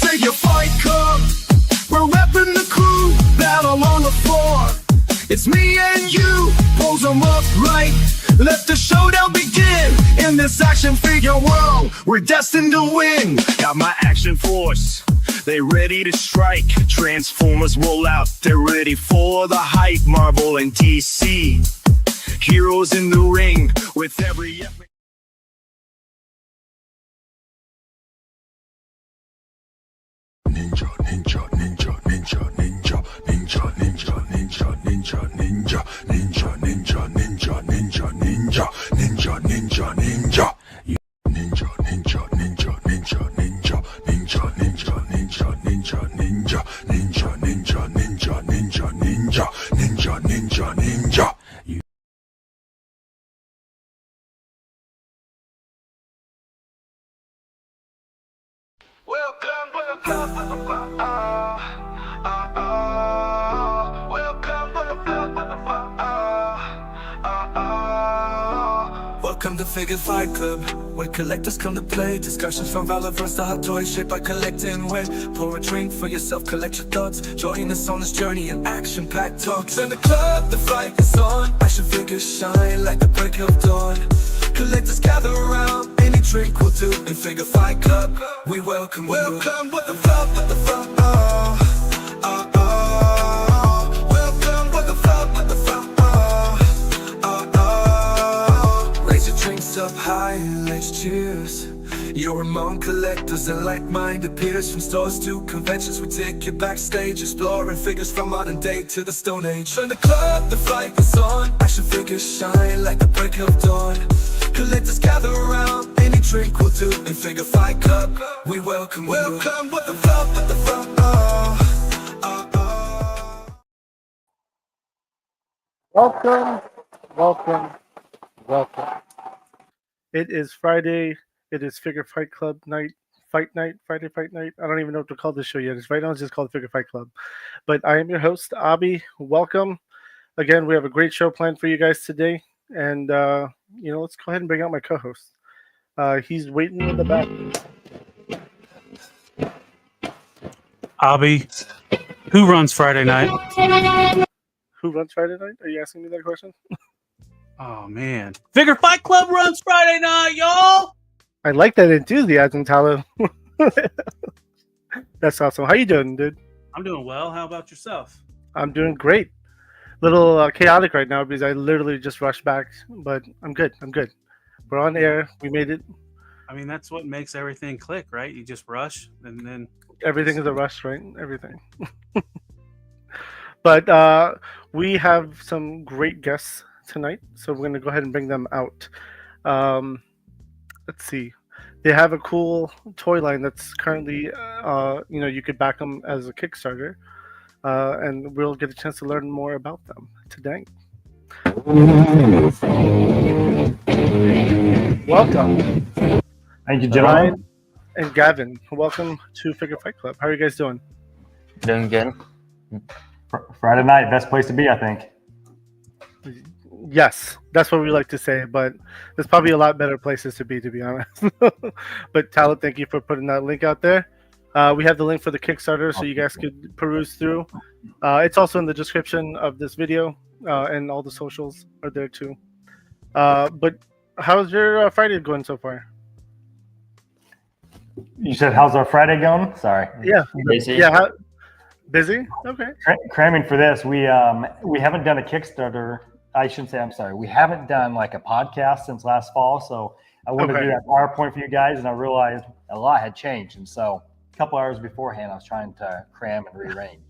Figure Fight Club. We're repping the crew, battle on the floor. It's me and you, pose them up right. Let the showdown begin. In this action figure world, we're destined to win. Got my action force, they ready to strike. Transformers roll out, they're ready for the hype. Marvel and DC, heroes in the ring with every epic. Ninja, ninja, ninja, ninja, ninja, ninja, ninja, ninja, ninja, ninja, ninja, ninja, ninja, ninja, ninja, ninja, ninja, ninja. Ninja, ninja, ninja, ninja, ninja, ninja, ninja, ninja, ninja, ninja, ninja, ninja, ninja, ninja, ninja, ninja, ninja, ninja. Welcome to Figure Fight Club, where collectors come to play. Discussions from Valorverse to hot toys shaped by collecting weight. Pour a drink for yourself, collect your thoughts. Join us on this journey in action-packed talks. In the club, the fight is on. Action figures shine like the break of dawn. Collectors gather around, any drink will do. In Figure Fight Club, we welcome you. Welcome with the flop, with the flop, welcome with the flop, with the flop, raise your drinks up high and let's cheers. You're among collectors and like-minded peers. From stores to conventions, we take you backstage, exploring figures from modern day to the Stone Age. In the club, the fight is on. Action figures shine like the break of dawn. Collectors gather around, any drink will do. In Figure Fight Club, we welcome you. Welcome with the flop, with the flop, Welcome. It is Friday. It is Figure Fight Club night, Friday fight night. I don't even know what to call this show yet. Right now it's just called Figure Fight Club. But I am your host, Abi. Welcome. Again, we have a great show planned for you guys today. And, let's go ahead and bring out my co-host. He's waiting in the back. Abi, who runs Friday night? Who runs Friday night? Are you asking me that question? Oh, man. Figure Fight Club runs Friday night, y'all! I like that enthusiasm, Tyler. That's awesome. How you doing, dude? I'm doing well. How about yourself? I'm doing great. Little chaotic right now because I literally just rushed back, but I'm good. We're on air. We made it. I mean, that's what makes everything click, right? You just rush, and then... Everything is a rush, right? Everything. But we have some great guests tonight, so we're going to go ahead and bring them out. Let's see. They have a cool toy line that's currently, you could back them as a Kickstarter, and we'll get a chance to learn more about them today. Welcome. Thank you, gentlemen. And Gavin, welcome to Figure Fight Club. How are you guys doing? Doing good. Friday night, best place to be, I think. Yes, that's what we like to say, but there's probably a lot better places to be honest. But Talent, thank you for putting that link out there. We have the link for the Kickstarter, so you guys could peruse through. It's also in the description of this video, and all the socials are there too. But how's your Friday going so far? You said, how's our Friday going? Sorry. Yeah. Busy. Yeah. Busy? Okay. Cramming for this. We haven't done a Kickstarter. I shouldn't say, I'm sorry. We haven't done like a podcast since last fall. So I wanted to do that PowerPoint for you guys, and I realized a lot had changed. And so a couple hours beforehand, I was trying to cram and rearrange.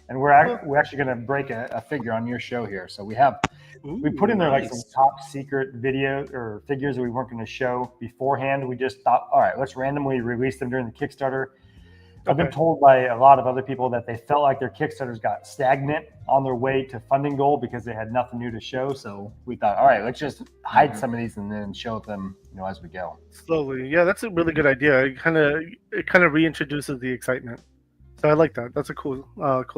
And we're actually going to break a figure on your show here. So we put in there like some top secret video or figures that we weren't going to show beforehand. We just thought, all right, let's randomly release them during the Kickstarter. I've been told by a lot of other people that they felt like their Kickstarters got stagnant on their way to funding goal because they had nothing new to show. So we thought, all right, let's just hide some of these and then show them, as we go. Slowly. Yeah, that's a really good idea. It kind of reintroduces the excitement. So I like that. That's a cool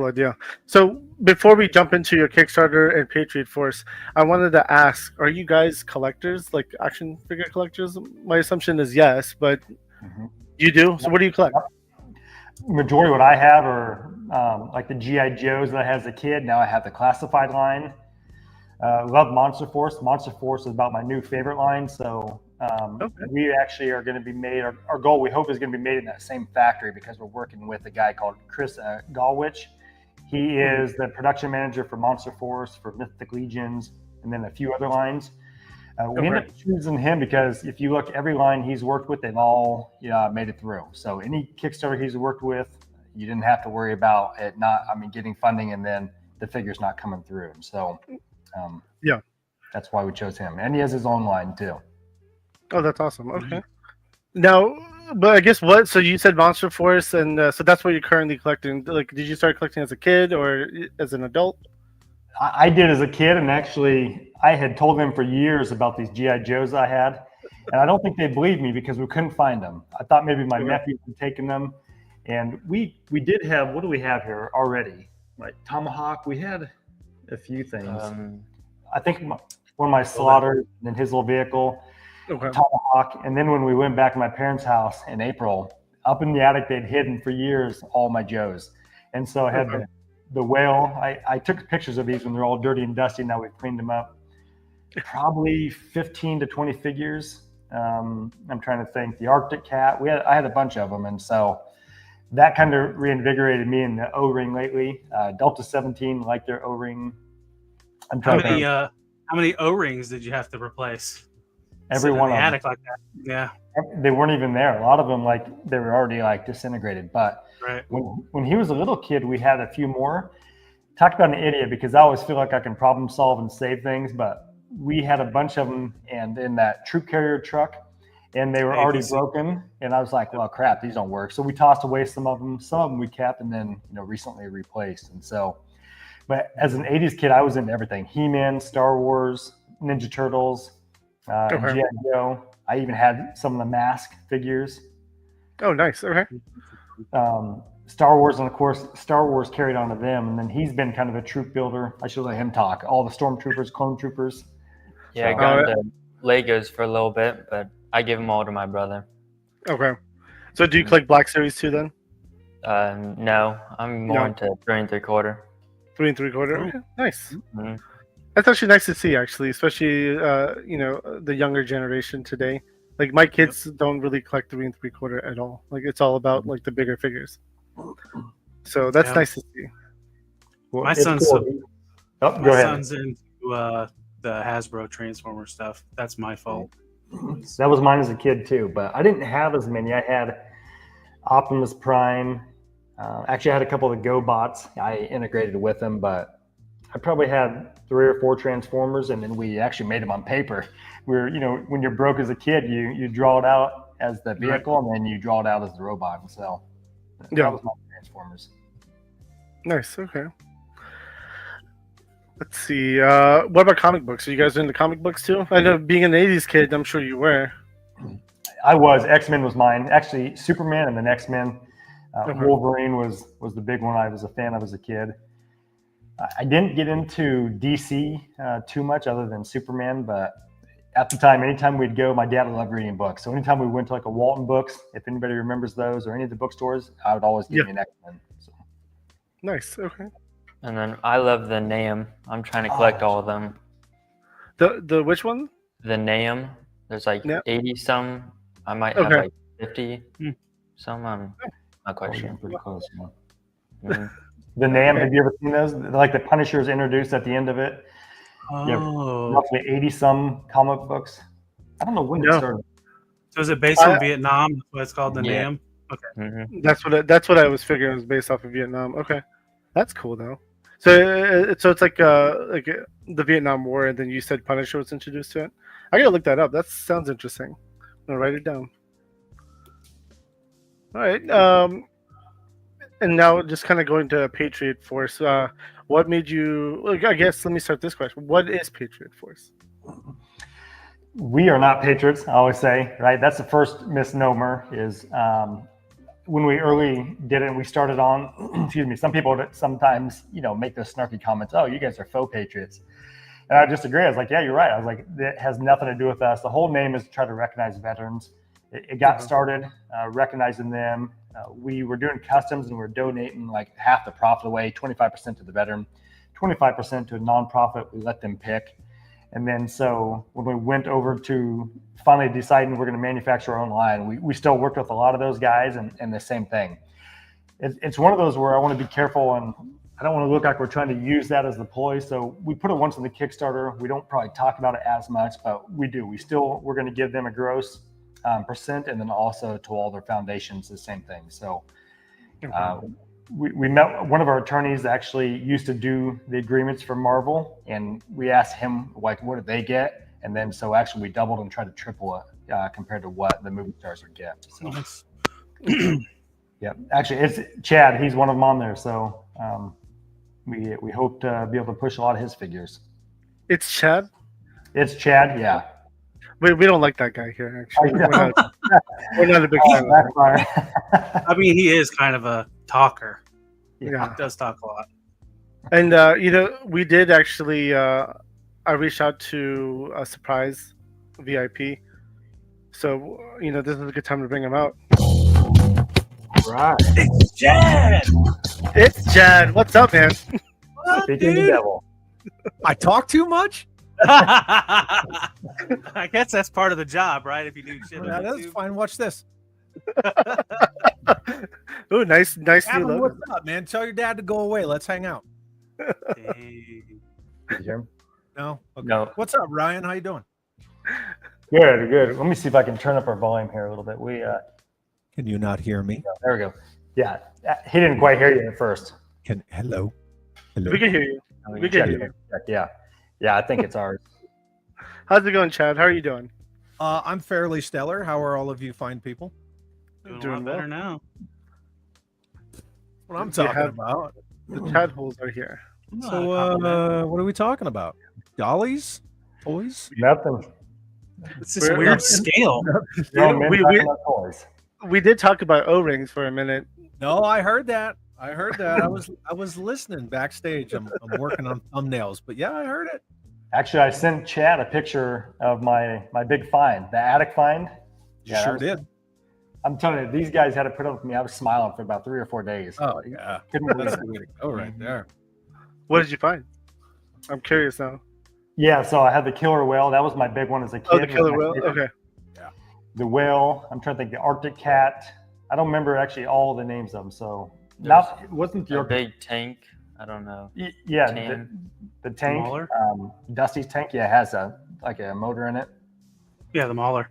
idea. So before we jump into your Kickstarter and Patriot Force, I wanted to ask, are you guys collectors, like action figure collectors? My assumption is yes, but you do? So what do you collect? majority what I have are like the GI Joes that I had as a kid. Now I have the classified line. Love Monster Force. Monster Force is about my new favorite line. So we actually are going to be made. Our goal, we hope, is going to be made in that same factory because we're working with a guy called Chris Galwich. He is the production manager for Monster Force, for Mythic Legions, and then a few other lines. We ended up choosing him because if you look, every line he's worked with, they've all made it through. So any Kickstarter he's worked with, you didn't have to worry about it getting funding and then the figures not coming through. So that's why we chose him. And he has his own line too. Oh, that's awesome. Okay. Now, but I guess so you said Monster Force, and so that's what you're currently collecting. Like, did you start collecting as a kid or as an adult? I did as a kid, and actually I had told them for years about these GI Joes I had, and I don't think they believed me because we couldn't find them. I thought maybe my nephew had taken them, and we did have, what do we have here already? Like Tomahawk, we had a few things. I think one of my Slaughters, and then his little vehicle, Tomahawk, and then when we went back to my parents' house in April, up in the attic they'd hidden for years all my Joes, and so I had the whale. I took pictures of these when they're all dirty and dusty. Now we've cleaned them up. Probably 15 to 20 figures. I'm trying to think. The Arctic cat. I had a bunch of them, and so that kind of reinvigorated me in the O-ring lately. Delta 17, like their O-ring. How many O-rings did you have to replace? Every one of them. Attic like that. Yeah. They weren't even there. A lot of them, they were already disintegrated. But when he was a little kid, we had a few more. Talk about an idiot, because I always feel like I can problem solve and save things, but we had a bunch of them and in that troop carrier truck, and they were already broken. And I was like, well, crap, these don't work. So we tossed away some of them. Some of them we kept and then recently replaced. And so, but as an 80s kid, I was into everything. He-Man, Star Wars, Ninja Turtles, G.I. Joe. I even had some of the Mask figures. Oh, nice. Okay. Star Wars, and of course, Star Wars carried on to them. And then he's been kind of a troop builder. I should let him talk. All the Stormtroopers, Clone Troopers. Yeah, I got into Legos for a little bit, but I give them all to my brother. Okay. So do you collect Black Series too then? No, I'm more into 3 3/4. 3 3/4. Okay. Nice. Mm-hmm. That's actually nice to see, actually, especially the younger generation today. Like my kids don't really collect 3 3/4 at all. Like it's all about like the bigger figures. So that's nice to see. Well, my son's son's into the Hasbro Transformer stuff. That's my fault. That was mine as a kid too, but I didn't have as many. I had Optimus Prime. Actually, I had a couple of the GoBots. I integrated with them, but I probably had 3 or 4 Transformers, and then we actually made them on paper. Where when you're broke as a kid, you draw it out as the vehicle, and then you draw it out as the robot. And so that was my Transformers. Nice. Okay. Let's see. What about comic books? Are you guys into comic books too? I know, being an 80s kid, I'm sure you were. I was. X-Men was mine. Actually, Superman and then X-Men. Wolverine was the big one I was a fan of as a kid. I didn't get into DC too much other than Superman, but at the time, anytime we'd go, my dad loved reading books. So anytime we went to like a Walton Books, if anybody remembers those or any of the bookstores, I would always give me an X-Men. So. Nice. Okay. And then I love the NAM. I'm trying to collect all of them. The which one? The NAM. There's like 80 some. I might have like 50 some. I'm not quite sure. Pretty close. The NAM, have you ever seen those? Like the Punisher's introduced at the end of it. Roughly 80 some comic books. I don't know when it started. So is it based on Vietnam? That's why it's called the NAM? Okay. Mm-hmm. That's what I was figuring. It was based off of Vietnam. Okay. That's cool though. So it's like the Vietnam War, and then you said Punisher was introduced to it. I gotta look that up. That sounds interesting. I'll write it down. All right. And now just kind of going to Patriot Force. What made you? I guess let me start this question. What is Patriot Force? We are not patriots. I always say, right? That's the first misnomer. Is when we early did it, we started on. Excuse me. Some people sometimes make those snarky comments. Oh, you guys are faux patriots. And I just agree. I was like, yeah, you're right. I was like, that has nothing to do with us. The whole name is to try to recognize veterans. it got started, recognizing them. We were doing customs and we're donating like half the profit away, 25% to the veteran, 25% to a nonprofit. We let them pick. And then so when we went over to finally deciding we're going to manufacture our own line, we still worked with a lot of those guys and the same thing. It's one of those where I want to be careful, and I don't want to look like we're trying to use that as the ploy. So we put it once in the Kickstarter. We don't probably talk about it as much, but we do. We're going to give them a gross percent, and then also to all their foundations, the same thing. So we met one of our attorneys actually used to do the agreements for Marvel, and we asked him like, what did they get? And then so actually we doubled and tried to triple it compared to what the movie stars would get. So. Nice. Yeah, actually, it's Chad. He's one of them on there. So we hope to be able to push a lot of his figures. It's Chad. It's Chad. Yeah. We don't like that guy here. Actually, we're not a big fan. I mean, he is kind of a talker. Yeah, He does talk a lot. and we did actually. I reached out to a surprise VIP, so this is a good time to bring him out. Right. It's Chad. It's Chad. What's up, man? Speaking of the devil. I talk too much? I guess that's part of the job, right? If you do shit on Yeah, that's YouTube. fine. Watch this. Oh, nice new Adam, logo. what's up, man? Tell your dad to go away. Let's hang out. Dang. Did you hear him? No? Okay. No. What's up, Ryan? How you doing? Good. Let me see if I can turn up our volume here a little bit. Can you not hear me? There we go. Yeah, he didn't quite hear you at first. Hello? We can hear you. We can hear you. Yeah. I think it's ours. How's it going, Chad? How are you doing? I'm fairly stellar. How are all of you fine people? Doing a Doing lot better now. What I'm We talking have- about. The Chad holes are here. So, what are we talking about? Dollies? Toys? Nothing. It's this weird scale. Toys. We did talk about O-rings for a minute. No, I heard that. I was listening backstage. I'm working on thumbnails, but yeah, I heard it. Actually, I sent Chad a picture of my big find, the attic find. Yeah, Sure did. I'm telling you, these guys had to put up with me. I was smiling for about 3 or 4 days. Oh yeah, Couldn't believe that's it. the way to go right there. What did you find? I'm curious now. Yeah, so I had the killer whale. That was my big one as a kid. Oh, the killer whale. Okay. The whale. I'm trying to think. The Arctic cat. I don't remember actually all the names of them. So it wasn't the A Arctic. big tank. I don't know. Yeah, Tan. the tank. Mauler? Dusty's tank. Yeah, it has a motor in it. Yeah, the Mauler.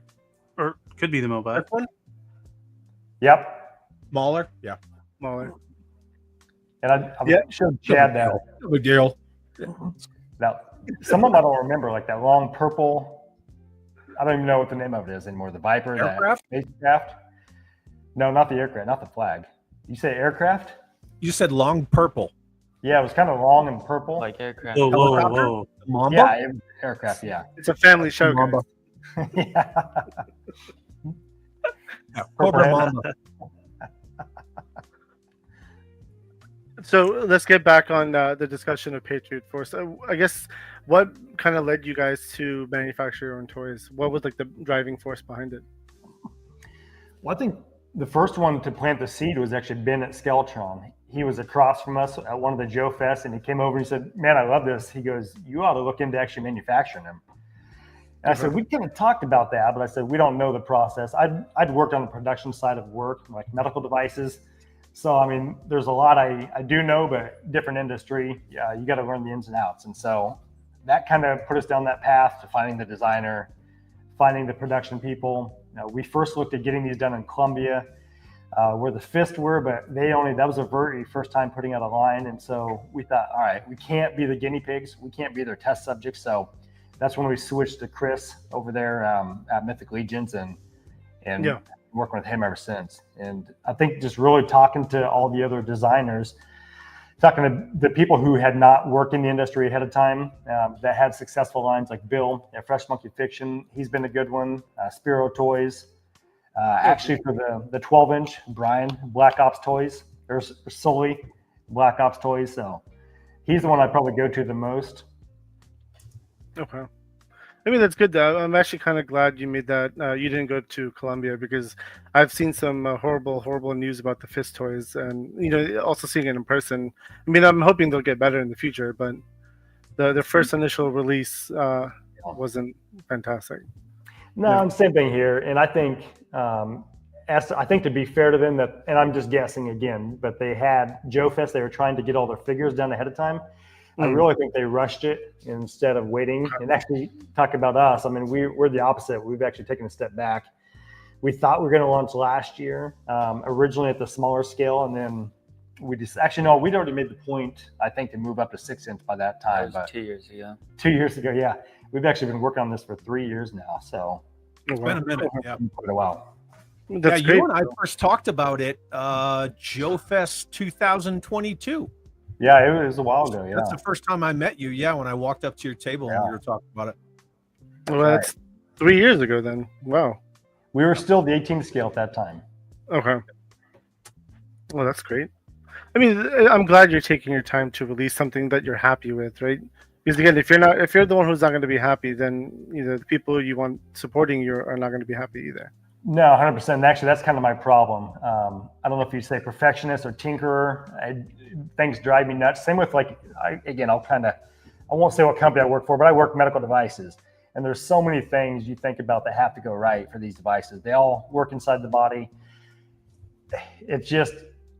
Or could be the Mobile. This one? Yep. Mauler? Yeah. Smaller. And I showed Chad that. No big deal. Some of them I don't remember, like that long purple. I don't even know what the name of it is anymore. The Viper, Aircraft? that spacecraft. No, not the aircraft, not the flag. You say aircraft? You said long purple. Yeah, it was kind of long and purple. Like aircraft. Whoa, whoa, Helicopter? whoa. Mamba? Yeah, aircraft. Yeah. It's a family show. Mamba. Guys. Yeah. Yeah, Purple Cobra hand. Mamba. So let's get back on the discussion of Patriot Force. I guess what kind of led you guys to manufacture your own toys? What was like the driving force behind it? Well, I think the first one to plant the seed was actually Ben at Skeletron. He was across from us at one of the Joe Fests, and he came over and he said, "Man, I love this." He goes, "You ought to look into actually manufacturing them." And I said, "We kind of talked about that, but I said we don't know the process." I'd worked on the production side of work, like medical devices. So, I mean, there's a lot I do know, but different industry. Yeah, you got to learn the ins and outs. And so that kind of put us down that path to finding the designer, finding the production people. We first looked at getting these done in Columbia, where the Fist were, but that was a very first time putting out a line. And so we thought, all right, we can't be the guinea pigs. We can't be their test subjects. So that's when we switched to Chris over there at Mythic Legions and working with him ever since. And I think just really talking to all the other designers, talking to the people who had not worked in the industry ahead of time, that had successful lines like Bill at Fresh Monkey Fiction. He's been a good one. Spiro Toys. Actually, for the 12-inch, Brian, Black Ops Toys. There's Sully, Black Ops Toys. So he's the one I probably go to the most. Okay. I mean, that's good though. I'm actually kind of glad you made that. You didn't go to Colombia because I've seen some horrible news about the fist toys, and also seeing it in person. I mean, I'm hoping they'll get better in the future, but the first initial release wasn't fantastic. No, Yeah. I'm same thing here, and I think I think to be fair to them that, and I'm just guessing again, but they had Joe Fest. They were trying to get all their figures done ahead of time. I really think they rushed it instead of waiting. And actually, talk about us. I mean, we're the opposite. We've actually taken a step back. We thought we were going to launch last year, originally at the smaller scale, and then we just actually no, we'd already made the point. I think to move up to 6-inch by that time. That was 2 years ago. 2 years ago, yeah. We've actually been working on this for 3 years now, so It's been a minute. Yeah. quite a while. That's yeah, great. you and I first talked about it, Joe Fest 2022. Yeah, it was a while ago. Yeah, That's the first time I met you. Yeah, when I walked up to your table and we were talking about it. Well, that's 3 years ago then. Wow. we were still the 18 scale at that time. Okay. Well, that's great. I mean, I'm glad you're taking your time to release something that you're happy with, right? Because again, if you're the one who's not going to be happy, then the people you want supporting you are not going to be happy either. No, 100%. Actually, that's kind of my problem. I don't know if you say perfectionist or tinkerer. Things drive me nuts. Same with I won't say what company I work for, but I work medical devices. And there's so many things you think about that have to go right for these devices. They all work inside the body. It's just,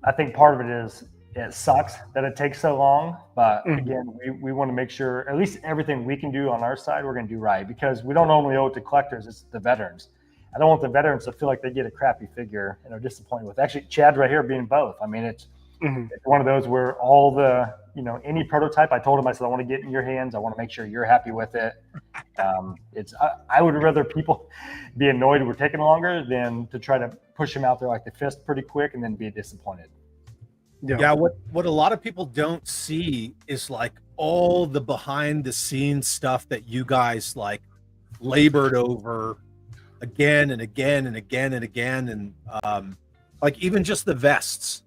I think part of it is it sucks that it takes so long. But again, we want to make sure at least everything we can do on our side, we're going to do right, because we don't only owe it to collectors, it's the veterans. I don't want the veterans to feel like they get a crappy figure and are disappointed with. Actually, Chad's right here being both. I mean, it's one of those where all the, any prototype, I told him, I said, I want to get in your hands. I want to make sure you're happy with it. I would rather people be annoyed we're taking longer than to try to push them out there like the fist pretty quick and then be disappointed. Yeah, what a lot of people don't see is all the behind the scenes stuff that you guys labored over again and again and again and again. And even just the vests,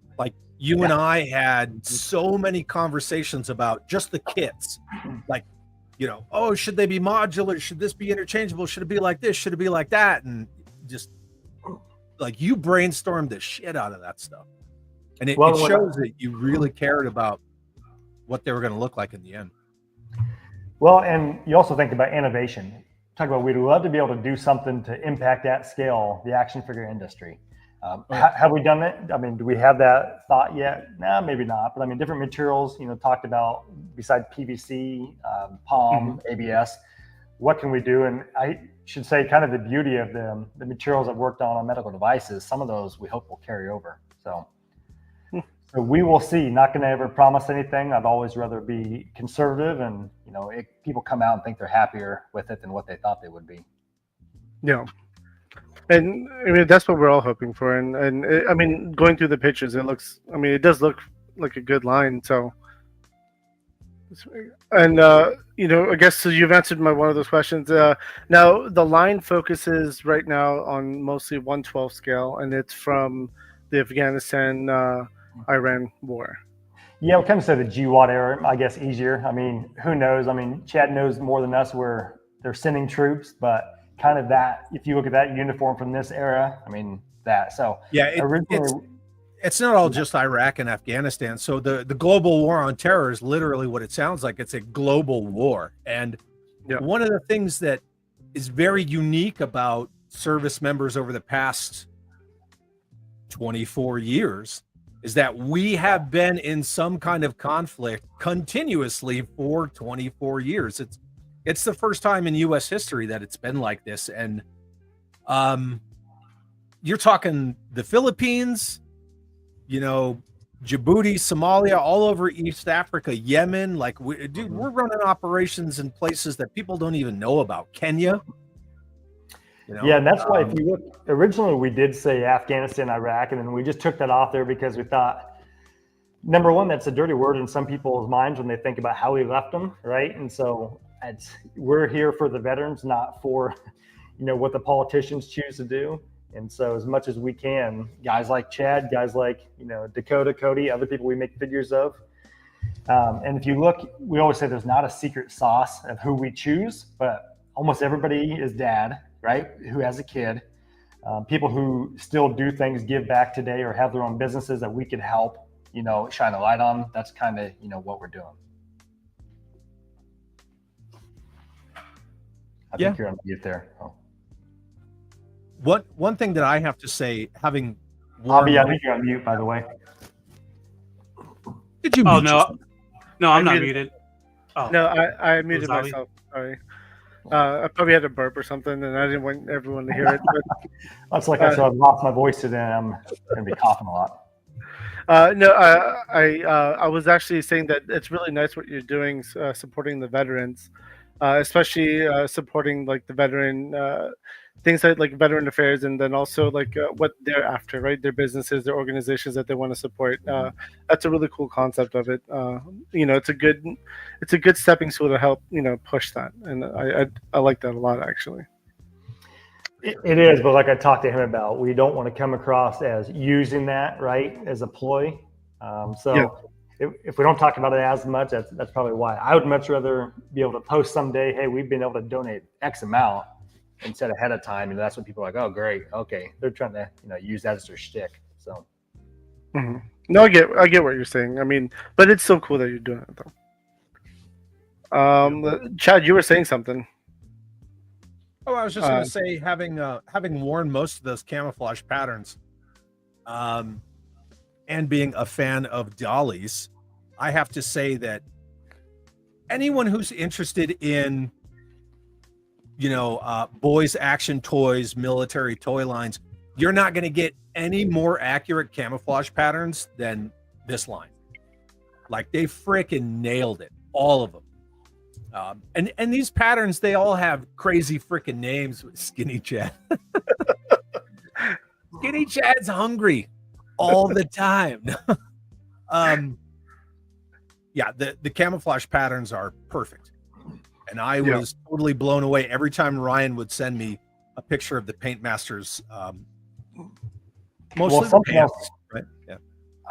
you and I had so many conversations about just the kits, oh, should they be modular? Should this be interchangeable? Should it be like this? Should it be like that? And just you brainstormed the shit out of that stuff. And it shows that you really cared about what they were going to look like in the end. Well, and you also think about innovation. Talk about, we'd love to be able to do something to impact at scale the action figure industry. Have we done that? I mean, do we have that thought yet? No, maybe not. But I mean, different materials, talked about besides PVC, POM, ABS, what can we do? And I should say kind of the beauty of the materials I've worked on medical devices, some of those we hope will carry over. So we will see. Not going to ever promise anything. I'd always rather be conservative and, people come out and think they're happier with it than what they thought they would be. Yeah. And I mean, that's what we're all hoping for. And I mean, going through the pictures, it does look like a good line. So, and, I guess so you've answered one of those questions. Now the line focuses right now on mostly 1/12 scale, and it's from the Afghanistan, Iran war. Yeah, we kind of say the GWAT era, I guess, easier. I mean, who knows? I mean, Chad knows more than us where they're sending troops, but kind of that, if you look at that uniform from this era, I mean, that. So yeah, it's not all just Iraq and Afghanistan. So the global war on terror is literally what it sounds like. It's a global war. And one of the things that is very unique about service members over the past 24 years is that we have been in some kind of conflict continuously for 24 years. It's the first time in U.S. history that it's been like this. And you're talking the Philippines, Djibouti, Somalia, all over East Africa, Yemen. We're running operations in places that people don't even know about. Kenya. Yeah, and that's why if you look, originally we did say Afghanistan, Iraq, and then we just took that off there because we thought, number one, that's a dirty word in some people's minds when they think about how we left them, right? And so we're here for the veterans, not for, what the politicians choose to do. And so as much as we can, guys like Chad, guys like, Dakota, Cody, other people we make figures of. And if you look, we always say there's not a secret sauce of who we choose, but almost everybody is dad, right? Who has a kid. People who still do things, give back today, or have their own businesses that we could help, shine a light on. That's kind of, what we're doing. I think you're on mute there. Oh. One thing that I have to say, having Bobby, I think you're on mute, by the way. Did you? Oh mute no, yourself? no, I'm not muted. Oh, No, I muted Bobby? myself. Sorry. I probably had a burp or something, and I didn't want everyone to hear it. But, That's like I said, I've lost my voice today. I'm going to be coughing a lot. no, I was actually saying that it's really nice what you're doing, supporting the veterans, especially supporting like the veteran things like veteran affairs, and then also like what they're after, right? Their businesses, their organizations that they want to support. That's a really cool concept of it. It's a good stepping stool to help push that, and I like that a lot actually. It is, but like I talked to him about, we don't want to come across as using that, right, as a ploy. If we don't talk about it as much, that's probably why. I would much rather be able to post someday, hey, we've been able to donate X amount, instead ahead of time, and that's when people are like, oh, great, okay, they're trying to use that as their shtick. So, No, I get what you're saying. I mean, but it's so cool that you're doing it though. Chad, you were saying something. Oh, I was just going to say, having worn most of those camouflage patterns, and being a fan of dollies, I have to say that anyone who's interested in, boys action toys, military toy lines, you're not going to get any more accurate camouflage patterns than this line. Like, they freaking nailed it, all of them. And these patterns, they all have crazy freaking names. Skinny Chad. Skinny Chad's hungry all the time. The camouflage patterns are perfect. And I was totally blown away every time Ryan would send me a picture of the Paint Masters. Mostly the pants, right? Yeah.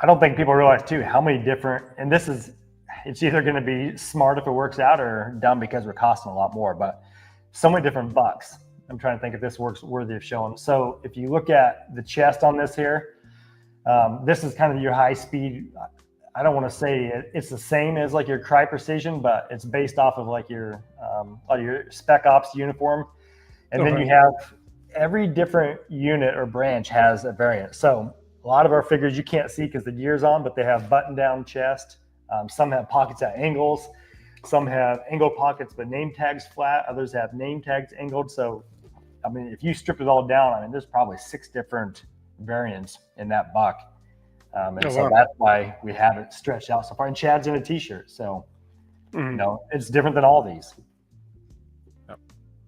I don't think people realize too how many different, and it's either going to be smart if it works out or dumb because we're costing a lot more, but so many different bucks. I'm trying to think if this works worthy of showing. So if you look at the chest on this here, this is kind of your high speed. I don't want to say it's the same as like your Cry Precision, but it's based off of like your Spec Ops uniform. And then you have every different unit or branch has a variant. So a lot of our figures you can't see because the gear's on, but they have button down chest. Some have pockets at angles. Some have angle pockets, but name tags flat. Others have name tags angled. So, I mean, if you strip it all down, there's probably 6 different variants in that buck. That's why we have it stretched out so far. And Chad's in a t-shirt. So, it's different than all these. Yep.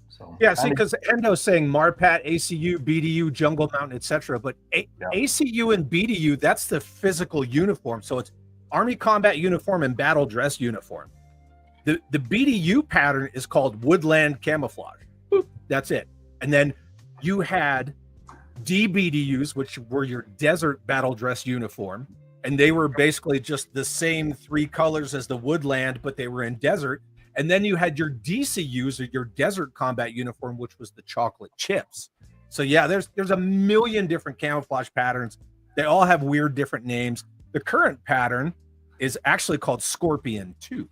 So, yeah, see, because Endo's saying Marpat, ACU, BDU, Jungle Mountain, etc. But ACU and BDU, that's the physical uniform. So it's Army Combat Uniform and Battle Dress Uniform. The BDU pattern is called Woodland Camouflage. That's it. And then you had DBDUs, which were your Desert Battle Dress Uniform. And they were basically just the same 3 colors as the Woodland, but they were in desert. And then you had your DCUs, or your Desert Combat Uniform, which was the chocolate chips. So yeah, there's a million different camouflage patterns. They all have weird different names. The current pattern is actually called Scorpion 2.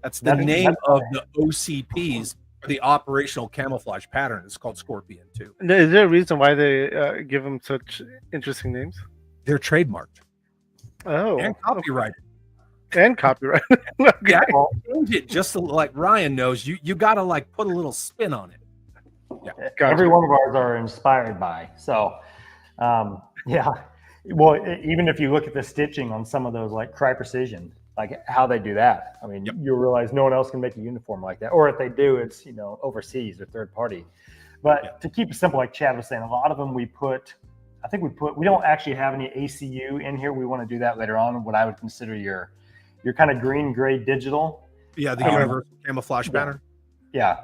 That's the name of the OCPs, or the operational camouflage pattern. It's called Scorpion 2. Is there a reason why they give them such interesting names? They're trademarked. Oh, and copyrighted. And copyrighted. Okay. Yeah, change it just like Ryan knows. You got to like put a little spin on it. Yeah, gotcha. Every one of ours are inspired by. So, yeah. Well, even if you look at the stitching on some of those, like Cry Precision, like how they do that, I mean, you'll realize no one else can make a uniform like that. Or if they do, it's overseas or third party. But to keep it simple, like Chad was saying, a lot of them we don't actually have any ACU in here. We want to do that later on. What I would consider your kind of green gray digital. Yeah, the universal camouflage pattern. Yeah.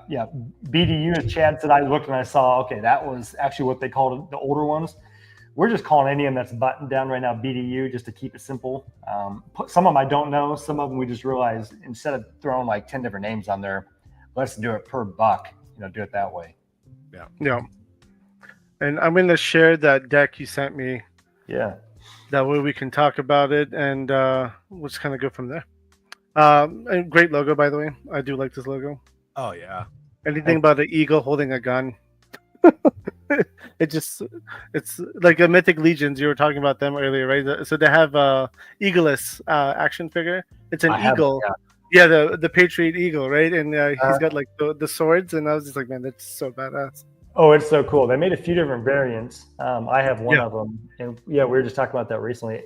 BDU, as Chad said, I looked and I saw, okay, that was actually what they called the older ones. We're just calling any of them that's buttoned down right now BDU, just to keep it simple. Some of them I don't know. Some of them we just realized instead of throwing like 10 different names on there, let's do it per buck. do it that way. Yeah. And I'm going to share that deck you sent me. Yeah. That way we can talk about it, and we'll just kind of go from there. And great logo, by the way. I do like this logo. Oh yeah. Anything about an eagle holding a gun. It's like a Mythic Legions. You were talking about them earlier, right? So they have Eagleless action figure. It's an eagle. Yeah, the Patriot Eagle, right? And he's got like the swords, and I was just like, man, that's so badass. Oh, it's so cool. They made a few different variants. I have one of them, and we were just talking about that recently.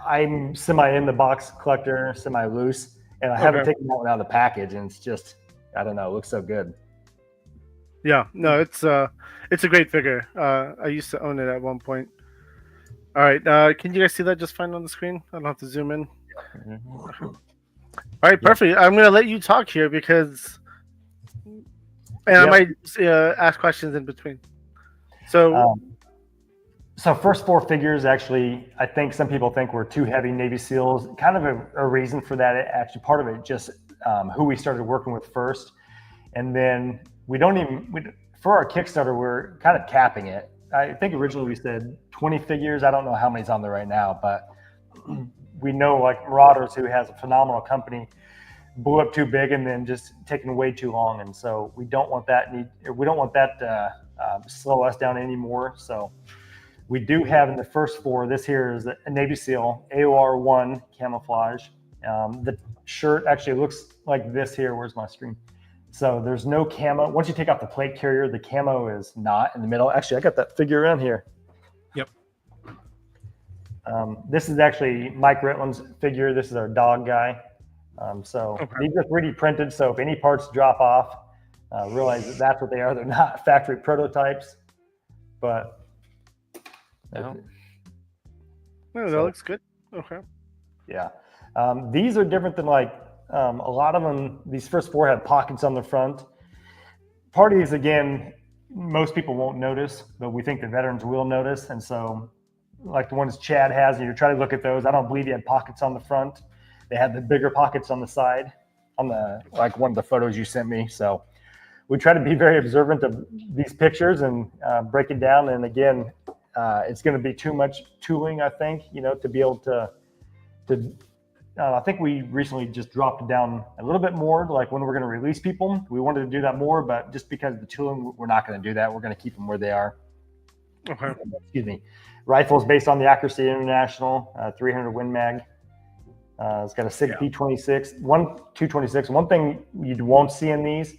I'm semi in the box collector, semi loose, and I haven't taken that one out of the package, and it's just, I don't know, it looks so good. Yeah, no, it's a great figure. I used to own it at one point. All right, can you guys see that just fine on the screen? I don't have to zoom in. All right, perfect. I'm gonna let you talk here because, and I might ask questions in between. So, so first 4 figures, actually, I think some people think we're too heavy Navy SEALs. Kind of a reason for that. Actually, part of it just who we started working with first, and then we for our Kickstarter, we're kind of capping it. I think originally we said 20 figures. I don't know how many's on there right now, but we know like Marauders, who has a phenomenal company, blew up too big and then just taking way too long. And so we don't want that to slow us down anymore. So we do have in the first 4, this here is a Navy SEAL AOR-1 Camouflage. The shirt actually looks like this here. Where's my screen? So there's no camo. Once you take off the plate carrier, the camo is not in the middle. Actually, I got that figure around here. Yep. This is actually Mike Ritland's figure. This is our dog guy. These are 3D printed. So if any parts drop off, realize that's what they are. They're not factory prototypes, but that looks good. Okay. Yeah. These are different than like a lot of them. These first 4 have pockets on the front. Part of these, again, most people won't notice, but we think the veterans will notice. And so like the ones Chad has, and you're trying to look at those, I don't believe he had pockets on the front. They had the bigger pockets on the side, on the like one of the photos you sent me. So we try to be very observant of these pictures and break it down. And again, it's going to be too much tooling, I think, to be able to I think we recently just dropped it down a little bit more, like when we're going to release people. We wanted to do that more, but just because of the tooling, we're not going to do that. We're going to keep them where they are. Okay. Excuse me. Rifles based on the Accuracy International, 300 Win Mag. It's got a SIG P26, 226. One thing you won't see in these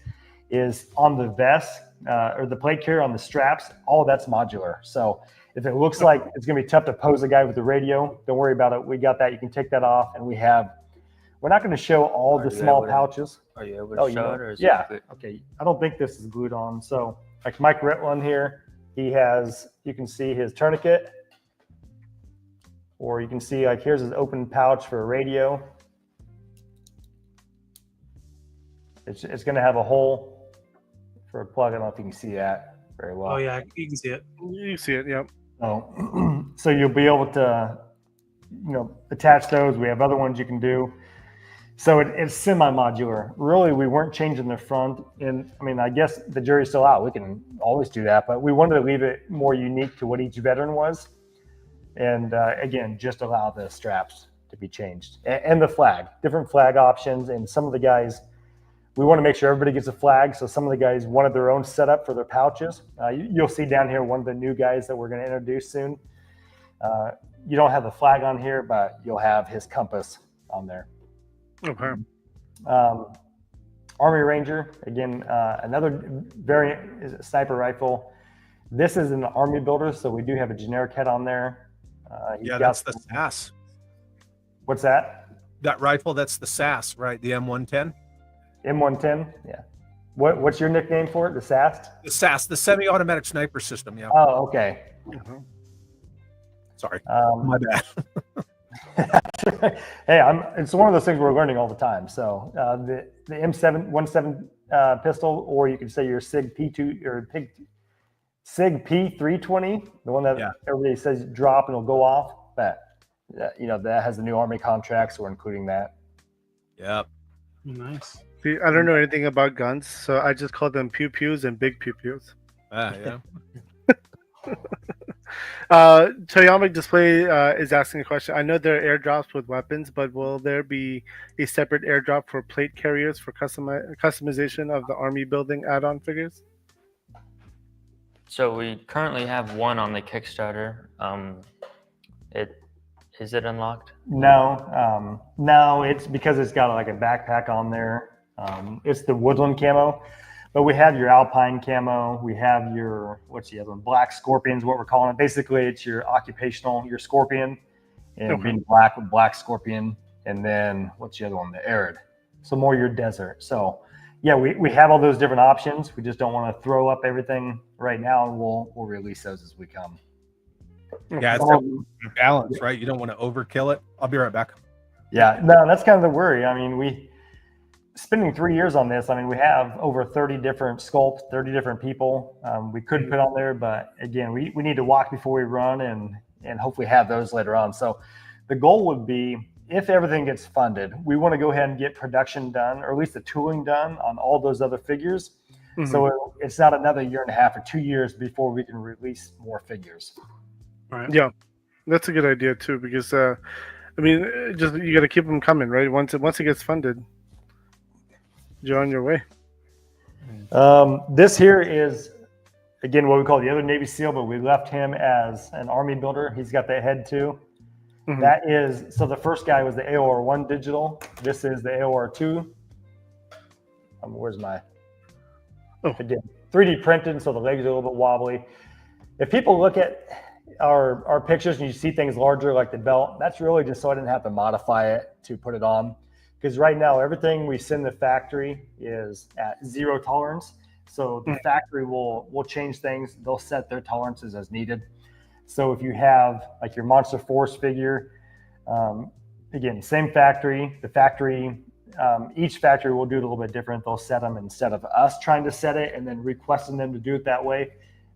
is on the vest or the plate carrier on the straps, all of that's modular. So if it looks like it's going to be tough to pose a guy with the radio, don't worry about it. We got that. You can take that off. And we're not going to show all the small pouches. Are you able to show it? Or is yeah. it Okay. I don't think this is glued on. So like Mike Ritland here, he has, you can see his tourniquet, or you can see like here's his open pouch for a radio. It's going to have a hole for a plug. I don't know if you can see that very well. Oh yeah, you can see it. You see it, yep. So you'll be able to, attach those. We have other ones you can do. So it's semi-modular. Really, we weren't changing the front. And I mean, I guess the jury's still out. We can always do that, but we wanted to leave it more unique to what each veteran was. And again, just allow the straps to be changed and the flag, different flag options. And some of the guys, we want to make sure everybody gets a flag. So some of the guys wanted their own setup for their pouches. You'll see down here one of the new guys that we're going to introduce soon. You don't have the flag on here, but you'll have his compass on there. Okay. Army Ranger, again, another variant is a sniper rifle. This is an Army builder, so we do have a generic head on there. That's the SAS. What's that? That rifle, that's the SAS, right? The M110? M110, yeah. What's your nickname for it? The SAS? The SAS, the semi-automatic sniper system, yeah. Oh, okay. Sorry, my bad. Hey, it's one of those things we're learning all the time. So the M717 pistol, or you could say your SIG P2 or SIG P320, the one that everybody says drop and it'll go off. That that has the new Army contract, so we're including that. Yep. Nice. See, I don't know anything about guns, so I just call them pew pews and big pew pews. Yeah. Toyamic Display is asking a question. I know there are airdrops with weapons, but will there be a separate airdrop for plate carriers for customization of the army building add-on figures? So we currently have one on the Kickstarter. Is it unlocked? No, it's because it's got like a backpack on there. It's the woodland camo, but we have your alpine camo. We have your, what's the other one? Black scorpions, what we're calling it. Basically, it's your occupational, your scorpion, and being black with black scorpion. And then what's the other one? The arid. So more your desert. So yeah, we have all those different options. We just don't want to throw up everything right now, and we'll release those as we come. Yeah, it's a balance, right? You don't want to overkill it. I'll be right back. Yeah, no, that's kind of the worry. I mean, spending 3 years on this, I mean, we have over 30 different sculpts, 30 different people we could put on there. But again, we need to walk before we run and hopefully have those later on. So the goal would be, if everything gets funded, we want to go ahead and get production done, or at least the tooling done on all those other figures. So it's not another 1.5 years or 2 years before we can release more figures. Right. Yeah, that's a good idea too, because I mean, just you got to keep them coming, right? Once it gets funded, you're on your way. This here is, again, what we call the other Navy SEAL, but we left him as an army builder. He's got that head too. That is, so the first guy was the AOR1 digital. This is the AOR2. Where's my? Again, 3D printed, so the legs are a little bit wobbly. If people look at our pictures and you see things larger like the belt, that's really just so I didn't have to modify it to put it on. Because right now, everything we send the factory is at 0 tolerance. So the factory will change things. They'll set their tolerances as needed. So if you have like your Monster Force figure, again, same factory, the factory, each factory will do it a little bit different. They'll set them instead of us trying to set it and then requesting them to do it that way.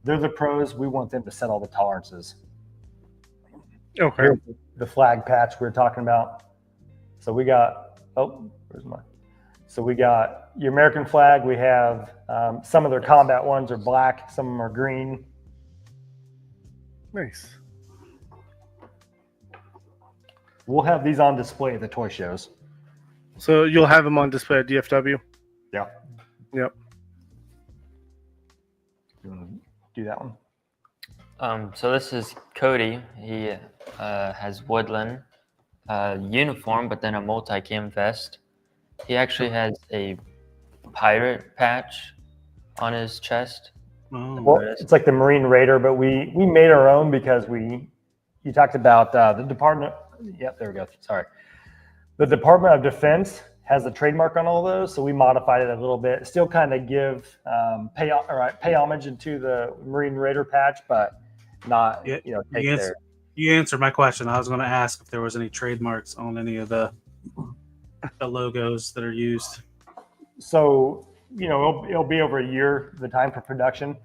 They're the pros. We want them to set all the tolerances. Okay. Here's the flag patch we were talking about. So we got, where's mine? So we got your American flag. We have some of their combat ones are black. Some of them are green. Nice. We'll have these on display at the toy shows. So you'll have them on display at DFW? Yeah. Yep. You want to do that one? So this is Cody. He has woodland uniform, but then a multi-cam vest. He actually has a pirate patch on his chest. Well, it's like the Marine Raider, but we made our own because you talked about the Department. Yep, there we go. Sorry. The Department of Defense has the trademark on all those, so we modified it a little bit. Still kind of give pay homage into the Marine Raider patch, but not take their. You answered my question. I was going to ask if there was any trademarks on any of the logos that are used. So it'll be over a year the time for production.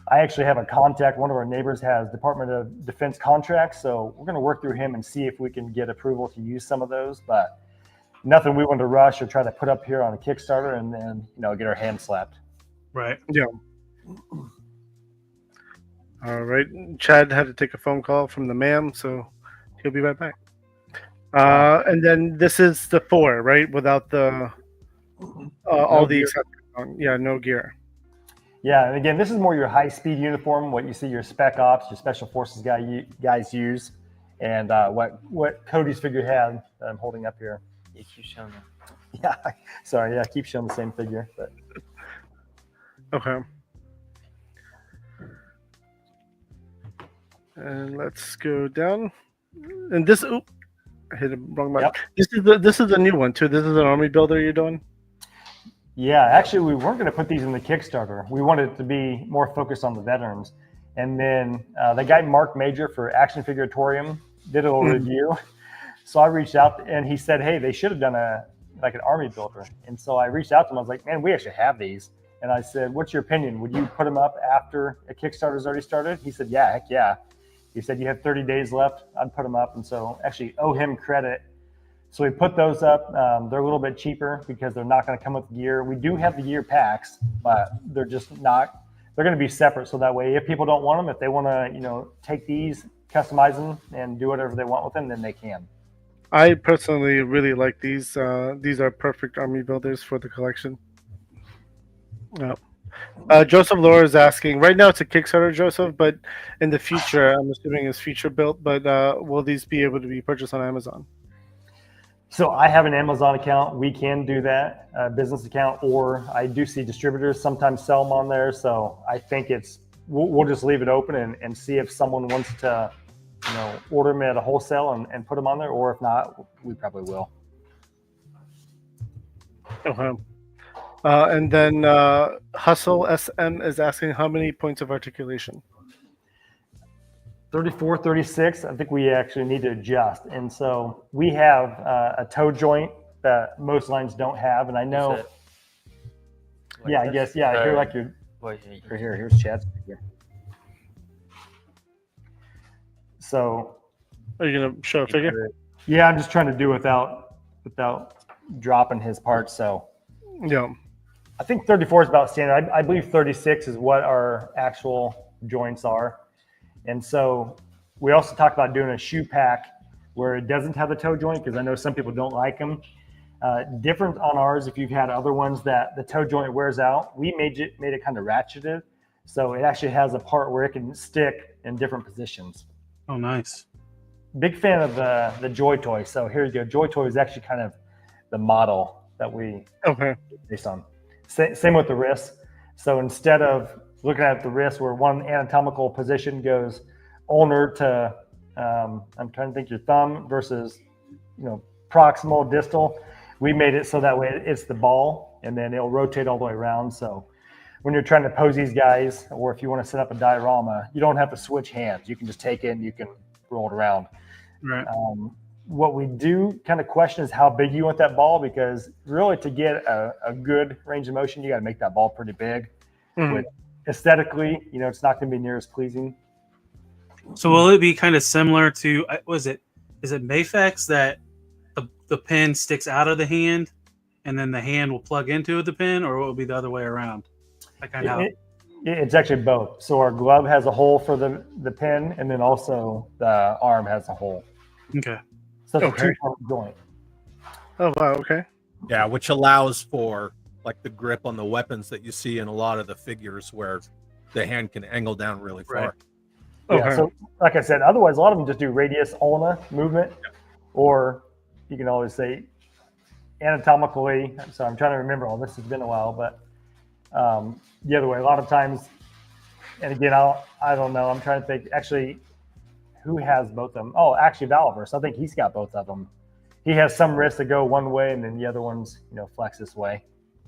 I actually have a contact. One of our neighbors has Department of Defense contracts, so we're going to work through him and see if we can get approval to use some of those. But nothing we want to rush or try to put up here on a Kickstarter and then get our hand slapped. Right. Yeah. All right. Chad had to take a phone call from the ma'am, so he'll be right back. And then this is the 4, right? Without the all the accessories on. Yeah, no gear. Yeah, and again, this is more your high-speed uniform, what you see your Spec Ops, your Special Forces guys use, and what Cody's figure had that I'm holding up here. You keep showing them. Yeah, sorry. Yeah, I keep showing the same figure. But. Okay. And let's go down. And this, I hit the wrong button. Yep. This is a new one too. This is an army builder you're doing. Yeah, actually, we weren't going to put these in the Kickstarter. We wanted it to be more focused on the veterans. And then the guy, Mark Major for Action Figuratorium, did a little review. So I reached out and he said, hey, they should have done an army builder. And so I reached out to him. I was like, man, we actually have these. And I said, what's your opinion? Would you put them up after a Kickstarter's already started? He said, yeah, heck yeah. He said, you have 30 days left. I'd put them up. And so actually owe him credit. So we put those up. They're a little bit cheaper because they're not going to come with gear. We do have the gear packs, but they're just not. They're going to be separate, so that way, if people don't want them, if they want to, take these, customize them, and do whatever they want with them, then they can. I personally really like these. These are perfect army builders for the collection. Yeah. Joseph Laura is asking. Right now, it's a Kickstarter, Joseph, but in the future, I'm assuming it's future built. But will these be able to be purchased on Amazon? So I have an Amazon account. We can do that, business account, or I do see distributors sometimes sell them on there. So I think we'll just leave it open and see if someone wants to, order them at a wholesale and put them on there, or if not, we probably will. Okay. And then Hustle SM is asking how many points of articulation? 34, 36, I think we actually need to adjust. And so we have a toe joint that most lines don't have. And I know, I guess, here, like here's Chad's figure. So. Are you going to show a figure? Yeah, I'm just trying to do without dropping his parts. So. Yeah. I think 34 is about standard. I believe 36 is what our actual joints are. And so we also talked about doing a shoe pack where it doesn't have the toe joint, because I know some people don't like them. Different on ours, if you've had other ones that the toe joint wears out, we made it kind of ratcheted. So it actually has a part where it can stick in different positions. Oh, nice. Big fan of the Joy Toy. So here you go. Joy Toy is actually kind of the model that we based on. Same with the wrist. So instead of looking at the wrist where one anatomical position goes ulnar to, I'm trying to think, your thumb versus, proximal, distal, we made it so that way it's the ball, and then it'll rotate all the way around. So when you're trying to pose these guys, or if you want to set up a diorama, you don't have to switch hands. You can just take it and you can roll it around. Right. What we do kind of question is how big you want that ball, because really to get a good range of motion, you got to make that ball pretty big. Mm-hmm. With aesthetically, it's not going to be near as pleasing. So will it be kind of similar to, is it Mafex that the pin sticks out of the hand and then the hand will plug into the pin, or will it be the other way around? It's actually both. So our glove has a hole for the pin, and then also the arm has a hole. Okay. So it's a two-part joint. Oh, wow. Okay. Yeah, which allows for like the grip on the weapons that you see in a lot of the figures where the hand can angle down really far. Right. Yeah, so like I said, otherwise a lot of them just do radius ulna movement, or you can always say anatomically. So I'm trying to remember all this. Has been a while, but the other way, a lot of times, and again, I don't know. I'm trying to think actually who has both of them. Oh, actually Valverse. I think he's got both of them. He has some wrists that go one way, and then the other ones, flex this way.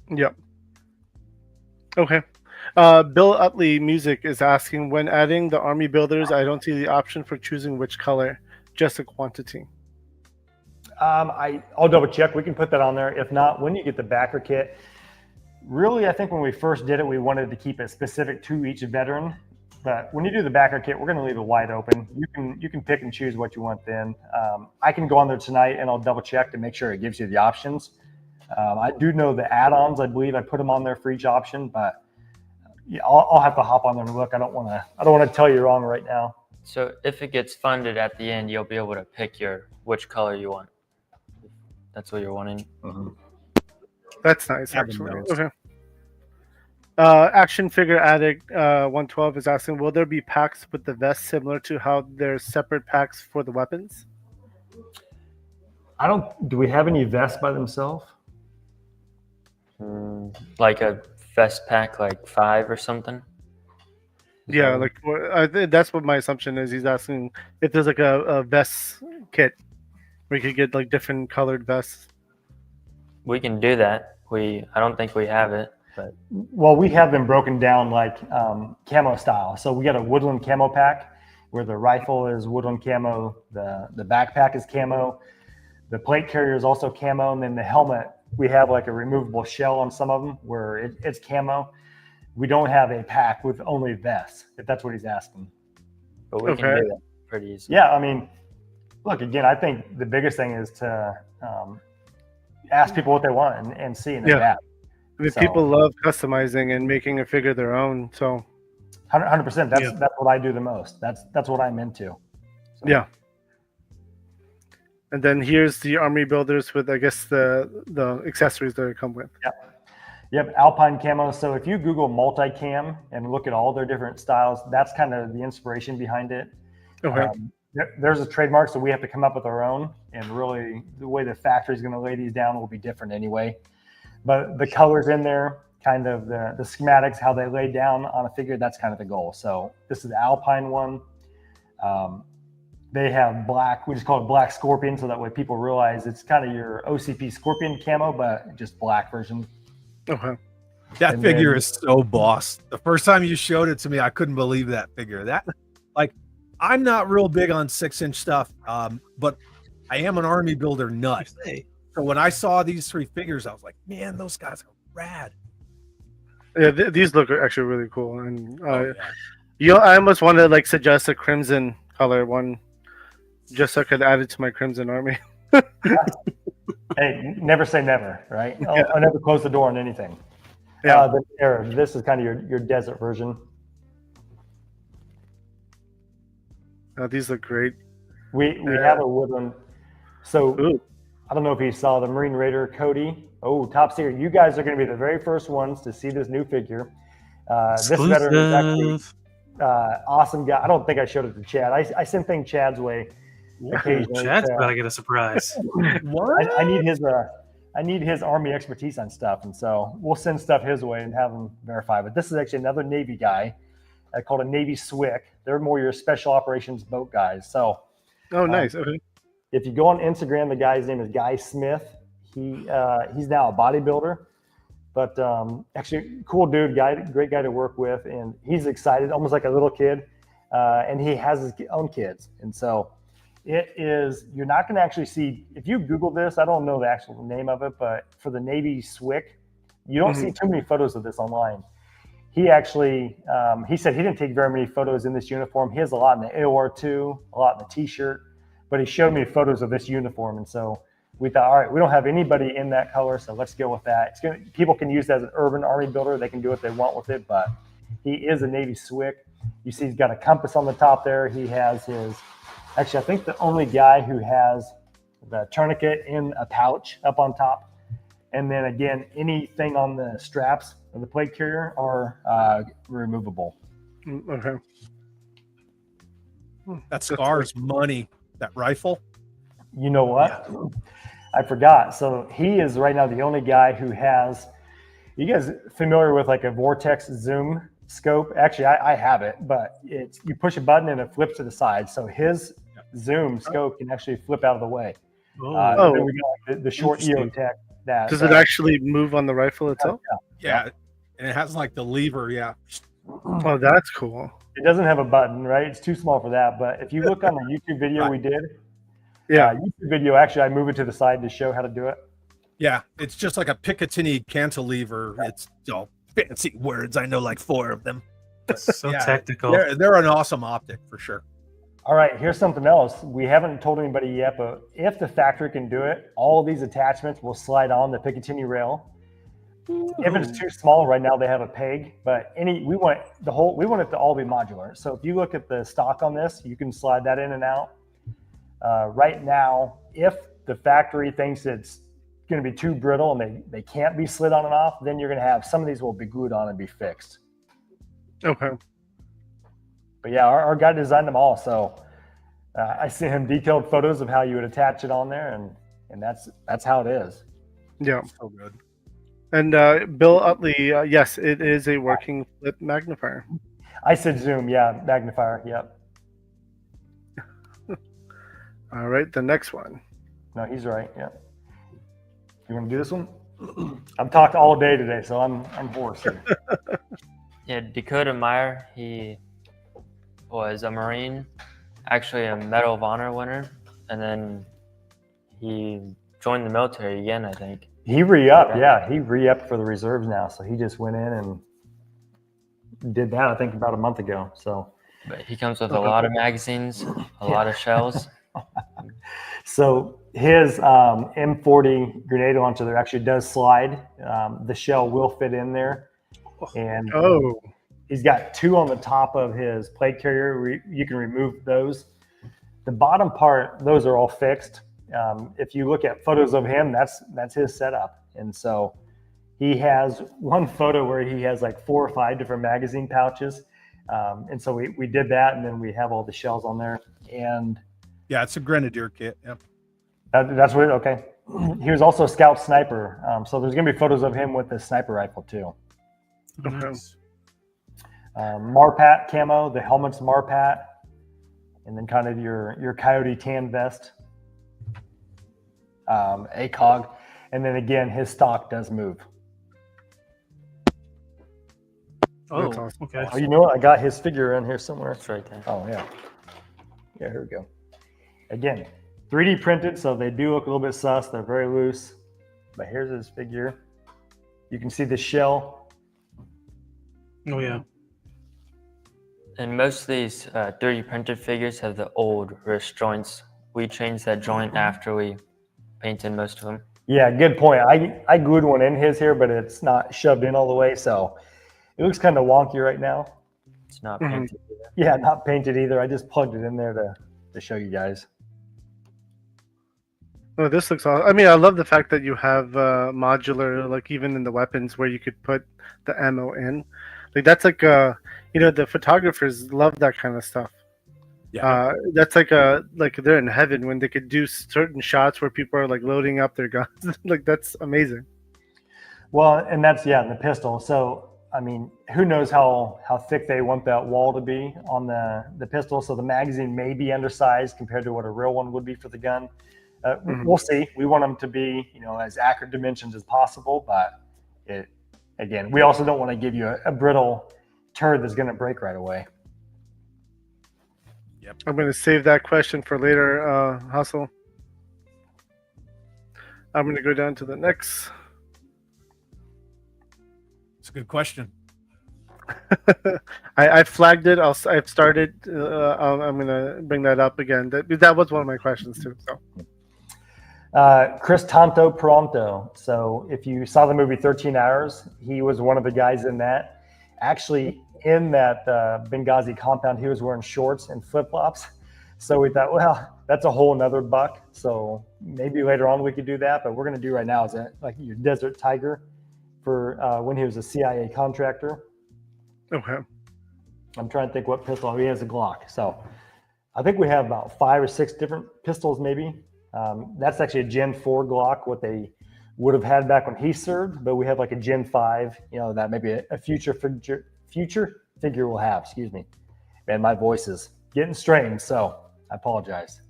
Yep. Okay. Bill Utley Music is asking, when adding the army builders, I don't see the option for choosing which color, just a quantity. I'll double check. We can put that on there. If not, when you get the backer kit, really, I think when we first did it, we wanted to keep it specific to each veteran. But when you do the backer kit, we're going to leave it wide open. You can pick and choose what you want then. I can go on there tonight and I'll double check to make sure it gives you the options. I do know the add-ons. I believe I put them on there for each option, but I'll have to hop on there and look. I don't want to tell you wrong right now. So if it gets funded at the end, you'll be able to pick which color you want. That's what you're wanting. Mm-hmm. That's nice, actually. Okay. Action Figure Addict 112 is asking, will there be packs with the vests similar to how there's separate packs for the weapons? Do we have any vests by themselves? Like a vest pack, like 5 or something? Yeah, like I think that's what my assumption is. He's asking if there's like a vest kit where you could get like different colored vests. We can do that. I don't think we have it, but well, we have them broken down like camo style. So we got a woodland camo pack where the rifle is woodland camo, the backpack is camo, the plate carrier is also camo, and then the helmet, we have like a removable shell on some of them where it's camo. We don't have a pack with only vests, if that's what he's asking. we can do that pretty easily. Yeah, I mean, Look, again, I think the biggest thing is to ask people what they want and see and adapt. I mean, So- people love customizing and making a figure their own. So 100%. That's what I do the most. That's what I'm into. So. yeah. And then here's the army builders with, I guess, the accessories that it come with. Yep, Alpine camo. So if you Google multicam and look at all their different styles, that's kind of the inspiration behind it. Okay. There's a trademark, so we have to come up with our own. And really, the way the factory is going to lay these down will be different anyway. But the colors in there, kind of the schematics, how they lay down on a figure, that's kind of the goal. So this is the Alpine one. They have black, we just call it black scorpion, so that way people realize it's kind of your OCP scorpion camo, but just black version. Okay. That figure is so boss. The first time you showed it to me, I couldn't believe that figure. That, like, I'm not real big on 6-inch stuff, but I am an army builder nut. So when I saw these 3 figures, I was like, man, those guys are rad. Yeah, these look actually really cool. And I almost want to like suggest a crimson color one, just so I could add it to my crimson army. Hey, never say never, right? I'll never close the door on anything. Yeah. This is kind of your desert version. These look great. We have a woodland. So Ooh. I don't know if you saw the Marine Raider Cody. Oh, top secret. You guys are going to be the very first ones to see this new figure. This veteran is actually awesome guy. I don't think I showed it to Chad. I send things Chad's way occasionally. Chad's about to get a surprise. What? I need his army expertise on stuff, and so we'll send stuff his way and have him verify. But this is actually another Navy guy called a Navy SWIC. They're more your special operations boat guys. So, Nice. Okay. if you go on Instagram, the guy's name is Guy Smith. He's now a bodybuilder, but actually cool dude, great guy to work with, and he's excited, almost like a little kid, and he has his own kids, and so. You're not going to actually see, if you Google this, I don't know the actual name of it, but for the Navy SWIC, you don't see too many photos of this online. He actually, he said he didn't take very many photos in this uniform. He has a lot in the AOR2, a lot in the t-shirt, but he showed me photos of this uniform. And so we thought, all right, we don't have anybody in that color, so let's go with that. People can use it as an urban army builder. They can do what they want with it, but he is a Navy SWIC. You see he's got a compass on the top there. He has his... Actually, I think the only guy who has the tourniquet in a pouch up on top. And then again, anything on the straps of the plate carrier are removable. Okay. That Scar's money. That rifle. You know what? Yeah. I forgot. So he is right now the only guy who has, you guys familiar with like a Vortex zoom scope? Actually, I have it, but you push a button and it flips to the side. So his zoom scope can actually flip out of the way. Then we got the short EOTech. Does it actually move on the rifle itself? Yeah. And it has like the lever. Yeah. Oh, that's cool. It doesn't have a button, right? It's too small for that. But if you look on the YouTube video we did, YouTube video, actually, I move it to the side to show how to do it. Yeah. It's just like a Picatinny cantilever. It's fancy words. I know like 4 of them. So technical. They're an awesome optic for sure. All right, here's something else. We haven't told anybody yet, but if the factory can do it, all of these attachments will slide on the Picatinny rail. If it's too small, right now they have a peg, but we want it to all be modular. So if you look at the stock on this, you can slide that in and out. Right now, if the factory thinks it's going to be too brittle and they can't be slid on and off, then you're going to have some of these will be glued on and be fixed. Okay. But yeah, our guy designed them all. So I sent him detailed photos of how you would attach it on there, and that's how it is. Yeah. So good. And Bill Utley, yes, it is a working flip magnifier. I said zoom, yeah, magnifier, yep. All right, the next one. No, he's right, yeah. You want to do this one? I've talked all day today, so I'm hoarse. Yeah, Dakota Meyer, he was a Marine, actually a Medal of Honor winner, and then he joined the military again, I think. He re-upped, yeah. He re-upped for the reserves now, so he just went in and did that, I think, about a month ago. So, but he comes with a lot of magazines, a lot of shells. So his M40 grenade launcher there actually does slide. The shell will fit in there, and Oh, he's got 2 on the top of his plate carrier. You can remove those. The bottom part, those are all fixed. If you look at photos of him, that's his setup. And so he has one photo where he has like 4 or 5 different magazine pouches. And so we did that, and then we have all the shells on there. And Yeah, it's a grenadier kit. Yep. that's what, okay. He was also a scout sniper. So there's going to be photos of him with the sniper rifle too. Nice. Marpat camo, the helmet's Marpat, and then kind of your coyote tan vest, ACOG, and then again his stock does move. Oh, That's awesome. okay. Oh, you know what? I got his figure in here somewhere. It's right there. Oh yeah, yeah. Here we go. Again, 3D printed, so they do look a little bit sus. They're very loose, but here's his figure. You can see the shell. Oh yeah. And most of these 3D printed figures have the old wrist joints. We changed that joint after we painted most of them. Yeah, good point. I glued one in his here, but it's not shoved in all the way, so it looks kind of wonky right now. It's not Mhm. painted either. Yeah, not painted either. I just plugged it in there to show you guys. Oh, this looks awesome. I mean, I love the fact that you have modular, like even in the weapons where you could put the ammo in. Like that's like the photographers love that kind of stuff. Yeah. That's like they're in heaven when they could do certain shots where people are like loading up their guns. Like that's amazing. Well, and that's the pistol. So I mean, who knows how thick they want that wall to be on the pistol? So the magazine may be undersized compared to what a real one would be for the gun. We'll see. We want them to be, as accurate dimensions as possible, but again, we also don't want to give you a brittle turd that's going to break right away. I'm going to save that question for later, Hustle. I'm going to go down to the next. It's a good question. I flagged it. I've started. I'm going to bring that up again. That was one of my questions too. So. Chris Tanto Pronto. So if you saw the movie 13 Hours, he was one of the guys in that. Actually, in that Benghazi compound, he was wearing shorts and flip-flops. So we thought, well, that's a whole nother buck. So maybe later on we could do that. But we're going to do right now is like your Desert Tiger for when he was a CIA contractor. Okay. I'm trying to think what pistol. He has a Glock. So I think we have about 5 or 6 different pistols maybe. That's actually a Gen 4 Glock, what they would have had back when he served, but we have like a Gen 5, that maybe a future figure will have. Excuse me. Man, my voice is getting strained, so I apologize.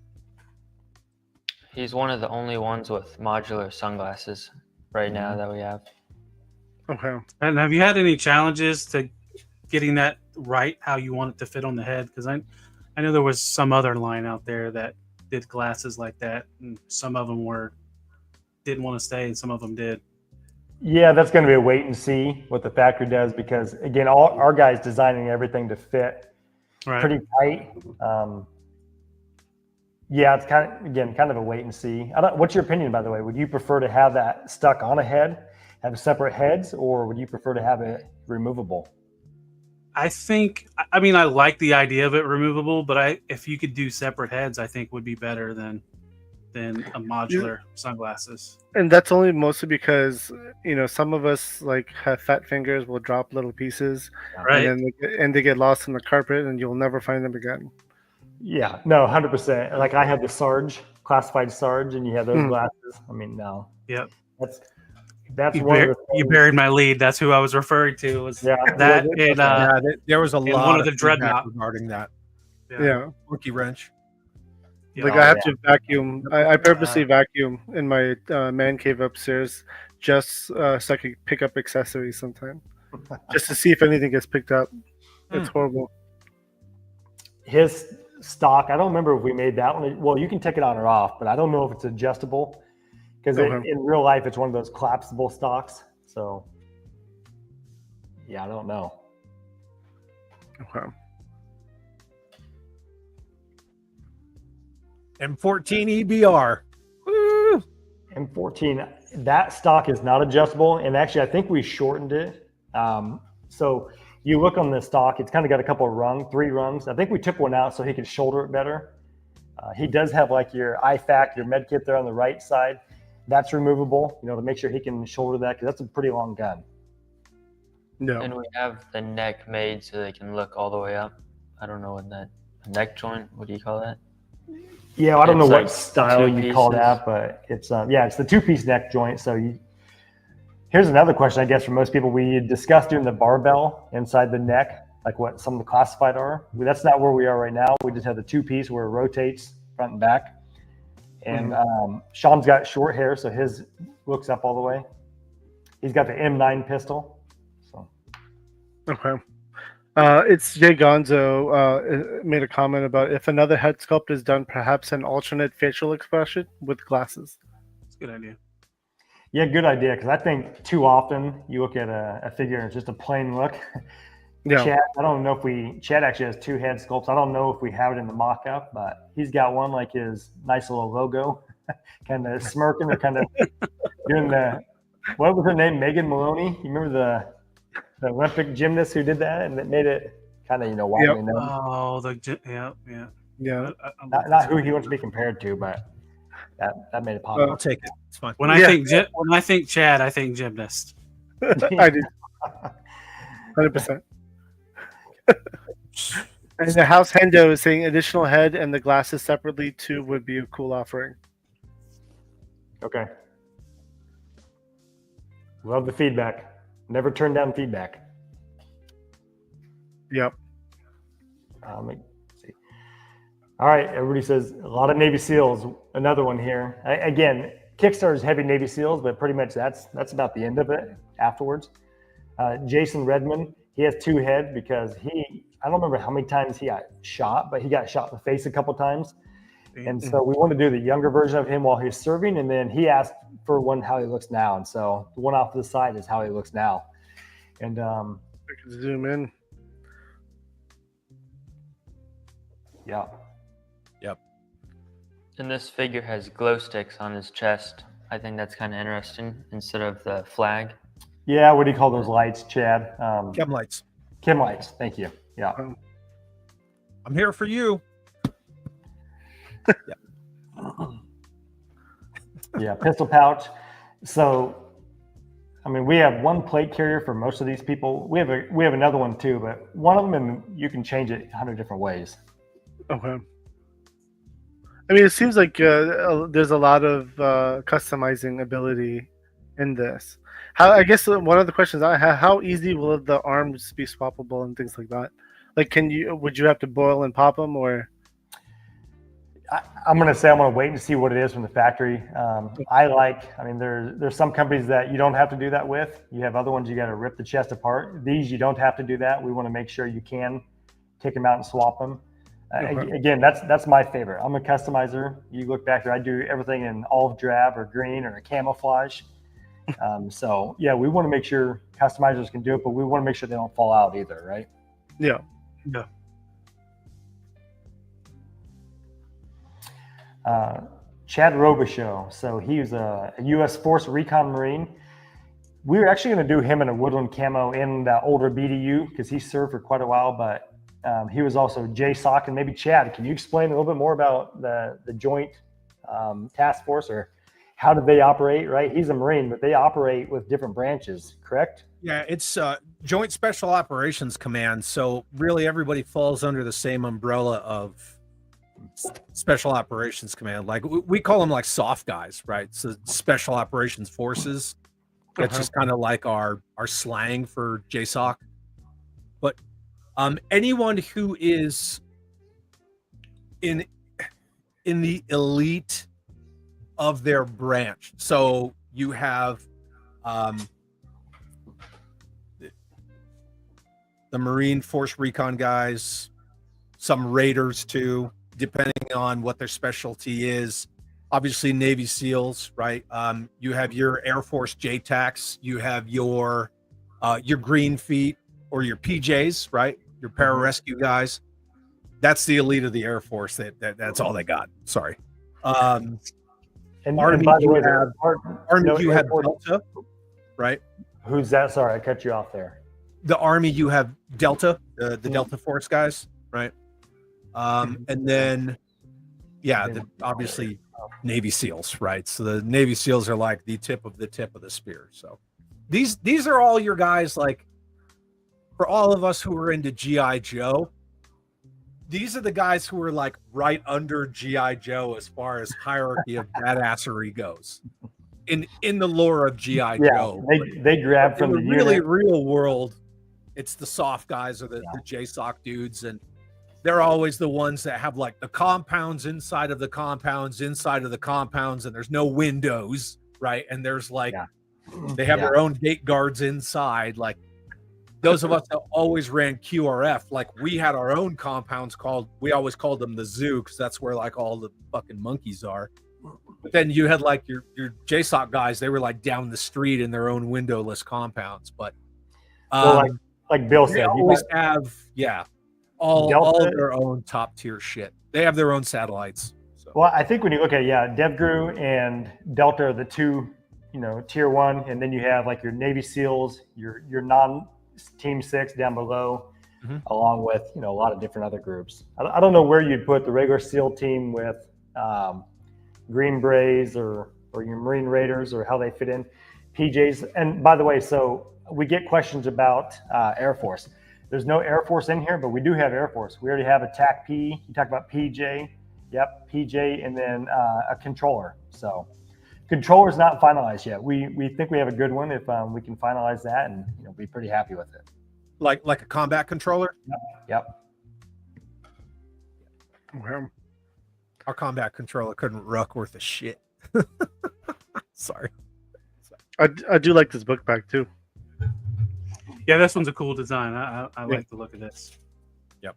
He's one of the only ones with modular sunglasses right now that we have. Okay. And have you had any challenges to getting that right how you want it to fit on the head? Because I know there was some other line out there that did glasses like that, and some of them didn't want to stay, and some of them did. Yeah, that's going to be a wait and see what the factory does, because again, all our guys designing everything to fit pretty tight. Yeah, it's kind of a wait and see. What's your opinion, by the way? Would you prefer to have that stuck on a head, have separate heads, or would you prefer to have it removable? I like the idea of it removable, but if you could do separate heads, I think would be better than a modular sunglasses. And that's only mostly because some of us like have fat fingers, will drop little pieces, Right? and they get lost in the carpet, and you'll never find them again. Yeah, no, 100%. Like I have the Sarge, classified Sarge, and you have those glasses. I mean, no. Yep. That's You one buried my lead. That's who I was referring to. Was Yeah. that There was a and lot one of the feedback Dreadnought. regarding that. Yeah. Monkey wrench. Like I have to vacuum. I purposely vacuum in my man cave upstairs just so I can pick up accessories sometime, just to see if anything gets picked up. It's horrible. His stock, I don't remember if we made that one. Well, you can take it on or off, but I don't know if it's adjustable, because in real life it's one of those collapsible stocks. So yeah, I don't know. Okay. M14 EBR. Woo! M14, that stock is not adjustable. And actually, I think we shortened it. So you look on the stock, it's kind of got a couple of 3 rungs. I think we took one out so he could shoulder it better. He does have like your IFAC, your med kit there on the right side. That's removable, to make sure he can shoulder that, because that's a pretty long gun. No. And we have the neck made so they can look all the way up. I don't know what that neck joint. What do you call that? Yeah, I don't know It's what like style 2 you call pieces. that, but it's it's the 2-piece neck joint. So here's another question, I guess, for most people. We discussed doing the barbell inside the neck, like what some of the classified are. That's not where we are right now. We just have the 2-piece where it rotates front and back. And Sean's got short hair, so his looks up all the way. He's got the M9 pistol. So Okay. It's Jay Gonzo made a comment about if another head sculpt is done, perhaps an alternate facial expression with glasses. It's a good idea. yeah, good idea, because I think too often you look at a figure and it's just a plain look. Yeah. Chad, I don't know if Chad actually has 2 head sculpts. I don't know if we have it in the mock-up, but he's got one like his nice little logo, kind of smirking or kind of doing what was her name? Megan Maloney. You remember the Olympic gymnast who did that and that made it kind of, widely known. Oh, Yeah. Not who he wants to be compared to, but that made it popular. I'll take it. It's fine. When I think Chad, I think gymnast. I do. 100%. And the House Hendo is saying additional head and the glasses separately too would be a cool offering. Okay. Love the feedback. Never turn down feedback. Yep. Let's see. All right, everybody says a lot of Navy SEALs. Another one here. Again, Kickstarter is heavy Navy SEALs, but pretty much that's about the end of it afterwards. Jason Redmond, he has 2 heads because I don't remember how many times he got shot, but he got shot in the face a couple times. And so we want to do the younger version of him while he's serving. And then he asked for one how he looks now. And so the one off to the side is how he looks now. And I can zoom in. yeah. And this figure has glow sticks on his chest. I think that's kind of interesting instead of the flag. Yeah, what do you call those lights, Chad? Chem lights. Chem lights. Thank you. Yeah. I'm here for you. Yeah, pistol pouch. So, I mean, we have one plate carrier for most of these people. We have another one too, but one of them you can change it 100 different ways. Okay. I mean, it seems like there's a lot of customizing ability in this. I guess one of the questions I have: how easy will the arms be swappable and things like that? Like, would you have to boil and pop them, or? I'm going to wait and see what it is from the factory. I mean, there's some companies that you don't have to do that with. You have other ones you got to rip the chest apart. These you don't have to do that. We want to make sure you can take them out and swap them. Again, that's my favorite. I'm a customizer. You look back there, I do everything in olive drab or green or a camouflage. So yeah, we want to make sure customizers can do it, but we want to make sure they don't fall out either, right? Yeah. Chad Robichaux. So he's a U.S. Force Recon Marine. We were actually going to do him in a woodland camo in the older BDU because he served for quite a while, but he was also JSOC. And maybe Chad, can you explain a little bit more about the Joint Task Force, or how do they operate, right? He's a Marine, but they operate with different branches, correct? Yeah, it's Joint Special Operations Command. So really everybody falls under the same umbrella of Special Operations Command. Like we call them like soft guys, right? So Special Operations Forces. That's just kind of like our slang for JSOC. But anyone who is in the elite of their branch. So you have the Marine Force Recon guys, some Raiders too, depending on what their specialty is. Obviously Navy SEALs, right? You have your Air Force JTACs, you have your Green Feet or your PJs, right? Your pararescue guys. That's the elite of the Air Force. That's all they got. Sorry. And Army, by the you way, have Army, you have Delta, right? Who's that? Sorry, I cut you off there. The Army, you have Delta, the Delta Force guys, right? And then, obviously Navy SEALs, right? So the Navy SEALs are like the tip of the spear. So these are all your guys. Like for all of us who are into GI Joe, these are the guys who are like right under GI Joe as far as hierarchy of badassery goes. In the lore of GI Joe, they grab from the really unit. real world. It's the soft guys or the JSOC dudes, and they're always the ones that have like the compounds inside of the compounds inside of the compounds, and there's no windows, right? And there's like they have their own gate guards inside. Like those of us that always ran QRF, like we had our own compounds we always called them the zoo because that's where like all the fucking monkeys are. But then you had like your JSOC guys, they were like down the street in their own windowless compounds. But like Bill said, they always have all of their own top tier shit. They have their own satellites. So. Well, I think when you look at DevGru and Delta are the two, tier one, and then you have like your Navy SEALs, your non-Team 6 down below, along with a lot of different other groups. I don't know where you'd put the regular SEAL team with Green Berets or your Marine Raiders or how they fit in, PJs. And by the way, so we get questions about Air Force. There's no Air Force in here, but we do have Air Force. We already have a TAC P. You talk about PJ. Yep, PJ, and then a controller. So controller's not finalized yet. We think we have a good one if we can finalize that and be pretty happy with it. Like a combat controller? Yep. Well, our combat controller couldn't ruck worth a shit. Sorry. I do like this book back too. Yeah, this one's a cool design. I like the look of this. Yep.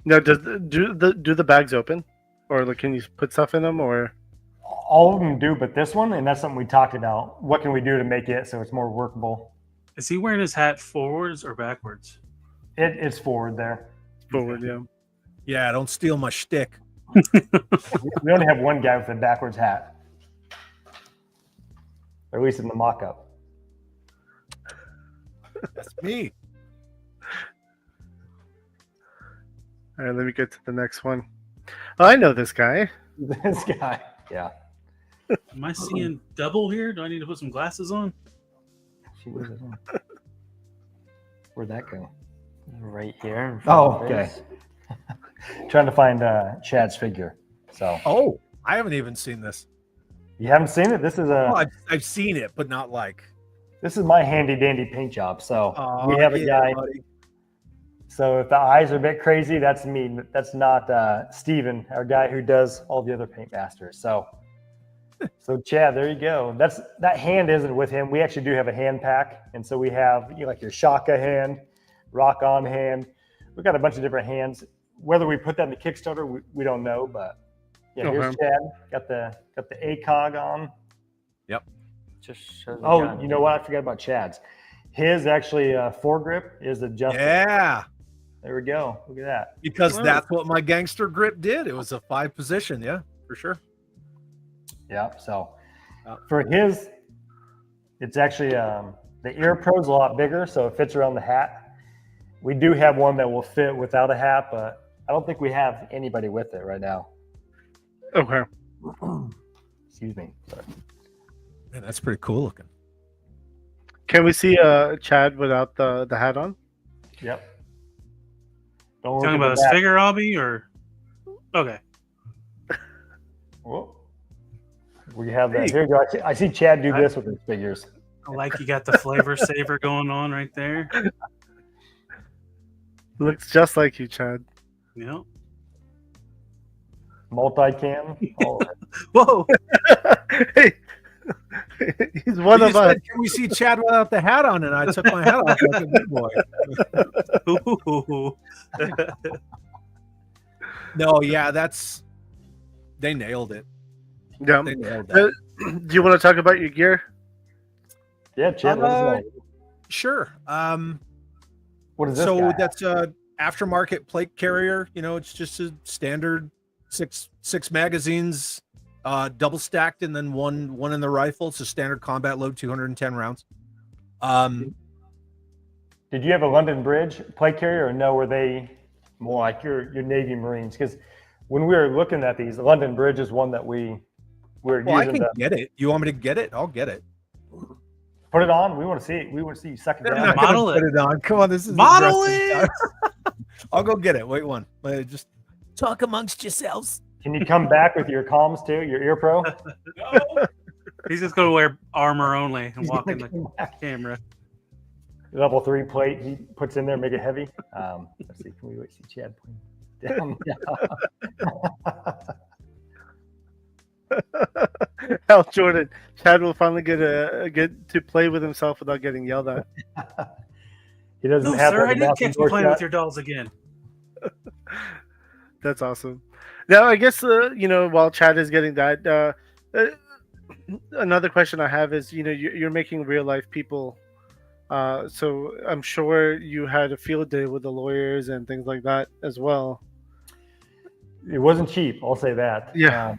Now, do the bags open, or like, can you put stuff in them, or? All of them do, but this one, and that's something we talked about. What can we do to make it so it's more workable? Is he wearing his hat forwards or backwards? It's forward there. Forward, yeah. Yeah, don't steal my shtick. We only have one guy with a backwards hat, or at least in the mock-up. That's me. All right, let me get to the next one. Oh, I know this guy. This guy, yeah. Am I seeing double here? Do I need to put some glasses on? Where'd that go? Right here. in front Oh, of okay. us. Trying to find Chad's figure. So, Oh, I haven't even seen this. you haven't seen it? This is Well, I've seen it, but not like. This is my handy dandy paint job. So Oh, we have a yeah, guy. buddy. So if the eyes are a bit crazy, that's me. That's not Steven, our guy who does all the other paint masters. So Chad, there you go. That hand isn't with him. We actually do have a hand pack, and so we have like your Shaka hand, Rock On hand. We've got a bunch of different hands. Whether we put that in the Kickstarter, we don't know. But yeah, here's Chad. Got the ACOG on. Just show the Oh, gun. you know what? I forgot about Chad's. His actually foregrip is adjusted. Yeah, There we go. Look at that. because that's what my gangster grip did. It was a 5 position. Yeah, for sure. Yeah. So for his, it's actually the ear pro's a lot bigger, so it fits around the hat. We do have one that will fit without a hat, but I don't think we have anybody with it right now. Okay. Excuse me. Sorry. Man, that's pretty cool looking. Can we see Chad without the hat on? Yep. Don't Talking look about at his the back. figure hobby or? Okay. Whoa. We have that. Here you go. I see Chad do this with his figures. I like you got the flavor saver going on right there. Looks just like you, Chad. Yep. Multi-cam. Oh, Whoa. Hey, he's one You of us. said, can we see Chad without the hat on? And I took my hat off like a big boy. Ooh. No, yeah, they nailed it. Yeah. They nailed that. Do you want to talk about your gear? yeah, Chad. What is that? Sure. What is this So guy? that's aftermarket plate carrier. You know, it's just a standard six magazines, double stacked, and then one in the rifle. It's a standard combat load, 210 rounds. Did you have a London Bridge plate carrier, or no? Were they more like your Navy Marines? Because when we were looking at these, the London Bridge is one that we're Well, I using. can get it. You want me to get it? I'll get it. Put it on. We want to see it. We want to see you suck it I'm down. not gonna Model put it on. Come on, this is Model aggressive. it. I'll go get it. Wait one. Just talk amongst yourselves. Can you come back with your comms too? Your ear pro? He's just gonna wear armor only and He's walk in gonna the come back. camera. Level 3 plate he puts in there, make it heavy. Let's see. Can we wait? See Chad putting down. Hell, Jordan, Chad will finally get to play with himself without getting yelled at. He doesn't No, have sir, that I didn't mouse catch you door playing shut. with your dolls again. That's awesome. Now, I guess while Chad is getting that, another question I have is, you're making real life people, so I'm sure you had a field day with the lawyers and things like that as well. It wasn't cheap, I'll say that. Yeah.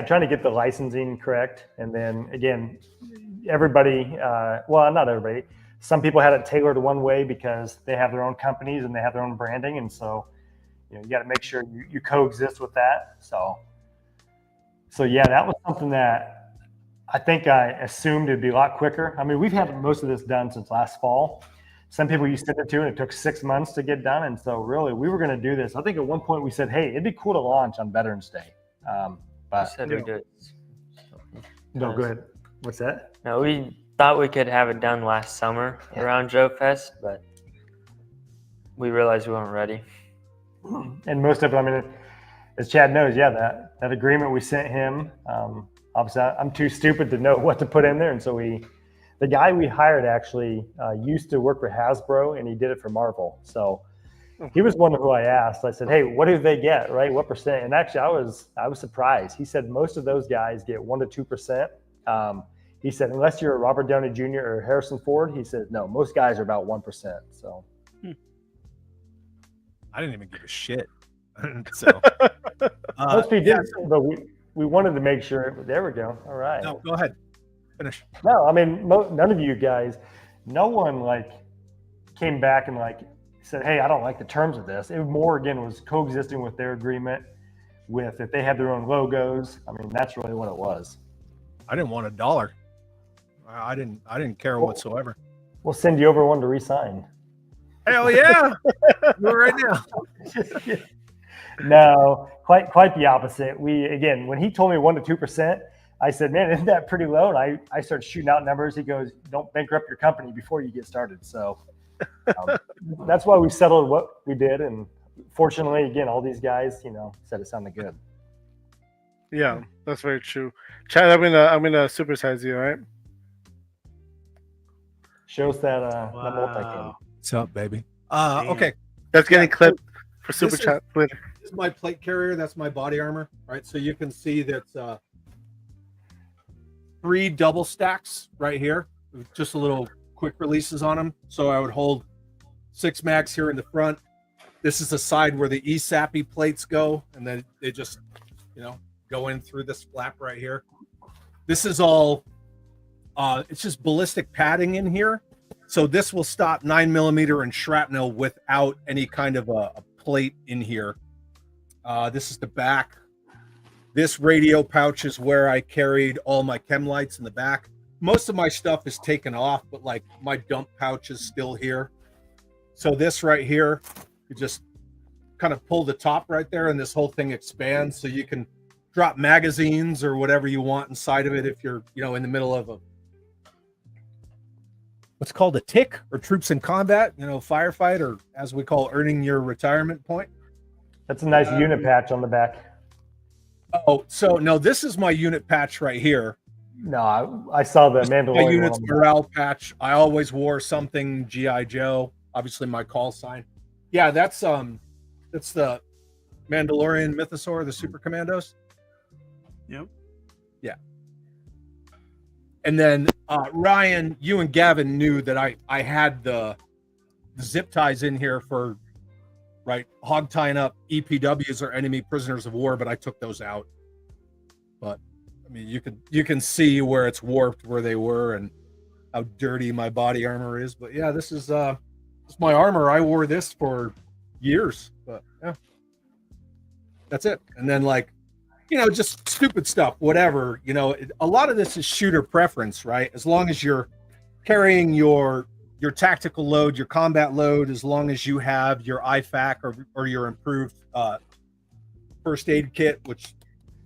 Trying to get the licensing correct. And then again, everybody, well, not everybody, some people had it tailored one way because they have their own companies and they have their own branding. And so, you got to make sure you coexist with that. So yeah, that was something that I think I assumed it'd be a lot quicker. I mean, we've had most of this done since last fall. Some people you sent it to, and it took 6 months to get done. And so really, we were going to do this. I think at one point we said, hey, it'd be cool to launch on Veterans Day. But Said we did. no, go ahead. What's that? No, we thought we could have it done last summer around Joe Fest, but we realized we weren't ready. And most of it, I mean, as Chad knows, that agreement we sent him, obviously I'm too stupid to know what to put in there. And so the guy we hired actually used to work for Hasbro, and he did it for Marvel. So he was one who I asked. I said, hey, what do they get, right? What percent? And actually, I was surprised. He said most of those guys get 1% to 2%. He said, unless you're a Robert Downey Jr. or Harrison Ford, he said, no, most guys are about 1%. So I didn't even give a shit. So most people did, but we wanted to make sure. There we go. All right. no, go ahead. Finish. No, I mean, none of you guys, no one came back and said, hey, I don't like the terms of this. It more, again, was coexisting with their agreement with if they had their own logos. I mean, that's really what it was. I didn't want $1. I didn't care whatsoever. We'll send you over one to re-sign. Hell yeah. Do it right now. No, quite the opposite. When he told me 1% to 2%, I said, man, isn't that pretty low? And I started shooting out numbers. He goes, don't bankrupt your company before you get started. So that's why we settled what we did. And fortunately, again, all these guys, said it sounded good. Yeah, that's very true. Chad, I'm gonna supersize you, all right? Show us that multi-cam. What's up, baby? Okay. That's getting clipped for super This is- chat later. This is my plate carrier. That's my body armor, right? So you can see that's 3 double stacks right here. Just a little quick releases on them. So I would hold 6 mags here in the front. This is the side where the ESAPI plates go, and then they just, go in through this flap right here. This is all, it's just ballistic padding in here. So this will stop 9mm and shrapnel without any kind of a plate in here. This is the back. This radio pouch is where I carried all my chem lights in the back. Most of my stuff is taken off, but my dump pouch is still here. So this right here, you just kind of pull the top right there and this whole thing expands so you can drop magazines or whatever you want inside of it if you're, in the middle of what's called a TIC or troops in combat, firefight, or as we call earning your retirement point. That's a nice unit patch on the back. Oh, so no, this is my unit patch right here. No, I saw the My Mandalorian unit's one. morale patch. I always wore something G.I. Joe, obviously my call sign. Yeah, that's the Mandalorian Mythosaur, the Super Commandos. Yep. Yeah. And then Ryan, you and Gavin knew that I had the zip ties in here for right? Hog tying up EPWs or enemy prisoners of war, but I took those out. But I mean, you can see where it's warped where they were and how dirty my body armor is. But yeah, this is my armor. I wore this for years, but yeah, that's it. And then like, just stupid stuff, whatever. A lot of this is shooter preference, right? As long as you're carrying your tactical load, your combat load, as long as you have your IFAC or your improved first aid kit, which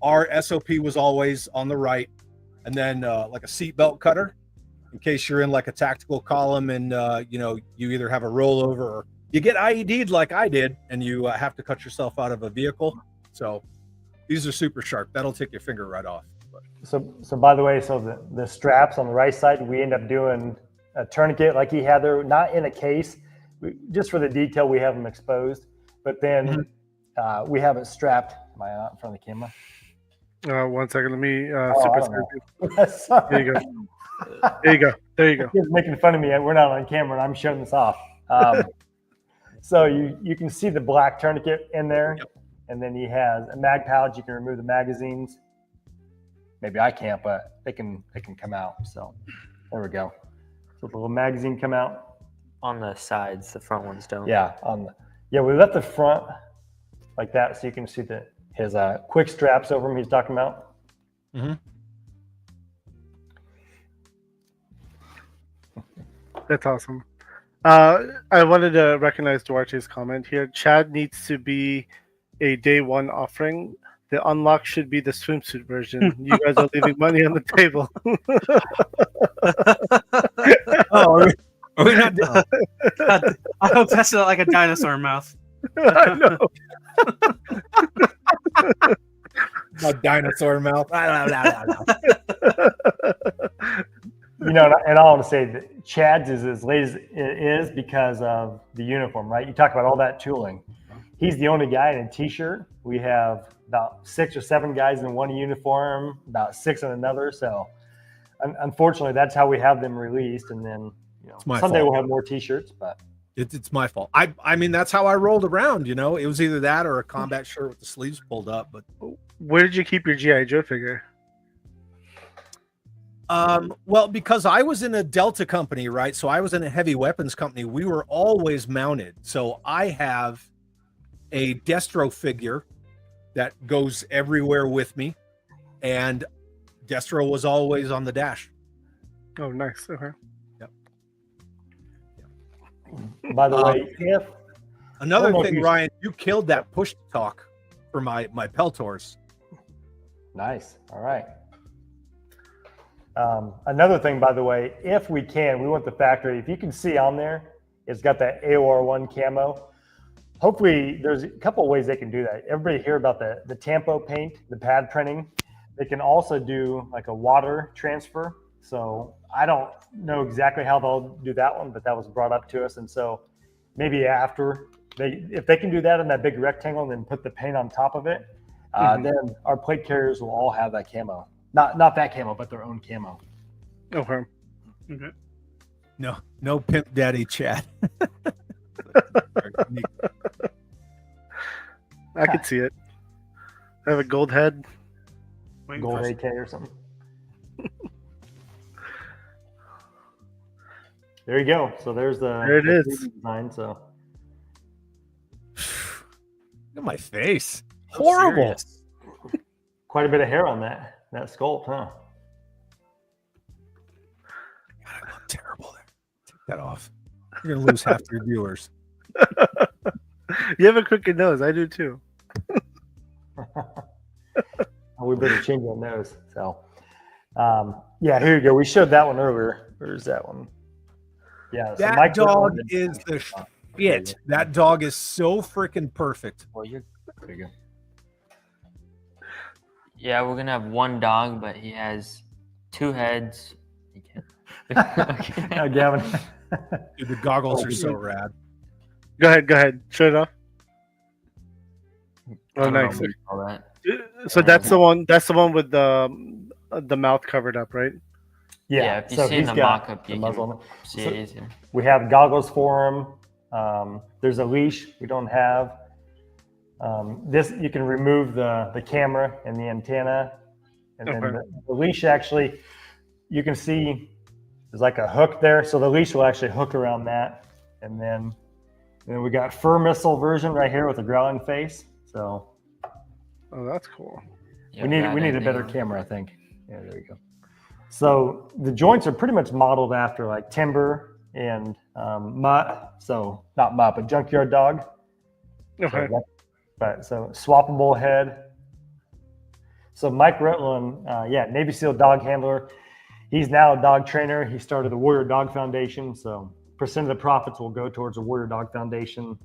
our SOP was always on the right, and then like a seatbelt cutter in case you're in like a tactical column and you either have a rollover or you get IED'd like I did and you have to cut yourself out of a vehicle. So these are super sharp. That'll take your finger right off. But. So by the way, the straps on the right side, we end up doing a tourniquet like he had there, not in a case. Just for the detail, we have them exposed. But then we have it strapped. Am I out in front of the camera? 1 second. Let me Sorry. There you go. There you go. He's making fun of me. We're not on camera, and I'm showing this off. So you can see the black tourniquet in there. Yep. And then he has a mag pouch. You can remove the magazines. Maybe I can't, but they can come out. So there we go. So the little magazine come out on the sides. The front ones don't. Yeah, we left the front like that, so you can see his quick straps over him. He's talking about. Mm-hmm. That's awesome. I wanted to recognize Duarte's comment here. Chad needs to be a day one offering. The unlock should be the swimsuit version. You guys are leaving money on the table. Are we not? God, I hope that's not like a dinosaur mouth. I know. My dinosaur mouth. And I want to say that Chad's is as late as it is because of the uniform, right? You talk about all that tooling. He's the only guy in a t-shirt. We have about 6 or 7 guys in one uniform, about 6 in another. So unfortunately, that's how we have them released. And then someday we'll have more t-shirts, but it's my fault. I mean, that's how I rolled around. It was either that or a combat shirt with the sleeves pulled up. But where did you keep your G.I. Joe figure? Well, because I was in a Delta company, right? So I was in a heavy weapons company. We were always mounted. So I have a Destro figure that goes everywhere with me, and Destro was always on the dash. Oh, nice. Okay. Yep. By the way, another thing, Ryan, you killed that push talk for my Peltors. Nice. All right. Another thing, by the way, if we want the factory. If you can see on there, it's got that AOR1 camo. Hopefully, there's a couple of ways they can do that. Everybody hear about the Tampo paint, the pad printing. They can also do like a water transfer. So I don't know exactly how they'll do that one, but that was brought up to us. And so maybe after if they can do that in that big rectangle and then put the paint on top of it, then our plate carriers will all have that camo. Not that camo, but their own camo. Okay. No pimp daddy chat. I could see it. I have a gold head. Gold AK or something. There you go. So there it is. Design, so Look at my face. Horrible. Quite a bit of hair on that sculpt, huh? God, I look terrible there. Take that off. You're gonna lose half your viewers. You have a crooked nose. I do too. We better change our nose. So, here you go. We showed that one earlier. Where's that one? Yeah, so that dog is the shit. That dog is so freaking perfect. Well, there you go. Yeah, we're gonna have one dog, but he has 2 heads. He can't. Now, Gavin. Dude, the goggles are so rad. Go ahead. Show it off. Oh, I don't know nice. what you call that. So that's the one. That's the one with the mouth covered up, right? Yeah, if you see in the mock-up, you can see it easier. We have goggles for him. There's a leash we don't have. This, you can remove the camera and the antenna. And then the leash, actually, you can see there's like a hook there. So the leash will actually hook around that. And then we got fur missile version right here with a growling face. So. Oh, that's cool. We need a better camera, I think. Yeah, there we go. So the joints are pretty much modeled after like timber and mutt. So not mutt, but junkyard dog. Okay. So swappable head. So Mike Rutland, Navy SEAL dog handler. He's now a dog trainer. He started the Warrior Dog Foundation. So percent of the profits will go towards the Warrior Dog Foundation.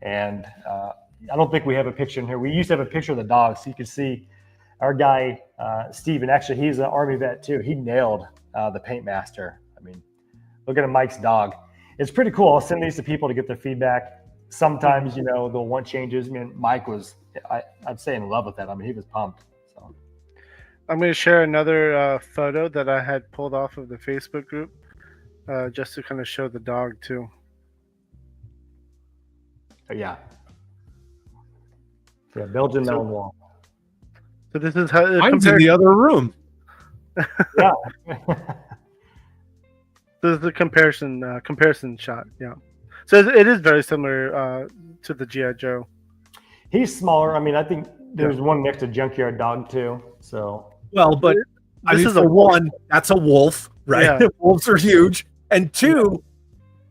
And I don't think we have a picture in here. We used to have a picture of the dog, so you can see our guy, Steven. Actually, he's an Army vet too. He nailed the Paint Master. I mean, look at Mike's dog. It's pretty cool. I'll send these to people to get their feedback. Sometimes, they'll want changes. I mean, Mike was, I'd say, in love with that. I mean, he was pumped. So I'm going to share another photo that I had pulled off of the Facebook group just to kind of show the dog too. Yeah, Belgian Mountain Wall. So this is how Mine's in the other room. Yeah. This is the comparison shot. Yeah. So it is very similar to the G.I. Joe. He's smaller. I mean, I think there's one next to Junkyard Dog too. So well, but this is one. That's a wolf, right? Yeah. Wolves are huge, and two,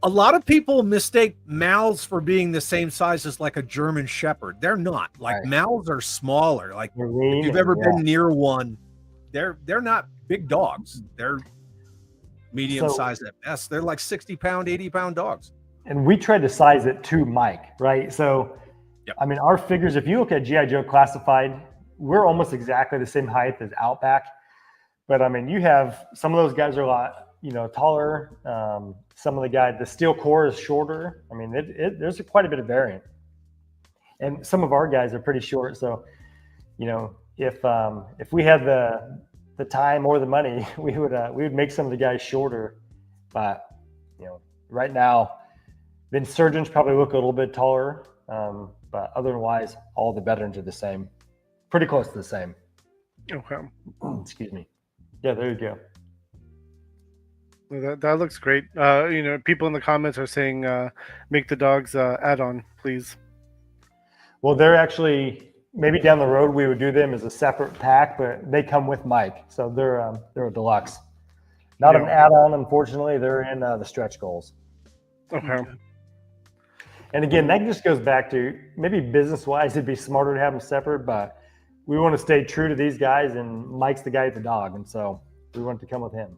a lot of people mistake Mals for being the same size as like a German Shepherd. They're not. Like right. Mals are smaller. Like if you've ever been near one, they're not big dogs. They're medium sized at best. They're like 60-pound, 80-pound dogs. And we tried to size it to Mike, right? So, yep. I mean, our figures, if you look at G.I. Joe Classified, we're almost exactly the same height as Outback. But, I mean, you have some of those guys are a lot, taller. Some of the guys, the steel core is shorter. I mean, there's quite a bit of variant. And some of our guys are pretty short. So, if we had the time or the money, we would make some of the guys shorter. But, right now, the Insurgents probably look a little bit taller, but otherwise, all the veterans are the same, pretty close to the same. Okay. Excuse me. Yeah, there you go. Well, that looks great. People in the comments are saying, make the dogs add-on, please. Well, they're actually, maybe down the road we would do them as a separate pack, but they come with Mike, so they're a deluxe. Not an add-on, unfortunately. They're in the stretch goals. Okay. And again, that just goes back to maybe business-wise, it'd be smarter to have them separate, but we want to stay true to these guys, and Mike's the guy with the dog, and so we want to come with him.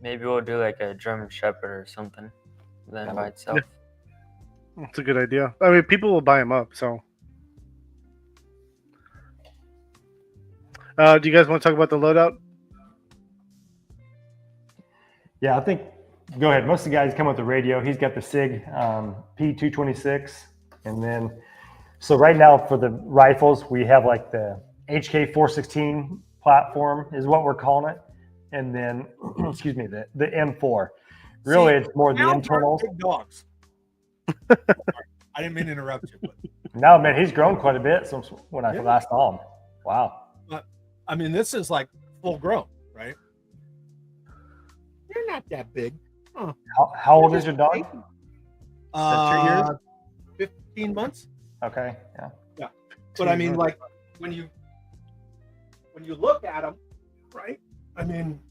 Maybe we'll do like a German Shepherd or something then by itself. Yeah. That's a good idea. I mean, people will buy them up, so. Do you guys want to talk about the loadout? Yeah, I think, go ahead. Most of the guys come with the radio. He's got the SIG P226. And then, so right now for the rifles, we have like the HK416 platform is what we're calling it. And then, excuse me, the M4. Really, it's more the internals. Big dogs. I didn't mean to interrupt you. But. No, man, he's grown quite a bit since when I last saw him. Wow. I mean, this is like full grown, right? You're not that big. Huh. How old is your dog? 2 years? 15 months. Okay. Yeah. Yeah. But I mean, like when you look at him, right? I mean,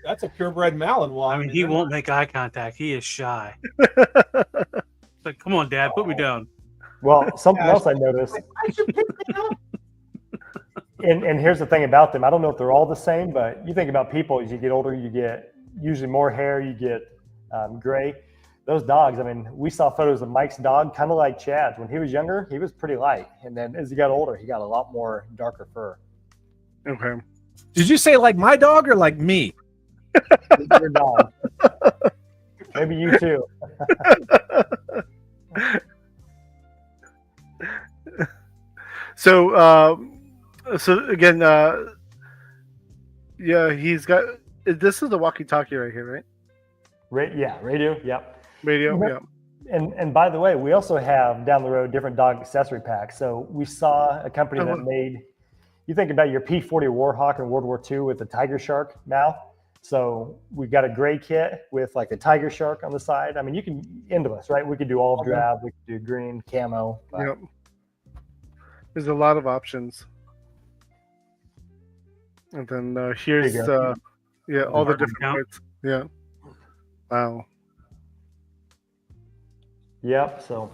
that's a purebred Malinois. I mean, he won't make eye contact. He is shy. Like, come on, Dad, put me down. Well, something else I noticed. I should pick that up. And here's the thing about them. I don't know if they're all the same, but you think about people as you get older, you get usually more hair, you get gray. Those dogs, I mean, we saw photos of Mike's dog, kind of like Chad's. When he was younger, he was pretty light. And then as he got older, he got a lot more darker fur. Okay. Did you say like my dog or like me? Your dog. Maybe you too. So again, he's got. This is the walkie-talkie right here, right? Radio. Yep. Radio, yeah. And by the way, we also have down the road different dog accessory packs. So we saw a company that made, you think about your P-40 Warhawk in World War II with the tiger shark mouth. So we got a gray kit with like the tiger shark on the side. I mean, you can endless, right? We could do olive drab, we could do green, camo. Yep. There's a lot of options. And then here's all the different parts. Yeah. Wow. Yep. So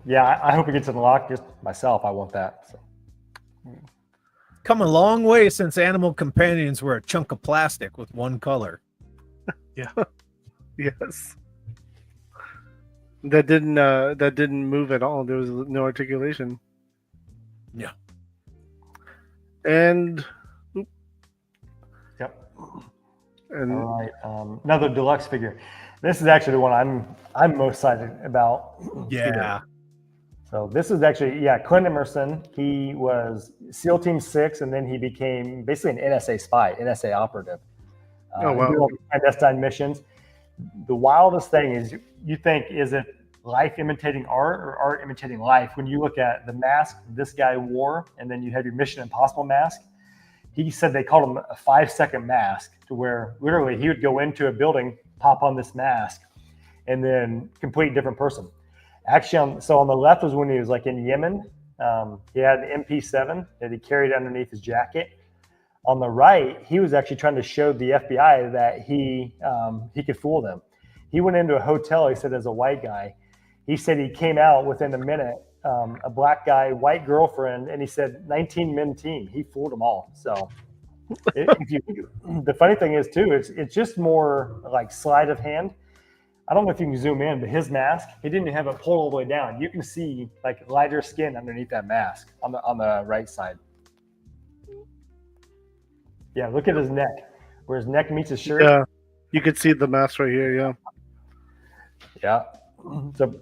yeah, I hope it gets unlocked. Just myself, I want that. So. Come a long way since animal companions were a chunk of plastic with one color. Yeah. Yes. That didn't move at all. There was no articulation. Yeah. And yep. And all right, another deluxe figure. This is actually the one I'm most excited about. Yeah. So this is actually Clint Emerson. He was SEAL Team 6, and then he became basically an NSA spy, NSA operative. Doing clandestine missions. The wildest thing is you think, is it life imitating art or art imitating life? When you look at the mask this guy wore, and then you have your Mission Impossible mask. He said they called him a 5-second mask, to where literally he would go into a building, pop on this mask, and then complete different person. Actually, so on the left was when he was like in Yemen. He had an MP7 that he carried underneath his jacket. On the right, he was actually trying to show the FBI that he could fool them. He went into a hotel, he said, as a white guy. He said he came out within a minute, a black guy, white girlfriend, and he said 19 men team. He fooled them all. So the funny thing is too, it's just more like sleight of hand. I don't know if you can zoom in, but his mask, he didn't have it pulled all the way down. You can see like lighter skin underneath that mask on the right side. Yeah, look at his neck, where his neck meets his shirt. Yeah, you could see the mask right here. Yeah. Yeah.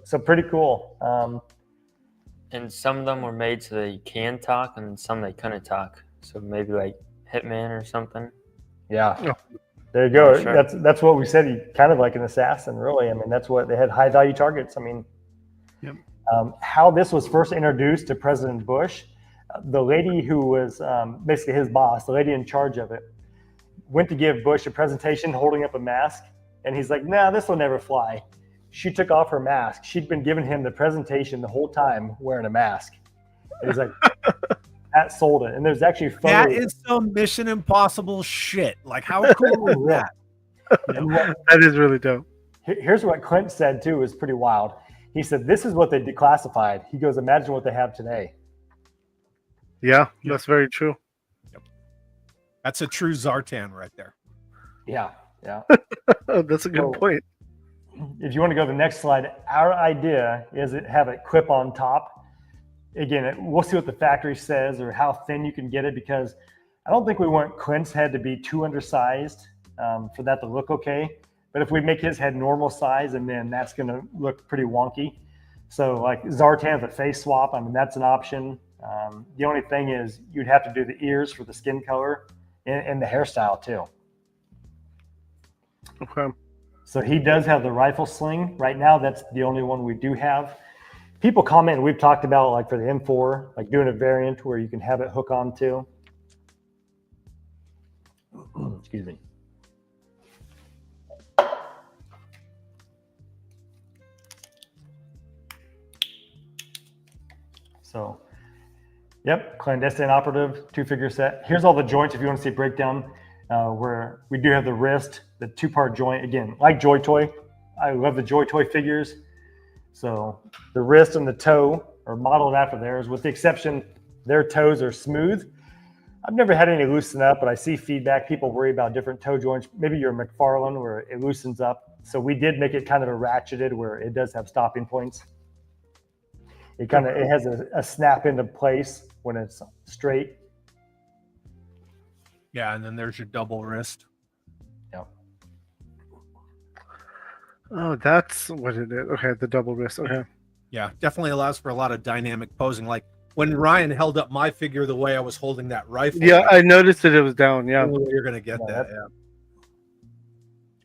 So pretty cool. And some of them were made so they can talk, and some they couldn't talk. So maybe like Hitman or something. Yeah. Yeah. There you go. Sure. That's what we said. He kind of like an assassin, really. I mean, that's what they had, high value targets. I mean, Yep. How this was first introduced to President Bush, the lady who was basically his boss, the lady in charge of it, went to give Bush a presentation holding up a mask, and he's like, "Nah, this will never fly." She took off her mask. She'd been giving him the presentation the whole time wearing a mask. And he's like, that sold it. And there's actually photos. That is some Mission Impossible shit. Like, how cool is that? That is really dope. Here's what Clint said too, is pretty wild. He said, "This is what they declassified." He goes, "Imagine what they have today." Yeah, that's very true. That's a true Zartan right there. Yeah. That's a good point. If you want to go to the next slide, our idea is to have it clip on top. Again, we'll see what the factory says or how thin you can get it, because I don't think we want Clint's head to be too undersized for that to look okay. But if we make his head normal size, and then that's going to look pretty wonky. So like Zartan's a face swap. I mean, that's an option. The only thing is you'd have to do the ears for the skin color and the hairstyle too. Okay. So he does have the rifle sling. Right now, that's the only one we do have. People comment, we've talked about like for the M4, like doing a variant where you can have it hook on too. Excuse me. So, yep, clandestine operative, 2-figure set. Here's all the joints if you want to see breakdown. Where we do have the wrist, the 2-part joint. Again, like Joy Toy, I love the Joy Toy figures. So the wrist and the toe are modeled after theirs, with the exception their toes are smooth. I've never had any loosen up, but I see feedback. People worry about different toe joints. Maybe your McFarlane where it loosens up. So we did make it kind of a ratcheted where it does have stopping points. It has a snap into place when it's straight. Yeah, and then there's your double wrist. Yeah. Oh, that's what it is. Okay, the double wrist. Okay. Yeah, definitely allows for a lot of dynamic posing. Like when Ryan held up my figure the way I was holding that rifle. Yeah, I noticed that it was down. Yeah. You're going to get that. Yeah.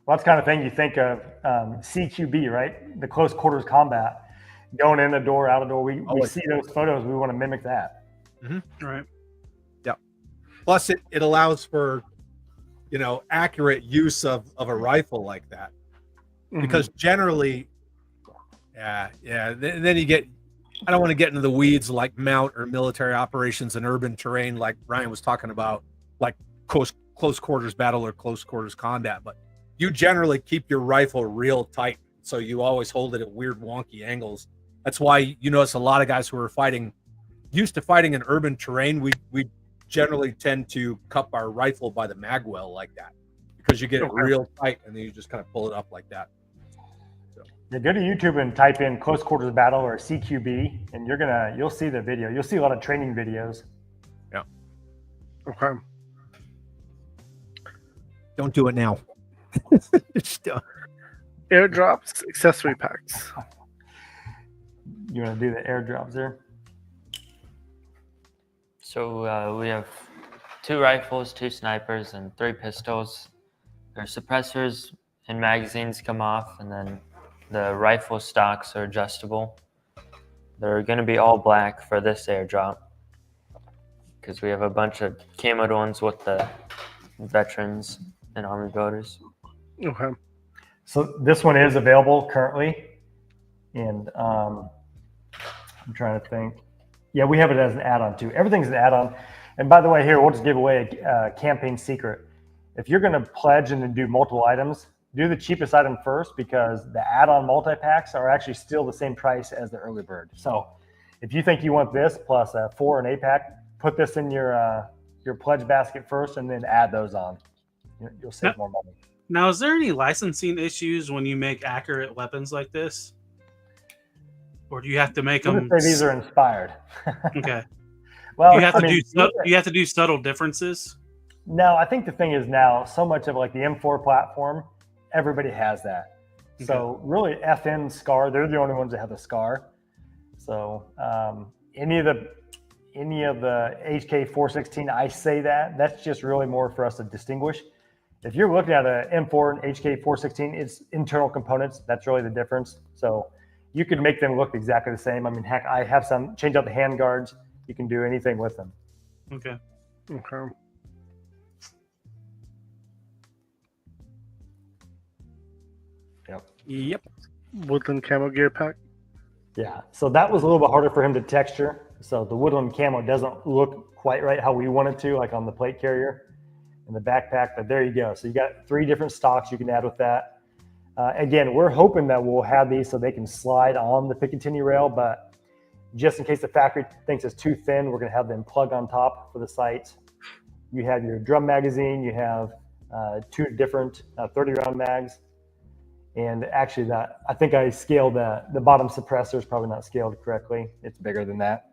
Well, that's the kind of thing you think of CQB, right? The close quarters combat, going in the door, out the door. We see those photos. We want to mimic that. Right. Yeah. Plus, it allows for, accurate use of a rifle like that, because generally, then you get. I don't want to get into the weeds like mount or military operations in urban terrain, like Ryan was talking about, like close quarters battle or close quarters combat. But you generally keep your rifle real tight, so you always hold it at weird, wonky angles. That's why you notice a lot of guys who are used to fighting in urban terrain. We generally tend to cup our rifle by the mag well like that, because you get it real tight and then you just kind of pull it up like that. Yeah, go to YouTube and type in close quarters battle or CQB, and you'll see the video. You'll see a lot of training videos. Yeah. Okay. Don't do it now. Airdrops, accessory packs. You want to do the airdrops there? So we have 2 rifles, 2 snipers, and 3 pistols. Their suppressors and magazines come off, and then the rifle stocks are adjustable. They're going to be all black for this airdrop, because we have a bunch of camoed ones with the veterans and army builders. Okay. So this one is available currently, and I'm trying to think. Yeah, we have it as an add-on too. Everything's an add-on. And by the way, here, we'll just give away a campaign secret. If you're going to pledge and then do multiple items, do the cheapest item first, because the add-on multi-packs are actually still the same price as the early bird. So if you think you want this plus a 4 and 8-pack, put this in your pledge basket first and then add those on. You'll save more money. Now, is there any licensing issues when you make accurate weapons like this? Or do you have to make them? These are inspired. Okay. Well, you have to do subtle differences. No, I think the thing is now, so much of like the M4 platform, everybody has that. Okay. So really, FN SCAR, they're the only ones that have the SCAR. So any of the HK 416, I say that's just really more for us to distinguish. If you're looking at a M4 and HK 416, it's internal components. That's really the difference. So you could make them look exactly the same. I mean, heck, I have some, change out the hand guards. You can do anything with them. Okay. Okay. Yep. Woodland camo gear pack. Yeah. So that was a little bit harder for him to texture. So the woodland camo doesn't look quite right how we want it to, like on the plate carrier and the backpack. But there you go. So you got 3 different stocks you can add with that. Again, we're hoping that we'll have these so they can slide on the Picatinny rail, but just in case the factory thinks it's too thin, we're going to have them plug on top for the sights. You have your drum magazine. You have 2 different 30-round mags. And actually, I think I scaled the bottom suppressor is probably not scaled correctly. It's bigger than that.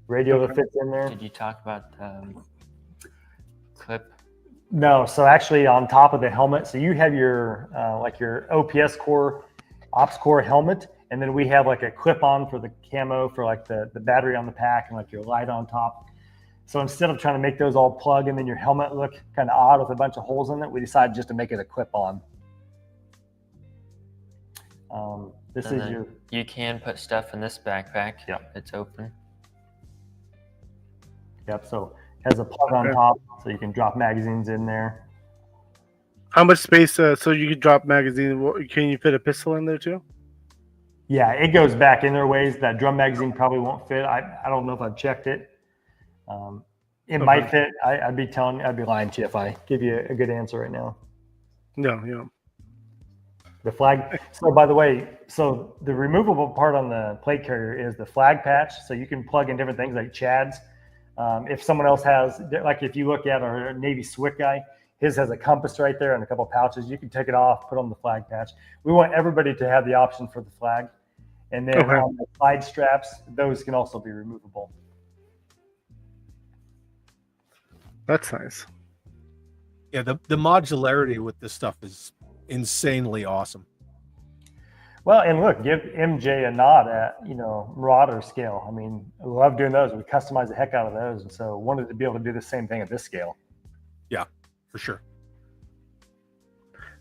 Radio that fits in there. Did you talk about clip? No, so actually on top of the helmet, so you have your like your OPS core, ops core helmet, and then we have like a clip on for the camo for like the battery on the pack and like your light on top. So instead of trying to make those all plug and then your helmet look kind of odd with a bunch of holes in it, we decided just to make it a clip on. This is your. You can put stuff in this backpack. Yep, it's open. Yep. So it has a plug on top, so you can drop magazines in there. How much space? So you could drop magazine. Can you fit a pistol in there too? Yeah, it goes back in there ways. That drum magazine probably won't fit. I don't know if I've checked it. It might fit. I'd be lying to you if I give you a good answer right now. No, yeah. The flag. So by the way, so the removable part on the plate carrier is the flag patch. So you can plug in different things like Chad's. If someone else has, like if you look at our Navy SWIC guy, his has a compass right there and a couple pouches. You can take it off, put on the flag patch. We want everybody to have the option for the flag. And then on the side straps, those can also be removable. That's nice. Yeah, the modularity with this stuff is insanely awesome. Well, and look, give MJ a nod at, Marauder scale. I mean, I love doing those. We customize the heck out of those. And so wanted to be able to do the same thing at this scale. Yeah, for sure.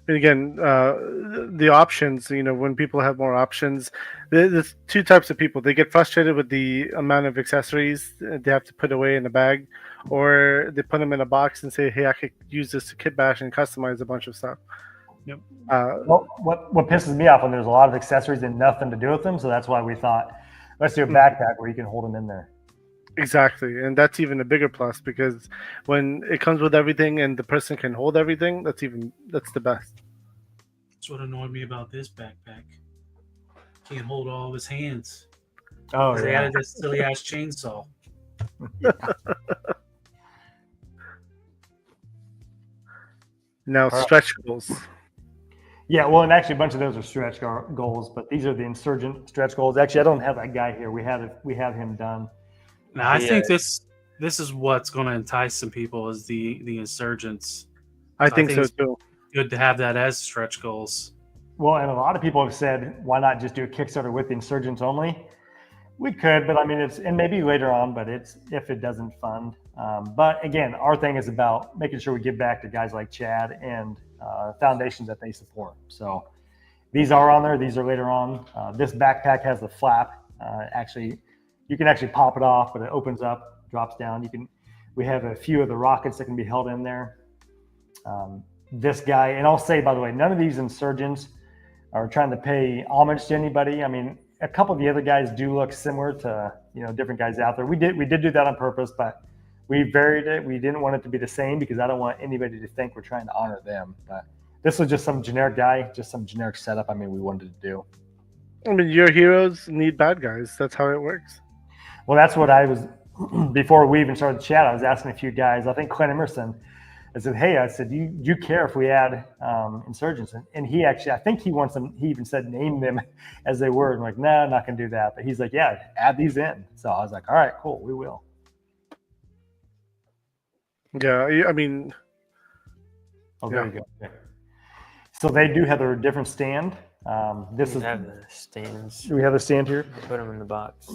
And again, the options, when people have more options, there's two types of people. They get frustrated with the amount of accessories they have to put away in a bag, or they put them in a box and say, hey, I could use this to kit bash and customize a bunch of stuff. Yep. Well, what pisses me off when there's a lot of accessories and nothing to do with them. So that's why we thought, let's do a backpack where you can hold them in there. Exactly. And that's even a bigger plus, because when it comes with everything and the person can hold everything, that's the best. That's what annoyed me about this backpack. Can't hold all of his hands. Oh, They yeah. added this silly ass chainsaw. Now, right. stretch goals. Yeah, well, and actually a bunch of those are stretch goals, but these are the Insurgent stretch goals. Actually, I don't have that guy here. We have him done. Now, I Yeah. think this is what's going to entice some people is the Insurgents. I think so it's too. good to have that as stretch goals. Well, and a lot of people have said, why not just do a Kickstarter with the Insurgents only? We could, but I mean, and maybe later on, but it's if it doesn't fund. But again, our thing is about making sure we give back to guys like Chad and foundations that they support. So these are on there. These are later on. This backpack has the flap. Actually, you can actually pop it off, but it opens up, drops down. We have a few of the rockets that can be held in there. This guy, and I'll say, by the way, none of these Insurgents are trying to pay homage to anybody. I mean, a couple of the other guys do look similar to, different guys out there. We did do that on purpose, but we varied it. We didn't want it to be the same because I don't want anybody to think we're trying to honor them. But this was just some generic guy, just some generic setup. I mean, we wanted to do. I mean, your heroes need bad guys. That's how it works. Well, that's what I was, before we even started the chat, I was asking a few guys, I think Clint Emerson, I said, hey, do you care if we add Insurgents? And he actually, I think he wants them, he even said, name them as they were. I'm like, nah, I'm not going to do that. But he's like, yeah, add these in. So I was like, all right, cool, we will. Yeah, I mean. Oh, there you go. Okay. So they do have a different stand. This We is, have the stands. we have a stand here. Put them in the box.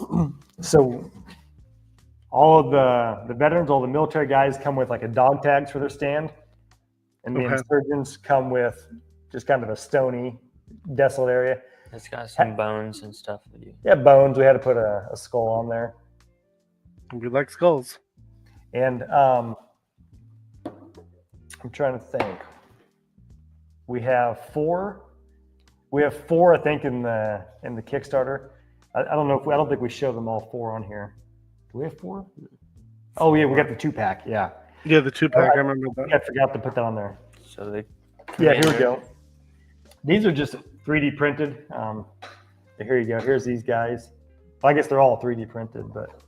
So all of the veterans, all the military guys come with like a dog tags for their stand. And the Okay. Insurgents come with just kind of a stony, desolate area. It's got some bones and stuff. That you, Yeah, bones. We had to put a skull on there. We like skulls. And I'm trying to think. We have four. I think, in the Kickstarter. I don't know I don't think we show them all four on here. Do we have four? Oh yeah, we got the 2-pack. Yeah. Yeah, the 2-pack. I remember that. I forgot to put that on there. so the Yeah, here we commander- go. These are just 3D printed. Here you go. Here's these guys. Well, I guess they're all 3D printed, but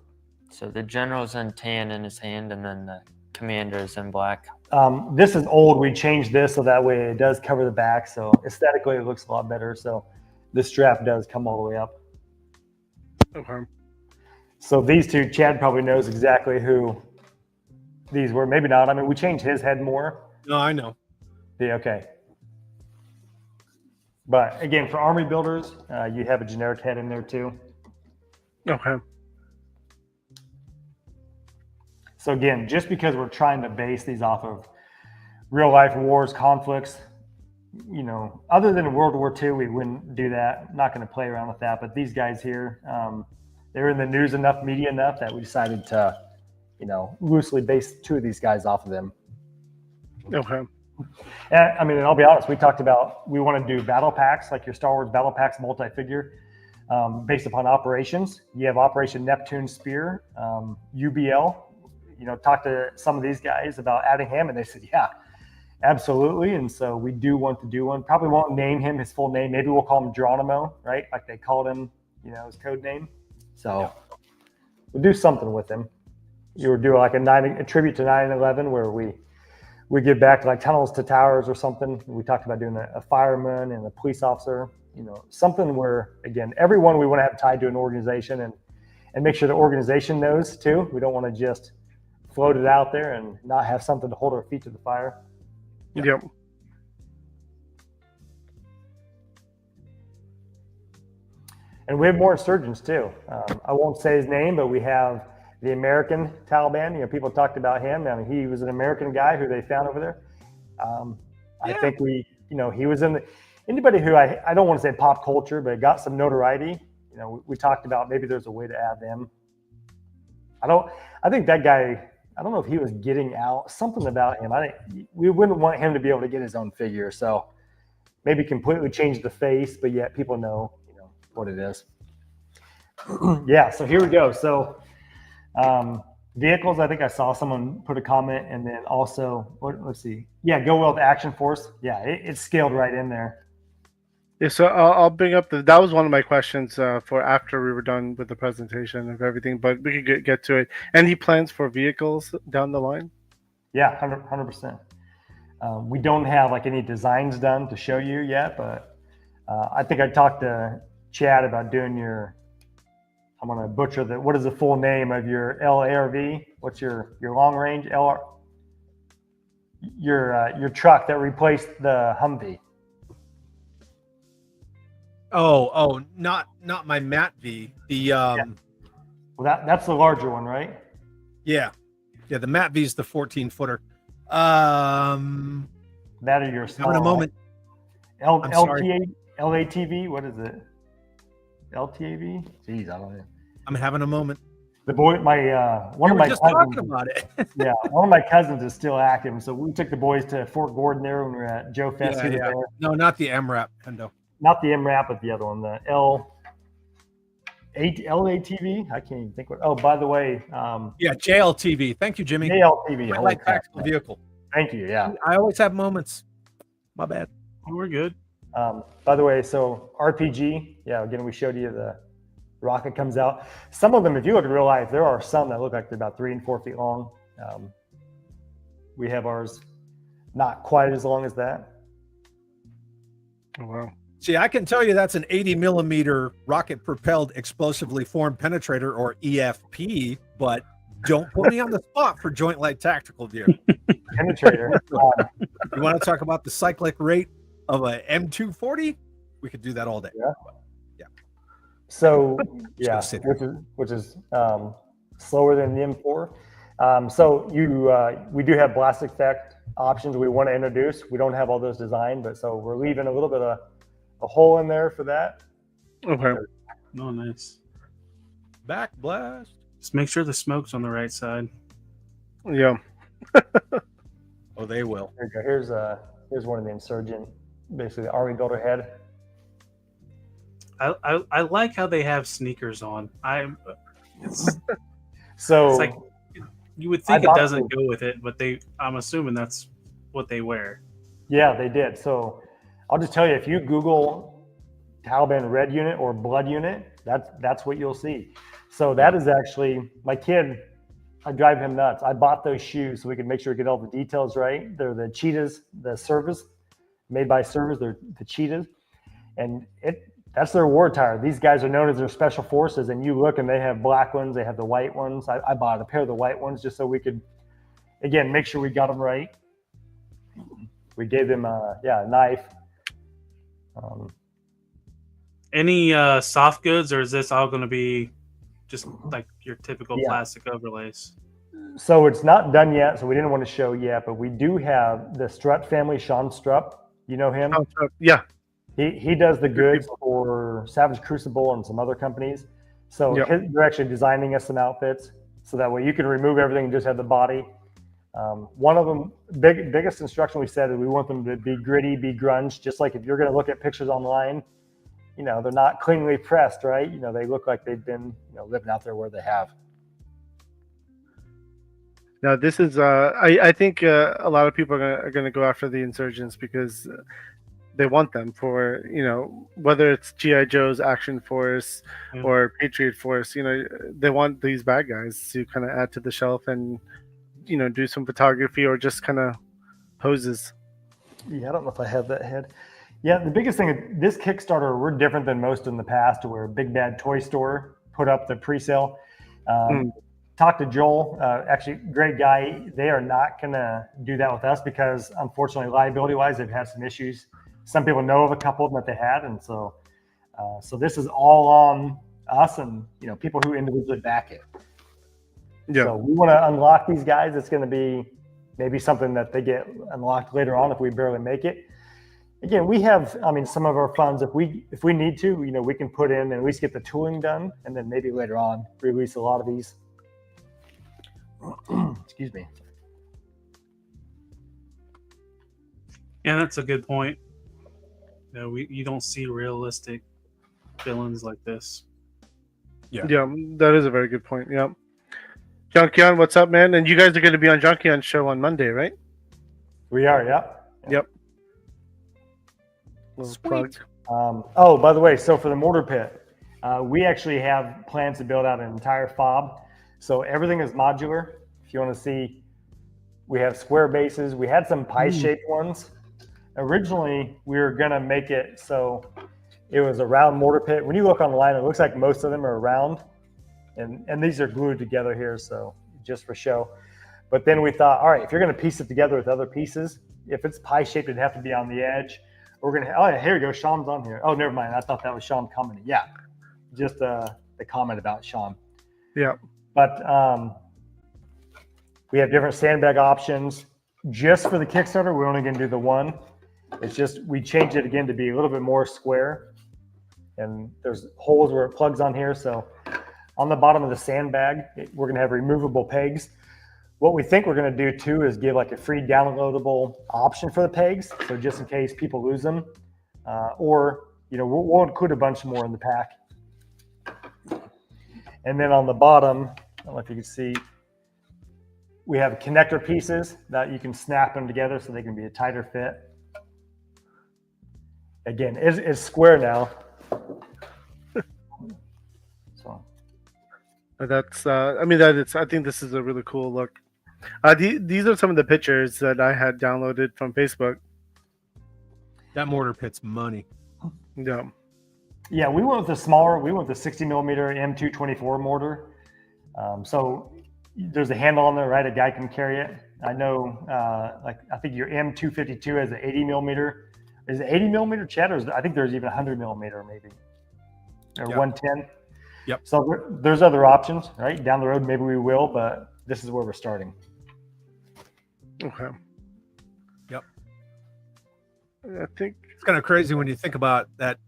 So the general's in tan in his hand, and then the commander's in black. this is old. We changed this so that way it does cover the back. So aesthetically, it looks a lot better. So the strap does come all the way up. Okay. So these two, Chad probably knows exactly who these were. Maybe not. I mean, we changed his head more. No, I know. Yeah, okay. But again, for army builders, you have a generic head in there too. Okay. So again, just because we're trying to base these off of real life wars, conflicts, other than World War II, we wouldn't do that. I'm not going to play around with that. But these guys here, they were in the news enough, media enough that we decided to, loosely base two of these guys off of them. Okay. And I mean, and I'll be honest, we talked about, we want to do battle packs, like your Star Wars battle packs multi-figure, based upon operations. You have Operation Neptune Spear, UBL. Talk to some of these guys about adding him, and they said, yeah, absolutely. And so we do want to do one. Probably won't name him his full name. Maybe we'll call him Geronimo, right? Like they called him, his code name. So we'll do something with him. You would do like a tribute to 9/11 where we give back to like Tunnels to Towers or something. We talked about doing a fireman and a police officer, something where, again, everyone we want to have tied to an organization and make sure the organization knows too. We don't want to just float it out there and not have something to hold our feet to the fire. Yep. And we have more Insurgents too. I won't say his name, but we have the American Taliban. People talked about him. I mean, he was an American guy who they found over there. I think we he was in anybody who I don't want to say pop culture, but got some notoriety. We talked about maybe there's a way to add them. I think that guy, I don't know if he was getting out, something about him. We wouldn't want him to be able to get his own figure. So maybe completely change the face, but yet people know, what it is. Yeah. So here we go. So, vehicles, I think I saw someone put a comment, and then also, let's see. Yeah. Go well with Action Force. Yeah. It's scaled right in there. Yeah, so I'll bring up that was one of my questions for after we were done with the presentation of everything, but we could get to it. Any plans for vehicles down the line? Yeah, 100%. We don't have like any designs done to show you yet, but I think I talked to Chad about doing I'm gonna butcher what is the full name of your LRV? What's your long range LR? Your truck that replaced the Humvee. Oh, not my Matt V. Well, that's the larger one, right? Yeah, the Matt V is the 14-footer. That or your small. Having a moment. LATV. What is it? LTAV. Jeez, I don't know. I'm having a moment. The boy, one of my just cousins, talking about it. yeah, one of my cousins is still active, so we took the boys to Fort Gordon there when we were at Joe Fest. Yeah. No, not the MRAP, Hendo. Not the MRAP, but the other one, the LATV. I can't even think what. Oh, by the way, yeah, JLTV. Thank you, Jimmy. JLTV. I like tactical vehicle. Thank you. Yeah, I always have moments. My bad. We're good. By the way, so RPG. Yeah, again, we showed you the rocket comes out. Some of them, if you look at real life, there are some that look like they're about 3 and 4 feet long. We have ours not quite as long as that. Oh, wow. See, I can tell you that's an 80 millimeter rocket propelled explosively formed penetrator, or EFP, but don't put me on the spot for joint light tactical gear. Penetrator. You want to talk about the cyclic rate of a M240? We could do that all day. Yeah. So yeah, Just which is slower than the M4. So we do have blast effect options we want to introduce. We don't have all those designed, but so we're leaving a little bit of a hole in there for that. Okay. Oh, nice. Back blast. Just make sure the smoke's on the right side. Yeah. Oh, they will. Here you go. Here's one of the Insurgent, basically the Army builder head. I like how they have sneakers on. It's like you would think it doesn't go with it, but I'm assuming that's what they wear. Yeah, they did. So I'll just tell you, if you Google Taliban Red Unit or Blood Unit, that's what you'll see. So that is actually my kid. I drive him nuts. I bought those shoes so we could make sure we get all the details right. They're the Cheetahs, the Service, made by Service. They're the Cheetahs, and that's their war attire. These guys are known as their special forces, and you look and they have black ones, they have the white ones. I bought a pair of the white ones just so we could, again, make sure we got them right. We gave them a knife. Any soft goods, or is this all going to be just like your typical plastic overlays? So it's not done yet, so we didn't want to show yet, but we do have the Strutt family, Sean Strutt. You know him? Yeah. He does the goods for Savage Crucible and some other companies. So they're actually designing us some outfits so that way you can remove everything and just have the body. One of them, biggest instruction we said is we want them to be gritty, be grunge, just like if you're going to look at pictures online, they're not cleanly pressed, right? They look like they've been living out there where they have. Now this is I think a lot of people are going to go after the Insurgents because they want them for whether it's GI Joe's Action Force or Patriot Force. They want these bad guys to kind of add to the shelf and do some photography or just kind of poses. Yeah, I don't know if I have that head. Yeah, the biggest thing, this Kickstarter, we're different than most in the past where Big Bad Toy Store put up the pre-sale. Talk to Joel, actually great guy. They are not going to do that with us because unfortunately, liability-wise, they've had some issues. Some people know of a couple of them that they had. And so this is all on us and, people who individually back it. Yeah. So we want to unlock these guys. It's going to be maybe something that they get unlocked later on if we barely make it. again, we have, I mean, some of our funds, if we need to, we can put in and at least get the tooling done, and then maybe later on release a lot of these. Excuse me. Yeah, that's a good point. You don't see realistic villains like this. Yeah, that is a very good point. Yeah. Junkion, what's up, man? And you guys are going to be on Junkion's show on Monday, right? We are, yeah. Yep. Little plug. Oh, by the way, so for the mortar pit, we actually have plans to build out an entire fob. So everything is modular. If you want to see, we have square bases. We had some pie-shaped ones. Originally, we were going to make it so it was a round mortar pit. When you look online, it looks like most of them are round. And these are glued together here, so just for show. But then we thought, all right, if you're going to piece it together with other pieces, if it's pie-shaped, it'd have to be on the edge. We're going to, oh, yeah, here we go. Sean's on here. Oh, never mind. I thought that was Sean commenting. Yeah, just the comment about Sean. Yeah. But we have different sandbag options. Just for the Kickstarter, we're only going to do the one. It's just we changed it again to be a little bit more square. And there's holes where it plugs on here. So on the bottom of the sandbag, we're going to have removable pegs. What we think we're going to do too is give like a free downloadable option for the pegs. So just in case people lose them, or, we'll include a bunch more in the pack. And then on the bottom, I don't know if you can see, we have connector pieces that you can snap them together so they can be a tighter fit. Again, it's square now. So. That's I think this is a really cool look. These are some of the pictures that I had downloaded from Facebook. That mortar pit's money. Yeah. Yeah, we went with the smaller. We went with the 60 millimeter M224 mortar. So there's a handle on there, right? A guy can carry it. I know, I think your M252 has an 80 millimeter. Is it 80 millimeter, Chad? Or I think there's even 100 millimeter, maybe, or 110. Yep. So there's other options, right? Down the road, maybe we will, but this is where we're starting. Okay. Yep. I think it's kind of crazy when you think about that.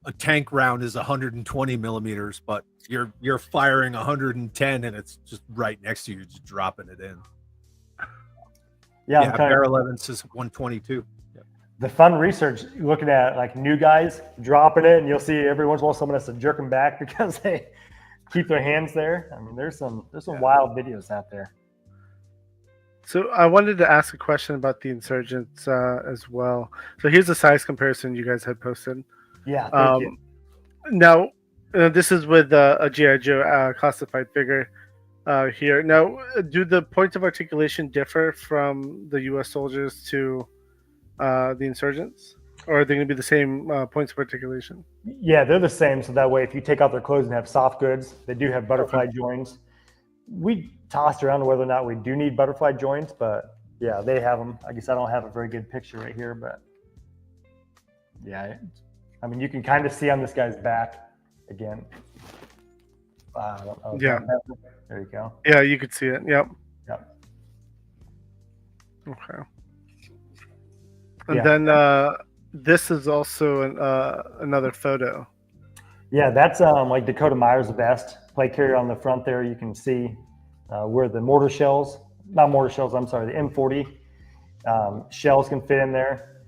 A tank round is 120 millimeters, but you're firing 110, and it's just right next to you, just dropping it in. Yeah, Bear 11 says 122. The fun research, looking at like new guys dropping it, and you'll see every once in a while someone has to jerk them back because they keep their hands there. I mean, there's some wild videos out there. So I wanted to ask a question about the Insurgents as well. So here's the size comparison you guys had posted. Yeah. Thank you. Now, this is with a G.I. Joe classified figure here. Now, do the points of articulation differ from the U.S. soldiers to the Insurgents? Or are they going to be the same points of articulation? Yeah, they're the same. So that way, if you take out their clothes and have soft goods, they do have butterfly joints. We tossed around whether or not we do need butterfly joints, but yeah, they have them. I guess I don't have a very good picture right here, but yeah, I mean, you can kind of see on this guy's back again. Yeah. There you go. Yeah, you could see it. Yep. Yep. Okay. And then this is also another photo. Yeah, that's like Dakota Meyer's vest. Plate carrier on the front there. You can see where the mortar shells, not mortar shells, I'm sorry, the M40 shells can fit in there.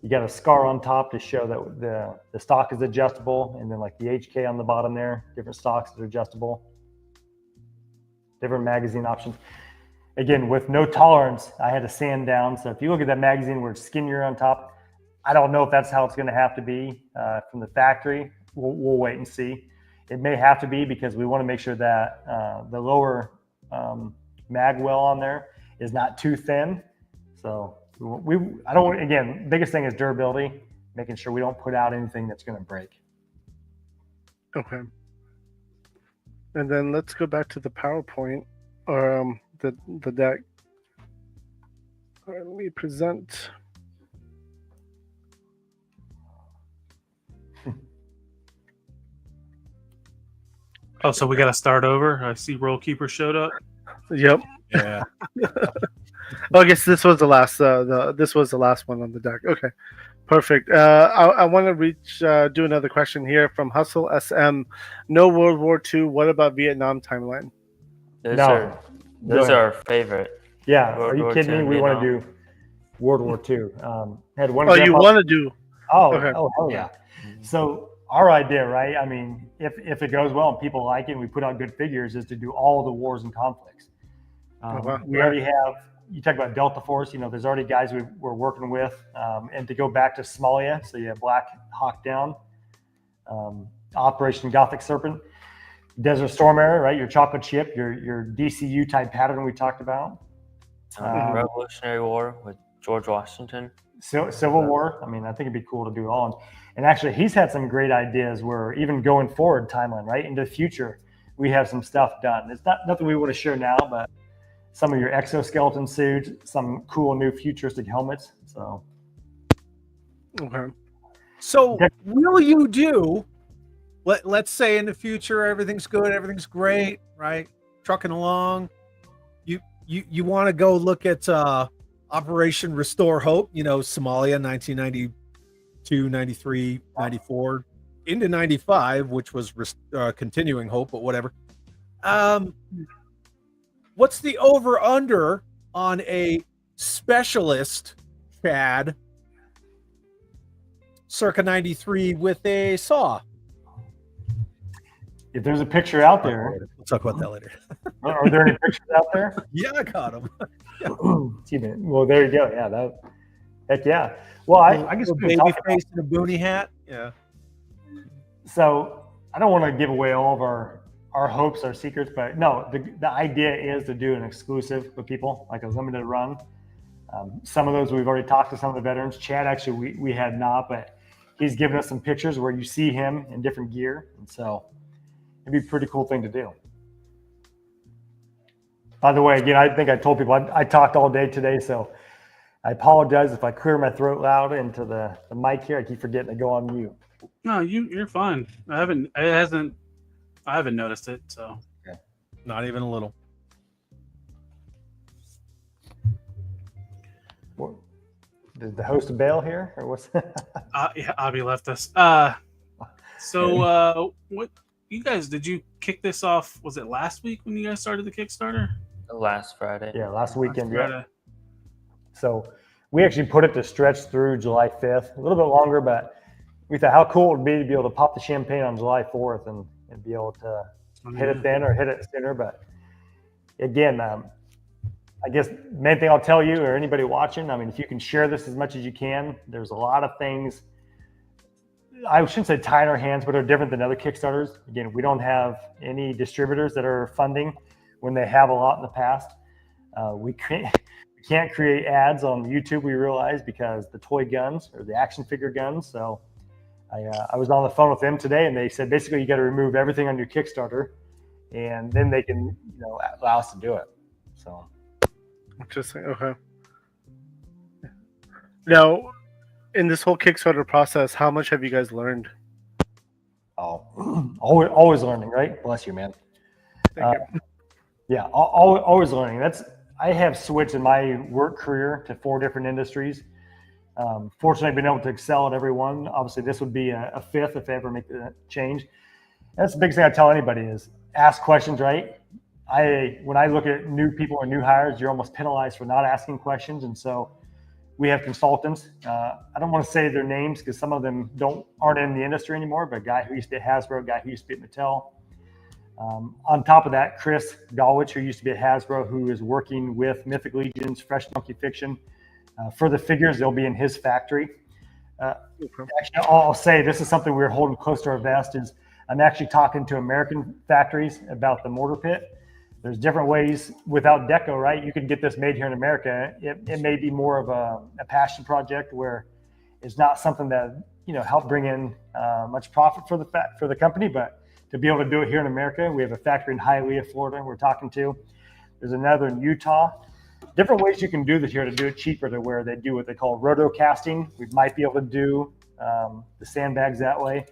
You got a scar on top to show that the stock is adjustable, and then like the HK on the bottom there, different stocks that are adjustable. Different magazine options. Again, with no tolerance, I had to sand down. So if you look at that magazine where it's skinnier on top, I don't know if that's how it's going to have to be from the factory. We'll wait and see. It may have to be because we want to make sure that the lower mag well on there is not too thin. So again, biggest thing is durability, making sure we don't put out anything that's going to break. Okay. And then let's go back to the PowerPoint or the deck. All right, let me present. Oh, so we got to start over. I see Roll Keeper showed up. Yep. Yeah. Oh, I guess this was the last. This was the last one on the deck. Okay, Perfect. I want to do another question here from Hustle SM. No World War II. What about Vietnam timeline? Those No. are Go those ahead. are our favorite. Yeah, World are you War kidding II me? and We want to Vietnam. do World War II. Had one. Oh, you grandpa- want to do? Oh, Okay. oh, hell yeah. So our idea, right? I mean, if it goes well and people like it and we put out good figures, is to do all the wars and conflicts. wow. We already have, you talk about Delta Force, there's already guys we're working with. And to go back to Somalia, so you have Black Hawk Down, Operation Gothic Serpent, Desert Storm Era, right? Your chocolate chip, your DCU type pattern we talked about. Revolutionary War with George Washington. Civil War. I mean, I think it'd be cool to do it all. And actually, he's had some great ideas where even going forward timeline, right? Into the future, we have some stuff done. It's not nothing we want to share now, but some of your exoskeleton suits, some cool new futuristic helmets. So, Okay. So will you do, let's say in the future, everything's good, everything's great, right? Trucking along. You want to go look at Operation Restore Hope, Somalia, 1992, 93, 94, into 95, which was continuing hope, but whatever. What's the over-under on a specialist Chad circa 93 with a saw? if there's a picture out there, We'll talk about that later. are there any pictures out there? Yeah, I got him. Well, there you go. Yeah, heck yeah. Well, I guess a we can baby talk about- face and a boonie hat. Yeah. So I don't want to give away all of our hopes, our secrets, but no, the idea is to do an exclusive with people, like a limited run. Some of those we've already talked to some of the veterans. Chad, actually, we had not, but he's given us some pictures where you see him in different gear. And so it'd be a pretty cool thing to do. By the way, again, I think I told people I talked all day today, so I apologize if I clear my throat loud into the mic here. I keep forgetting to go on mute. No, you're fine. I haven't noticed it. So Not even a little. What, did the host bail here, or what's? yeah, Abby left us. What you guys did you kick this off? Was it last week when you guys started the Kickstarter? Last Friday. Yeah, last weekend. Last Yeah. Friday. So we actually put it to stretch through July 5th, a little bit longer, but we thought how cool it would be to be able to pop the champagne on July 4th and be able to hit it then or hit it sooner. But again, I guess the main thing I'll tell you or anybody watching, I mean, if you can share this as much as you can, there's a lot of things, I shouldn't say tie in our hands, but are different than other Kickstarters. Again, we don't have any distributors that are funding when they have a lot in the past. We can't create ads on YouTube, we realize, because the toy guns or the action figure guns. So I was on the phone with them today, and they said basically you got to remove everything on your Kickstarter, and then they can allow us to do it. So Interesting. Okay. Now, in this whole Kickstarter process, how much have you guys learned? always learning, right? Bless you, man. Thank you. Yeah, always learning. I have switched in my work career to 4 different industries. Fortunately, I've been able to excel at every one. Obviously, this would be a 5th if I ever make the change. That's the biggest thing I tell anybody is ask questions, right? When I look at new people or new hires, you're almost penalized for not asking questions. And so we have consultants. I don't want to say their names because some of them aren't in the industry anymore, but a guy who used to be at Hasbro, a guy who used to be at Mattel. On top of that, Chris Galwich, who used to be at Hasbro, who is working with Mythic Legion's Fresh Monkey Fiction. For the figures, they'll be in his factory. Actually, I'll say this is something we're holding close to our vest is I'm actually talking to American factories about the mortar pit. There's different ways without deco, right? You can get this made here in America. It may be more of a passion project where it's not something that, help bring in much profit for the company, but to be able to do it here in America, we have a factory in Hialeah, Florida, we're talking to. There's another in Utah. Different ways you can do this here to do it cheaper to where they do what they call roto casting. We might be able to do the sandbags that way.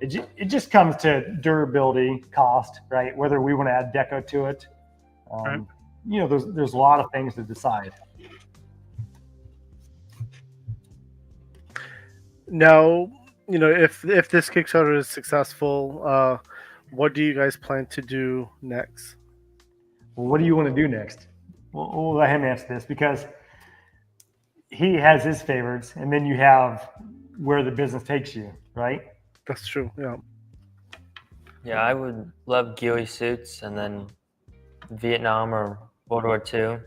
It just comes to durability, cost, right? Whether we want to add deco to it. Right. There's a lot of things to decide. Now, if this Kickstarter is successful, what do you guys plan to do next? Well, what do you want to do next? We'll let him answer this because he has his favorites, and then you have where the business takes you, right? That's true. Yeah. Yeah, I would love ghillie suits, and then Vietnam or World War II.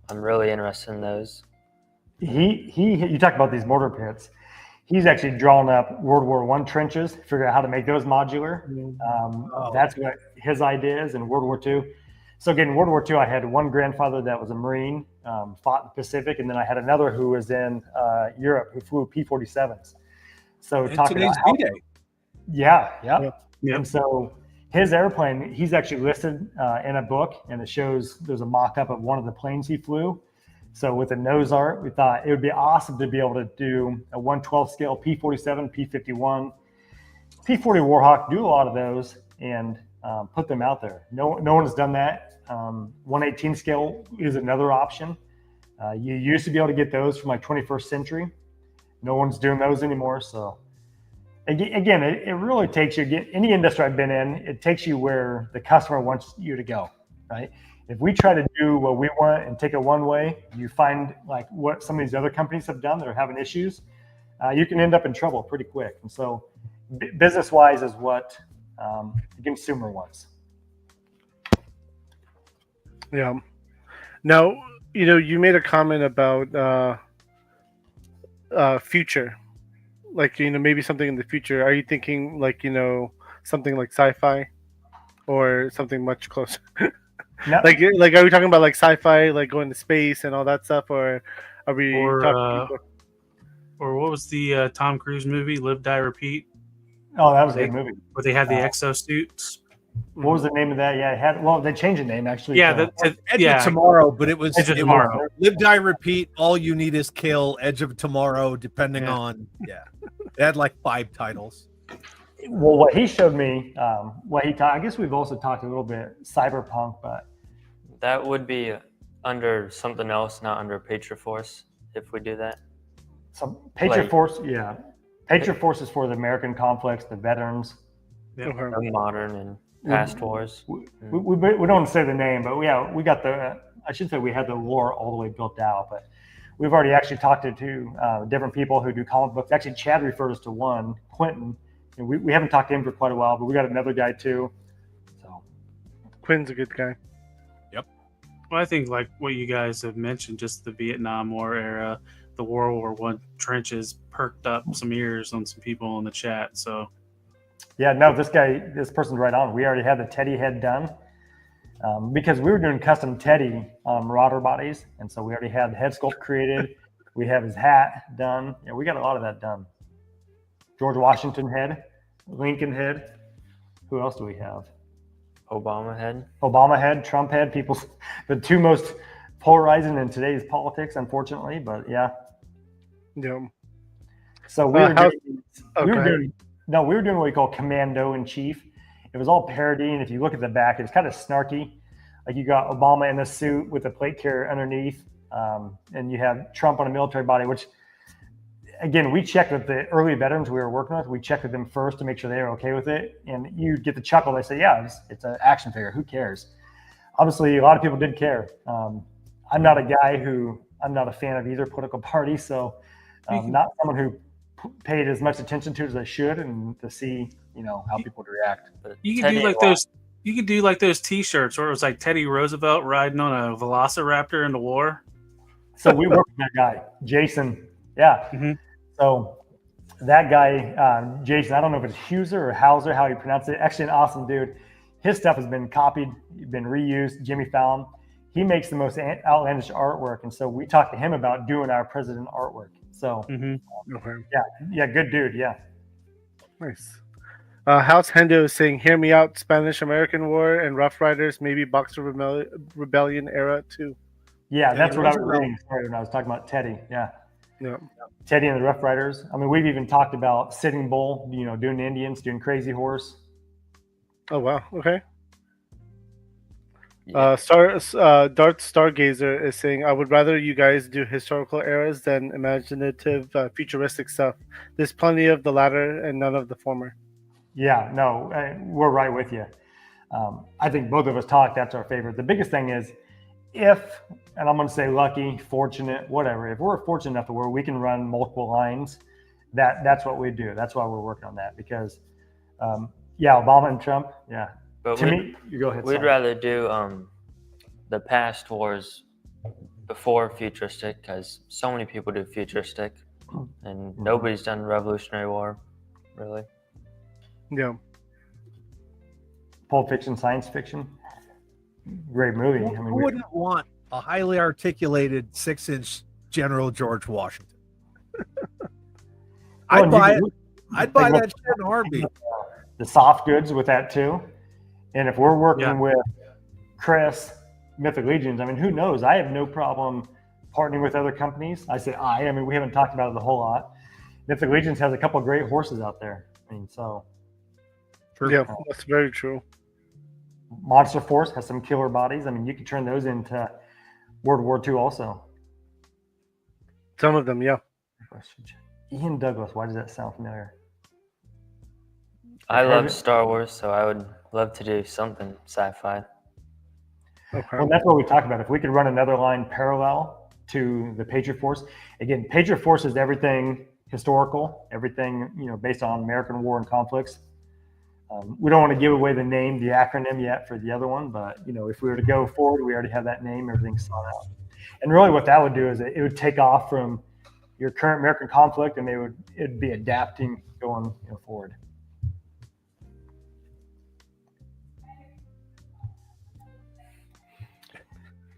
I'm really interested in those. You talk about these mortar pits. He's actually drawn up World War I trenches, figure out how to make those modular. That's what his idea is in World War II. So again, in World War II, I had one grandfather that was a Marine, fought in the Pacific, and then I had another who was in Europe who flew P-47s. So talking today's about D-Day. yeah. Yep. And so his airplane, he's actually listed in a book, and it shows there's a mock-up of one of the planes he flew. So with the nose art, we thought it would be awesome to be able to do a 1/12 scale P-47, P-51, P-40 Warhawk, do a lot of those and put them out there. No one has done that. 1/18 scale is another option. You used to be able to get those from like 21st century. No one's doing those anymore. So again, it really takes you, any industry I've been in, it takes you where the customer wants you to go, right? If we try to do what we want and take it one way, you find like what some of these other companies have done that are having issues, you can end up in trouble pretty quick. And so business-wise is what the consumer wants. Yeah. Now, you made a comment about future, like maybe something in the future. Are you thinking like something like sci-fi, or something much closer? No. Like are we talking about like sci-fi, like going to space and all that stuff, or are we talking? Or what was the Tom Cruise movie, Live, Die, Repeat? Oh, that was a good movie. Where they had the exosuits. What was the name of that? Yeah, they changed the name actually. Yeah, Edge of Tomorrow, but it was Tomorrow. Live, Die, Repeat. All you need is kill. Edge of Tomorrow, depending on They had like 5 titles. Well, what he showed me, I guess we've also talked a little bit cyberpunk, but That would be under something else, not under Patriot Force, if we do that. some Patriot Force, yeah. Patriot Force is for the American conflicts, the veterans. The modern and past wars. We don't say the name, but we got I should say we had the lore all the way built out, but we've already actually talked to different people who do comic books. Actually, Chad referred us to one, Quentin. And we haven't talked to him for quite a while, but we got another guy too. So Quinn's a good guy. Well, I think like what you guys have mentioned, just the Vietnam War era, the World War I trenches perked up some ears on some people in the chat. So yeah, no, this person's right on. We already had the Teddy head done because we were doing custom Teddy marauder bodies, and so we already had the head sculpt created. We have his hat done. Yeah, we got a lot of that done. George Washington head, Lincoln head. Who else do we have? Obama head, Trump head. The two most polarizing in today's politics, unfortunately. But yeah. So we were doing what we call Commando in Chief. It was all parody, and if you look at the back, it's kind of snarky. Like you got Obama in a suit with a plate carrier underneath, and you have Trump on a military body. Which, again, we checked with the early veterans we were working with. We checked with them first to make sure they were okay with it. And you get the chuckle. They say, "Yeah, it's an action figure. Who cares?" Obviously, a lot of people did care. I'm not a fan of either political party, so not someone who paid as much attention to it as I should, and to see how people would react. But you could do like those. You could do like those T-shirts where it was like Teddy Roosevelt riding on a Velociraptor in the war. So we worked with that guy, Jason. Yeah. Mm-hmm. So that guy, Jason, I don't know if it's Hauser or Hauser, how you pronounce it. Actually, an awesome dude. His stuff has been copied, been reused. Jimmy Fallon, he makes the most outlandish artwork, and so we talked to him about doing our president artwork. So, yeah, good dude. Yeah, nice. House Hendo is saying, "Hear me out, Spanish-American War and Rough Riders, maybe Boxer Rebellion era too." Yeah, that's what I was reading. Sorry, when I was talking about Teddy. Yeah. Teddy and the Rough Riders. I mean, we've even talked about Sitting Bull, doing the Indians, doing Crazy Horse. Oh wow. Okay. Yeah. Dart Stargazer is saying, I would rather you guys do historical eras than imaginative, futuristic stuff. There's plenty of the latter and none of the former. Yeah, no, we're right with you. I think both of us talked. That's our favorite. The biggest thing is if, and I'm going to say lucky, fortunate, whatever. If we're fortunate enough to where we can run multiple lines, that's what we do. That's why we're working on that because, yeah, Obama and Trump, yeah. But To me, you go ahead. we'd sorry. rather do the past wars before futuristic because so many people do futuristic and nobody's done Revolutionary War, really. Yeah. Pulp Fiction, science fiction, great movie. I mean, Who wouldn't want a highly articulated 6-inch General George Washington? I'd buy it. I'd buy that shit in a heartbeat. The soft goods with that too. And if we're working with Chris, Mythic Legions, I mean, who knows? I have no problem partnering with other companies. I say I mean, we haven't talked about it a whole lot. Mythic Legions has a couple of great horses out there. I mean, so. Yeah, that's very true. Monster Force has some killer bodies. I mean, you can turn those into World War II also. Some of them, yeah. Ian Douglas, why does that sound familiar? I love Star Wars, so I would love to do something sci-fi. Okay. Well, that's what we talked about. If we could run another line parallel to the Patriot Force, again, Patriot Force is everything historical, everything based on American war and conflicts. We don't want to give away the name, the acronym yet for the other one, but if we were to go forward, we already have that name, everything's sought out. And really, what that would do is it would take off from your current American conflict, and it'd be adapting going forward.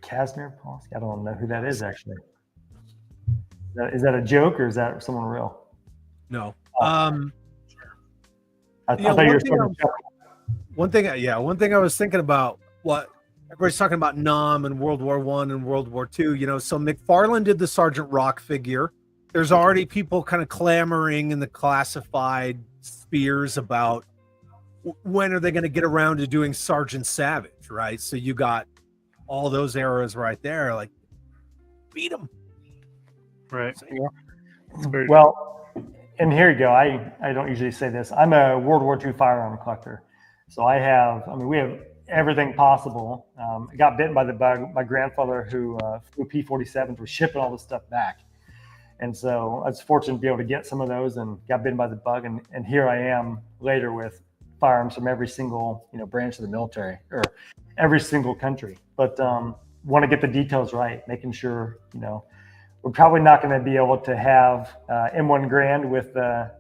Kasner Polsky. I don't know who that is actually. Is that a joke or is that someone real? No. I thought you were one thing I was thinking about, what everybody's talking about Nam and World War I and World War II, so McFarlane did the Sergeant Rock figure. There's already people kind of clamoring in the classified spheres about when are they going to get around to doing Sergeant Savage, right? So you got all those eras right there, like beat them. Right. So, yeah. Well, and here you go. I don't usually say this. I'm a World War II firearm collector. So we have everything possible. I got bitten by the bug. My grandfather who flew P-47s was shipping all this stuff back. And so I was fortunate to be able to get some of those and got bitten by the bug. And here I am later with firearms from every single, branch of the military or every single country. But want to get the details right, making sure, we're probably not going to be able to have M1 Grand with the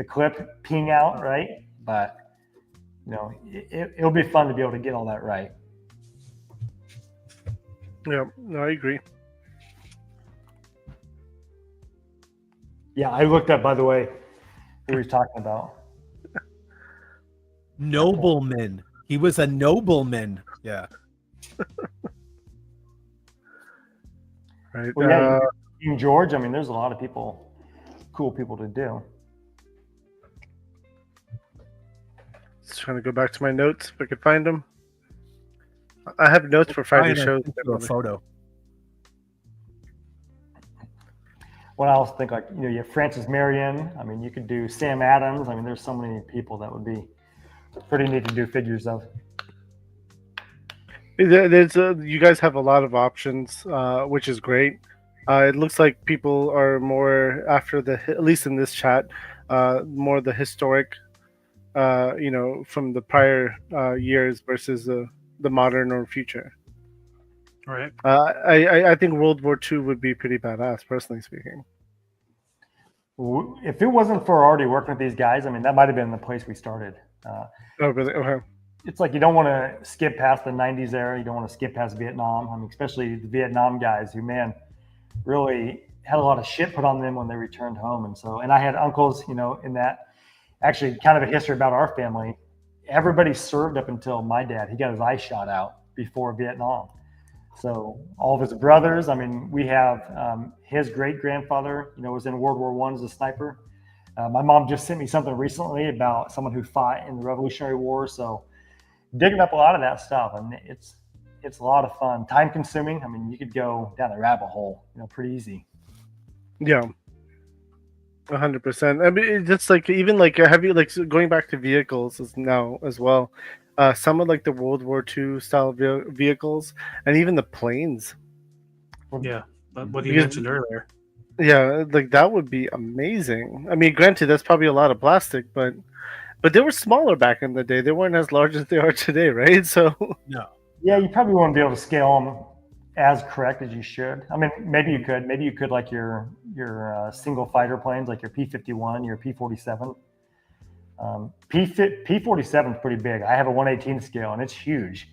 clip peeing out, right? But, it'll be fun to be able to get all that right. Yeah, no, I agree. Yeah, I looked up, by the way, who he was talking about. Nobleman. He was a nobleman. Yeah. Right. Well, yeah, King George, I mean, there's a lot of cool people to do. Just trying to go back to my notes if I could find them. I have notes for Friday shows. A photo. What else? Think you have Francis Marion. I mean, you could do Sam Adams. I mean, there's so many people that would be pretty neat to do figures of. You guys have a lot of options, which is great. It looks like people are more after at least in this chat, more the historic, from the prior years versus the modern or future. Right. I think World War II would be pretty badass, personally speaking. If it wasn't for already working with these guys, I mean, that might have been the place we started. Oh, really? Okay. It's like you don't want to skip past the 90s era. You don't want to skip past Vietnam. I mean, especially the Vietnam guys who, man, really had a lot of shit put on them when they returned home. And I had uncles, in that. Actually, kind of a history about our family. Everybody served up until my dad. He got his eye shot out before Vietnam. So all of his brothers, I mean, we have his great-grandfather, was in World War I as a sniper. My mom just sent me something recently about someone who fought in the Revolutionary War. So digging up a lot of that stuff. And it's it's a lot of fun. Time consuming. I mean, you could go down the rabbit hole, pretty easy. Yeah. 100%. I mean, it's just like even like have you like going back to vehicles now as well? Some of like the World War II style vehicles and even the planes. Yeah, what you Because- mentioned earlier. Yeah, like that would be amazing. I mean, granted, that's probably a lot of plastic, but they were smaller back in the day. They weren't as large as they are today, right? So No. Yeah, you probably won't be able to scale them as correct as you should. I mean, maybe you could. Maybe you could like your single fighter planes, like your P-51, your P-47. P-47 is pretty big. I have a 1/18 scale, and it's huge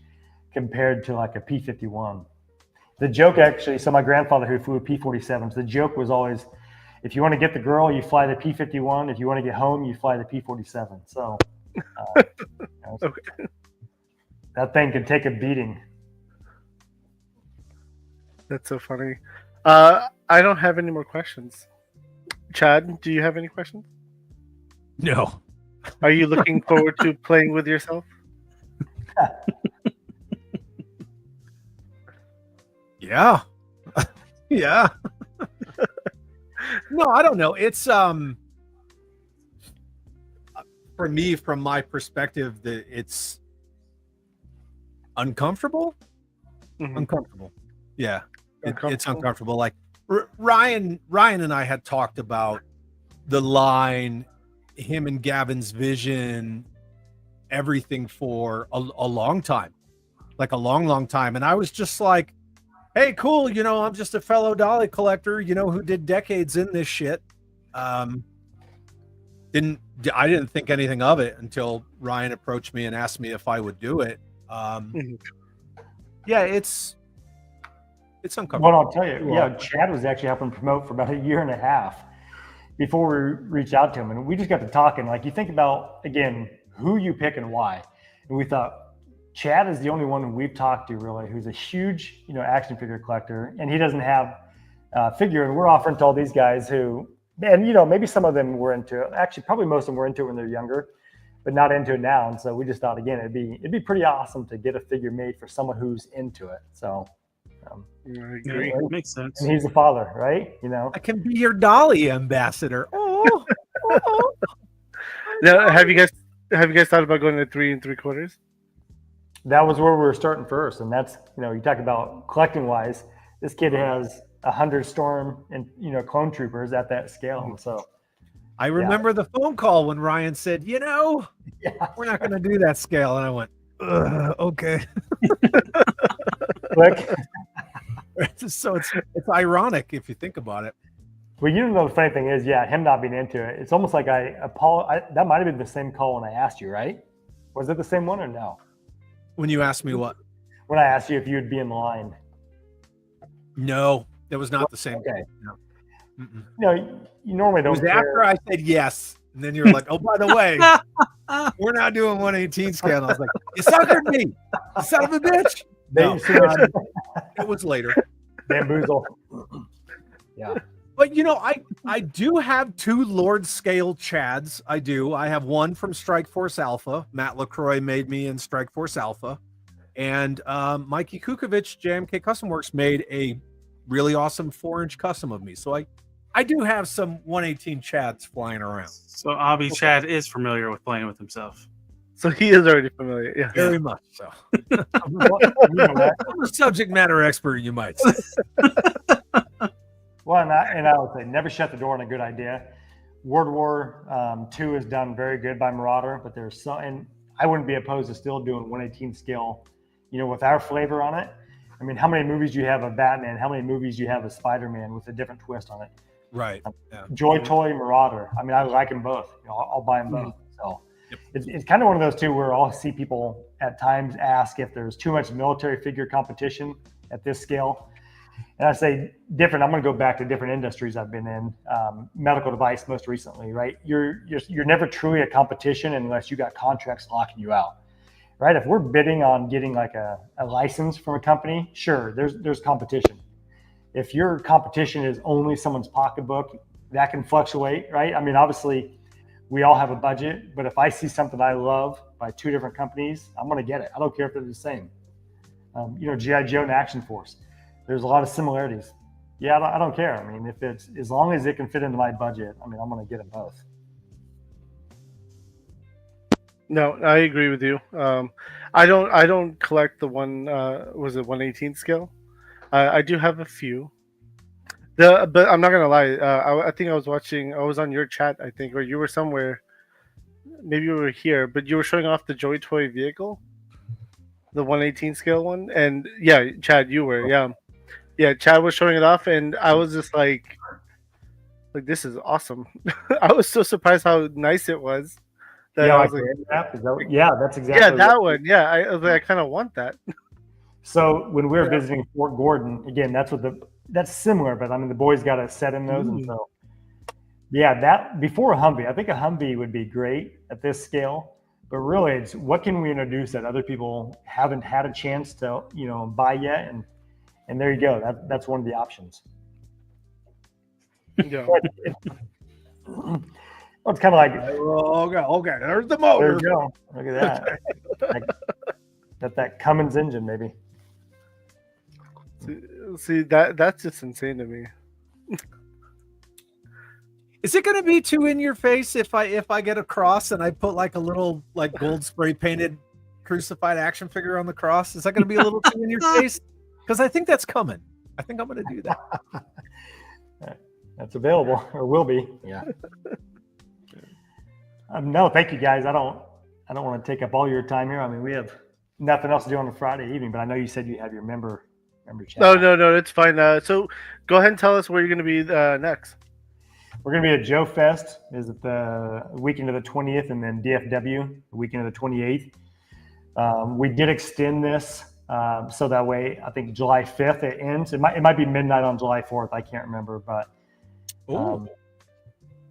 compared to like a P-51. The joke actually, so my grandfather who flew P-47s, the joke was always, if you want to get the girl, you fly the P-51. If you want to get home, you fly the P-47. So okay. that thing could take a beating. That's so funny. I don't have any more questions. Chad, do you have any questions? No. Are you looking forward to playing with yourself? Yeah. Yeah. No, I don't know. It's for me, from my perspective, that it's uncomfortable. Mhm. Uncomfortable. Yeah. It's Uncomfortable? uncomfortable. Like Ryan and I had talked about the line, him and Gavin's vision, everything for a long time, like a long time. And I was just like, hey, cool. I'm just a fellow dolly collector, who did decades in this shit. I didn't think anything of it until Ryan approached me and asked me if I would do it. Mhm. Yeah, it's uncomfortable. Well, I'll tell you, Chad was actually helping promote for about a year and a half before we reached out to him. And we just got to talking. Like, you think about, again, who you pick and why. And we thought, Chad is the only one we've talked to really who's a huge, action figure collector, and he doesn't have a figure. And we're offering to all these guys who, and maybe some of them were into it. Actually, probably most of them were into it when they're younger, but not into it now. And so we just thought, again, it'd be pretty awesome to get a figure made for someone who's into it. So I Yeah, agree. it makes sense. and he's a father, right? I can be your dolly ambassador. Oh, Now, have you guys thought about going to 3 3/4? That was where we were starting first. And that's, you talk about collecting wise, this kid has 100 Storm and, clone troopers at that scale. So I remember the phone call when Ryan said, yeah, we're not going to do that scale. And I went, okay. Click. So it's ironic if you think about it. Well, the funny thing is, him not being into it, it's almost like that might have been the same call when I asked you, right? Was it the same one or no? When you asked me what? When I asked you if you would be in line. No, that was not the same. Okay. No. Mm-mm. You normally It don't was care. after I said yes. And then you're like, oh, by the way, we're not doing 1/18 scale. And I was like, you suckered me. You son of a bitch. No, it was later. Bamboozle. Yeah. But I do have 2 Lord scale Chads. I do. I have one from Strike Force Alpha. Matt LaCroix made me in Strike Force Alpha. And Mikey Kukovic, JMK Custom Works, made a really awesome 4-inch custom of me. So I do have some 1/18 Chads flying around. So Abby Chad is familiar with playing with himself. So he is already familiar. Yeah. Very much so. Well, I'm a subject matter expert, you might say. and I would say never shut the door on a good idea. World War II is done very good by Marauder, but there's some, and I wouldn't be opposed to still doing 1/18 scale, with our flavor on it. I mean, how many movies do you have of Batman? How many movies do you have of Spider-Man with a different twist on it? Right. Yeah. Joy Toy, Marauder. I mean, I like them both. I'll buy them both. So it's kind of one of those two where I'll see people at times ask if there's too much military figure competition at this scale. And I say different. I'm going to go back to different industries I've been in. Medical device most recently, right? You're never truly a competition unless you got contracts locking you out, right? If we're bidding on getting like a license from a company, sure, there's competition. If your competition is only someone's pocketbook, that can fluctuate, right? I mean, obviously, we all have a budget, but if I see something I love by 2 different companies, I'm going to get it. I don't care if they're the same. GI Joe and Action Force. There's a lot of similarities. Yeah, I don't care. I mean, if it's as long as it can fit into my budget, I mean, I'm going to get them both. No, I agree with you. I don't collect the one. Was it 1/18 scale? I do have a few. But I'm not gonna lie. I think I was watching. I was on your chat, I think, or you were somewhere. Maybe you were here, but you were showing off the Joy Toy vehicle, the 1/18 scale one. And yeah, Chad, you were. Yeah. Chad was showing it off, and I was just like this is awesome. I was so surprised how nice it was. That I was like, that's exactly. Yeah, that one. Yeah, I was like, I kind of want that. So when we were visiting Fort Gordon, again, that's similar, but I mean the boys got a set in those, and so that before a Humvee, I think a Humvee would be great at this scale. But really, it's what can we introduce that other people haven't had a chance to buy yet, and there you go. That's one of the options. Yeah. Well, it's kind of like okay. There's the motor. There you go. Look at that. That Cummins engine, maybe. See that's just insane to me. Is it going to be too in your face if I get a cross and I put like a little gold spray painted crucified action figure on the cross? Is that going to be a little too in your face? Because I think that's coming. I think I'm going to do that. That's available or will be. Yeah. No, thank you guys. I don't want to take up all your time here. I mean, we have nothing else to do on a Friday evening, but I know you said you have your member chat. No, it's fine. So go ahead and tell us where you're going to be next. We're going to be at Joe Fest, is it the weekend of the 20th, and then DFW, the weekend of the 28th. We did extend this so that way, I think July 5th it ends. It might be midnight on July 4th. I can't remember, but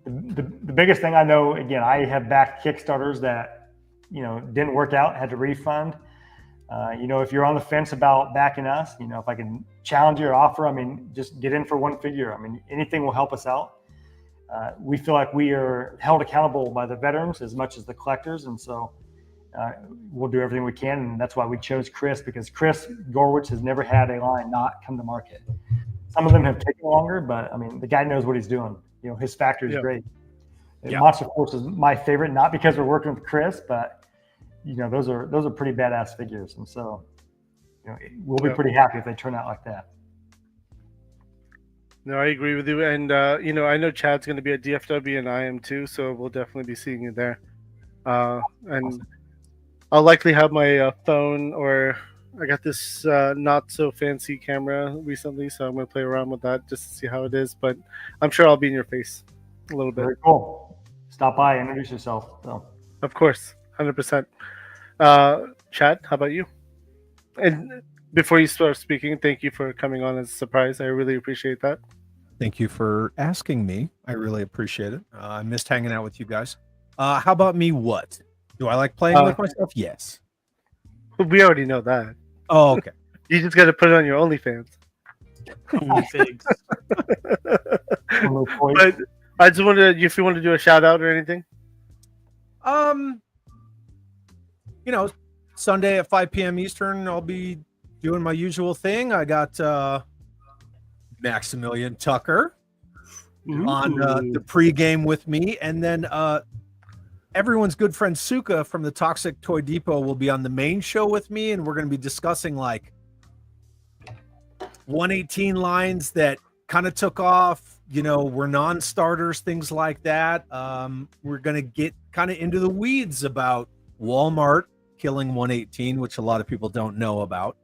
the biggest thing I know, again, I have backed Kickstarters that, didn't work out, had to refund. If you're on the fence about backing us, if I can challenge your offer, I mean, just get in for one figure. I mean, anything will help us out. We feel like we are held accountable by the veterans as much as the collectors. And so we'll do everything we can. And that's why we chose Chris, because Chris Gorwitz has never had a line not come to market. Some of them have taken longer, but I mean, the guy knows what he's doing. His factory is great. Monster Force is my favorite, not because we're working with Chris, but those are pretty badass figures. And so, we'll be pretty happy if they turn out like that. No, I agree with you. And, I know Chad's going to be at DFW and I am too. So we'll definitely be seeing you there. And I'll likely have my phone, or I got this not so fancy camera recently. So I'm going to play around with that just to see how it is. But I'm sure I'll be in your face a little bit. Very cool. Stop by, introduce yourself. So. Of course, 100%. Chad, how about you? And before you start speaking, thank you for coming on as a surprise. I really appreciate that. Thank you for asking me. I really appreciate it. I missed hanging out with you guys. How about me? What? Do I like playing with myself? Yes. We already know that. Oh, okay. You just got to put it on your OnlyFans. Figs. But I just wondered if you want to do a shout out or anything. Sunday at 5 p.m. Eastern, I'll be doing my usual thing. I got Maximilian Tucker on the pregame with me, and then everyone's good friend Suka from the Toxic Toy Depot will be on the main show with me, and we're going to be discussing like 118 lines that kind of took off, were non-starters, things like that. We're going to get kind of into the weeds about Walmart killing 118, which a lot of people don't know about.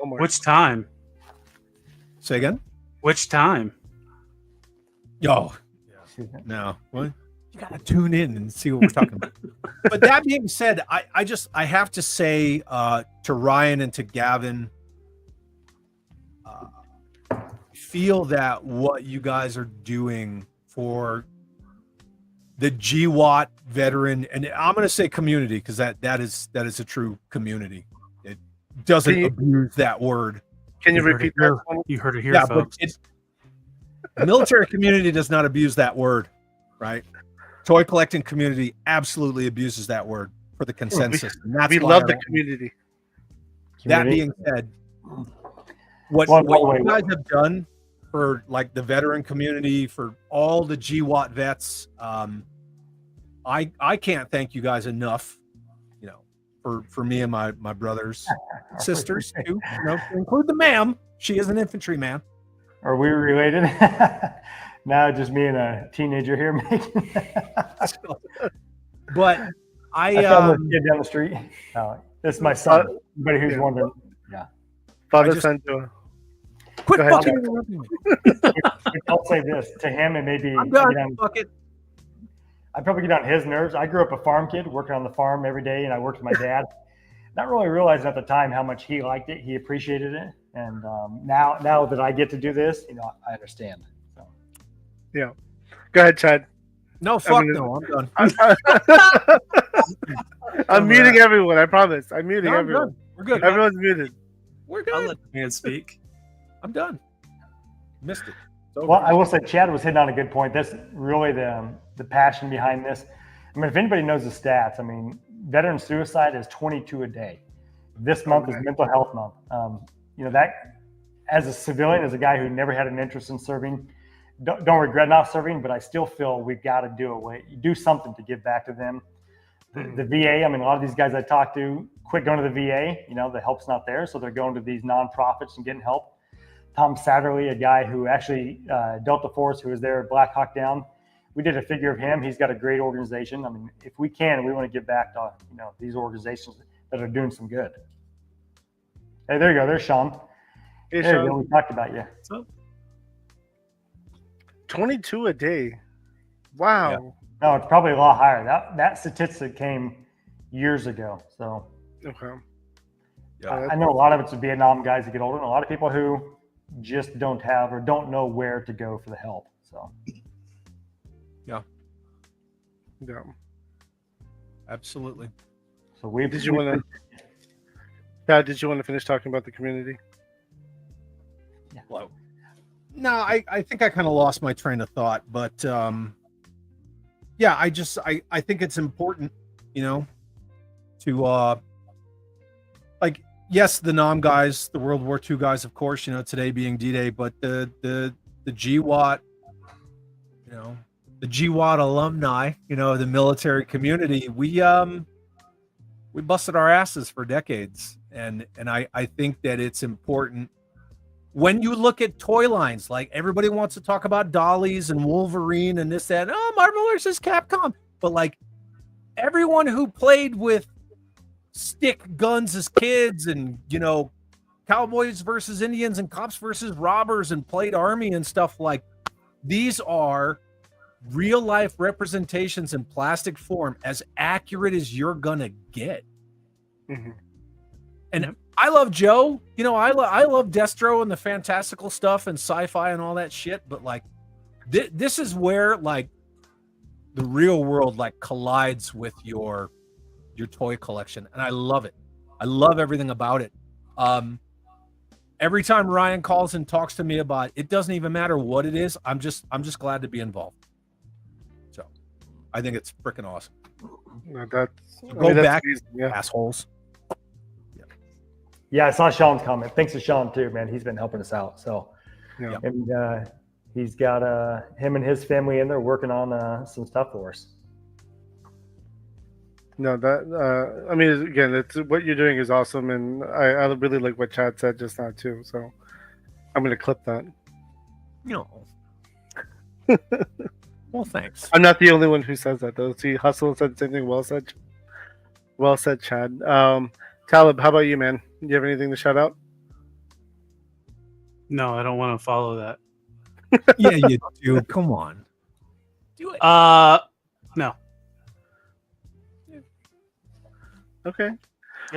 Which time? Say again? Which time? Oh, no. What? You gotta tune in and see what we're talking about. But that being said, I have to say to Ryan and to Gavin, feel that what you guys are doing for the GWAT veteran, and I'm going to say community, because that is a true community. It doesn't abuse that word. Can you repeat that? You heard it here, folks. The military community does not abuse that word, right? Toy collecting community absolutely abuses that word for the consensus. We love the community. That Community. being said, what Well, by the you way- guys have done for like the veteran community, for all the GWAT vets, I can't thank you guys enough. You know, for me and my brothers, sisters too. You know, to include the ma'am. She is an infantryman. Are we related? Now just me and a teenager here making. But I found this kid down the street. This is my son. Anybody who's Yeah. wondering, yeah. Father, just- son, to quit Go ahead, fucking Jack. interrupting me. I'll say this to him, and maybe I'm done. get on- Fuck it. I'd probably get on his nerves. I grew up a farm kid, working on the farm every day, and I worked with my dad. Not really realizing at the time how much he liked it, he appreciated it, and now that I get to do this, you know, I understand. So. Go ahead, Chad. No, fuck mean, no. I'm done. I'm muting everyone. I promise. I'm muting No, I'm everyone. done. We're good. Everyone's muted. We're I'll good. let the man speak. I'm done. Missed it. It's over. Well, I will say Chad was hitting on a good point. That's really the passion behind this. I mean, if anybody knows the stats, I mean, veteran suicide is 22 a day. This month is mental health month. You know, that as a civilian, as a guy who never had an interest in serving, don't regret not serving, but I still feel we've got to do something to give back to them. The VA, I mean, a lot of these guys I talk to quit going to the VA. You know, the help's not there, so they're going to these nonprofits and getting help. Tom Satterley, a guy who actually Delta Force, who was there at Black Hawk Down, we did a figure of him. He's got a great organization. I mean, if we can, we want to give back to these organizations that are doing some good. Hey, there you go. There's Sean. Hey, There you go. Sean. We talked about you. So 22 a day. Wow. No, it's probably a lot higher. That statistic came years ago. So Okay. Yeah. I know a lot of it's the Vietnam guys that get older, and a lot of people who just don't have or don't know where to go for the help. So Yeah. Absolutely. so we Did you want to? Chad, did you want to finish talking about the community? Well, no, I think I kind of lost my train of thought, but yeah, I think it's important, you know, to like, yes, the Nam guys, the World War II guys, of course, you know, today being D-Day, but the GWAT, you know, the GWAT alumni, you know, the military community, we busted our asses for decades, and I think that it's important. When you look at toy lines, like everybody wants to talk about Dollies and Wolverine and this, that, oh, Marvel versus Capcom. But like everyone who played with stick guns as kids and, you know, cowboys versus Indians and cops versus robbers and played army and stuff, like these are real life representations in plastic form, as accurate as you're gonna get. Mhm. And I love Joe, you know, I love Destro and the fantastical stuff and sci-fi and all that shit, but like this is where like the real world like collides with your toy collection, and I love it. I love everything about it. Every time Ryan calls and talks to me about it, doesn't even matter what it is, I'm just glad to be involved. So I think it's freaking awesome. No, that's Go that's back, amazing, yeah. assholes. Yeah, I saw Sean's comment. Thanks to Sean too, man. He's been helping us out. So, Yeah. and he's got him and his family in there working on some stuff for us. No, that I mean, again, it's what you're doing is awesome, and I really like what Chad said just now too. So I'm gonna clip that. No. Well, thanks. I'm not the only one who says that though. See, Hustle said the same thing. Well said, Chad. Talib, how about you, man? Do you have anything to shout out? no, I don't want to follow that. Yeah, you do. Come on. Do it. No. Okay.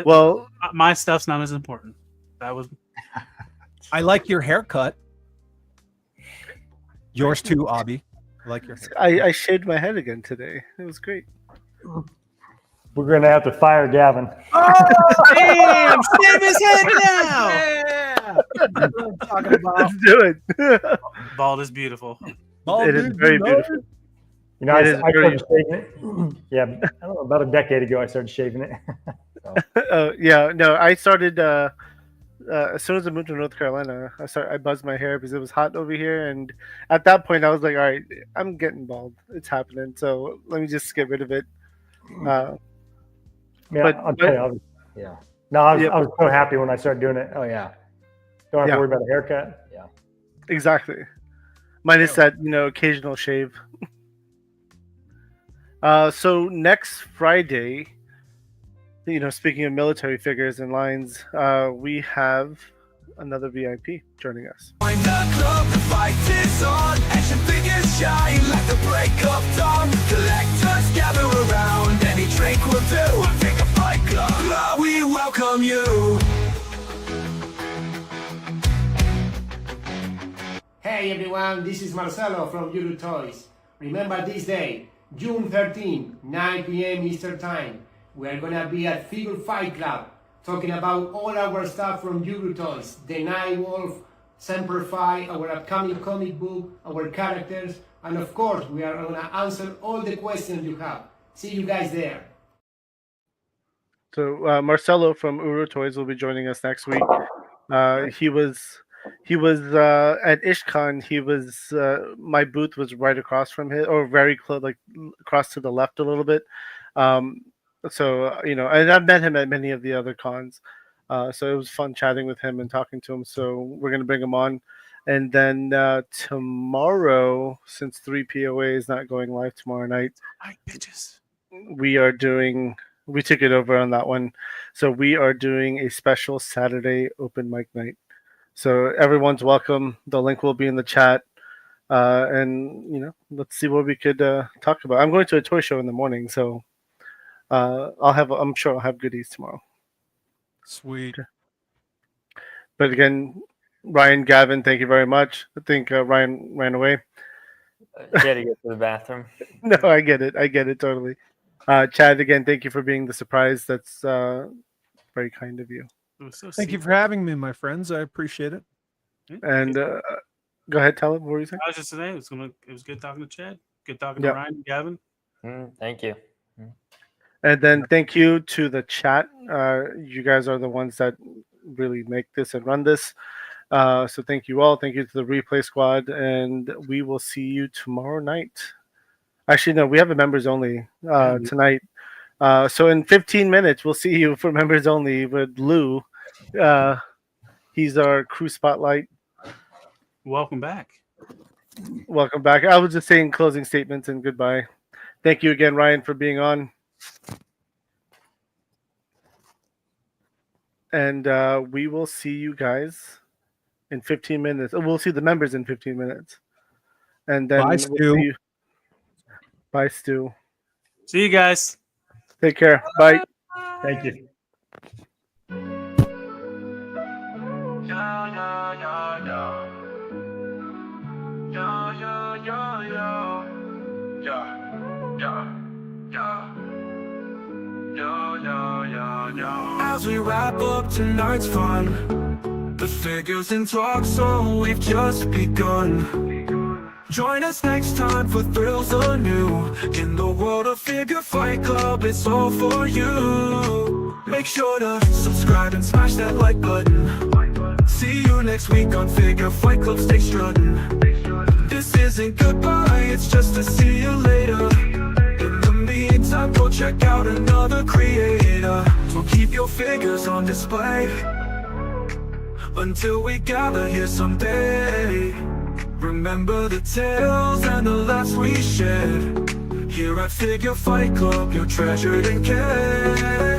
Well, My stuff's not as important. That was I like your haircut. Yours too, Abby. I like your haircut. I shaved my head again today. It was great. We're gonna have to fire Gavin. damn, shave his head now. Yeah. That's what I'm talking about. Let's do it. Bald is beautiful. It is very beautiful. You know, It I is very- started shaving it. Yeah, I don't know, about a decade ago I started shaving it. Yeah, no, I started as soon as I moved to North Carolina. I buzzed my hair because it was hot over here, and at that point, I was like, all right, I'm getting bald. It's happening. So let me just get rid of it. Yeah, I'll tell you, yeah. No, I was so happy when I started doing it. Oh yeah, don't have to worry about a haircut. Yeah, exactly. Minus that, occasional shave. So next Friday, speaking of military figures and lines, we have another VIP joining us. Join the club, the fight is on. Action figures shine like the break of dawn. Collectors gather around, any drink will do. Pick a fight club, we welcome you. Hey everyone, this is Marcelo from Euro Toys. Remember this day, June 13, 9 p.m. Eastern Time. We are gonna be at Figure Fight Club, talking about all our stuff from Euro Toys, the Night Wolf, Semper Fi, our upcoming comic book, our characters, and of course, we are gonna answer all the questions you have. See you guys there. So Marcelo from Uru Toys will be joining us next week. He was at IshCon. He was my booth was right across from his, or very close, like across to the left a little bit. So and I've met him at many of the other cons. So it was fun chatting with him and talking to him. So we're gonna bring him on, and then tomorrow, since 3 POA is not going live tomorrow night, bitches. We took it over on that one. So we are doing a special Saturday open mic night. So everyone's welcome. The link will be in the chat. And let's see what we could talk about. I'm going to a toy show in the morning, so I'm sure I'll have goodies tomorrow. Sweet. But again, Ryan, Gavin, thank you very much. I think Ryan ran away. He had to get to the bathroom. No, I get it totally. Chad, again, thank you for being the surprise. That's very kind of you. Thank you for having me, my friends. I appreciate it. And go ahead, tell him what were you saying? I was just saying it was good talking to Chad. Good talking to Ryan and Gavin. Thank you. And then thank you to the chat. You guys are the ones that really make this and run this. So thank you all. Thank you to the replay squad, and we will see you tomorrow night. Actually, no, we have a members only tonight. So in 15 minutes, we'll see you for members only with Lou. He's our crew spotlight. Welcome back. Welcome back. I was just saying closing statements and goodbye. Thank you again, Ryan, for being on. And we will see you guys in 15 minutes. We'll see the members in 15 minutes. And then bye, Stu. Bye, Stu. See you guys. Take care. Bye. Thank you. As we wrap up tonight's fun, the figures in talk, so we've just begun. Join us next time for thrills anew. In the world of Figure Fight Club, it's all for you. Make sure to subscribe and smash that like button. See you next week on Figure Fight Club, stay strutting. This isn't goodbye, it's just to see you later. In the meantime, go check out another creator. So keep your figures on display until we gather here someday. Remember the tales and the laughs we shared. Here at Figure Fight Club, you're treasured and cared.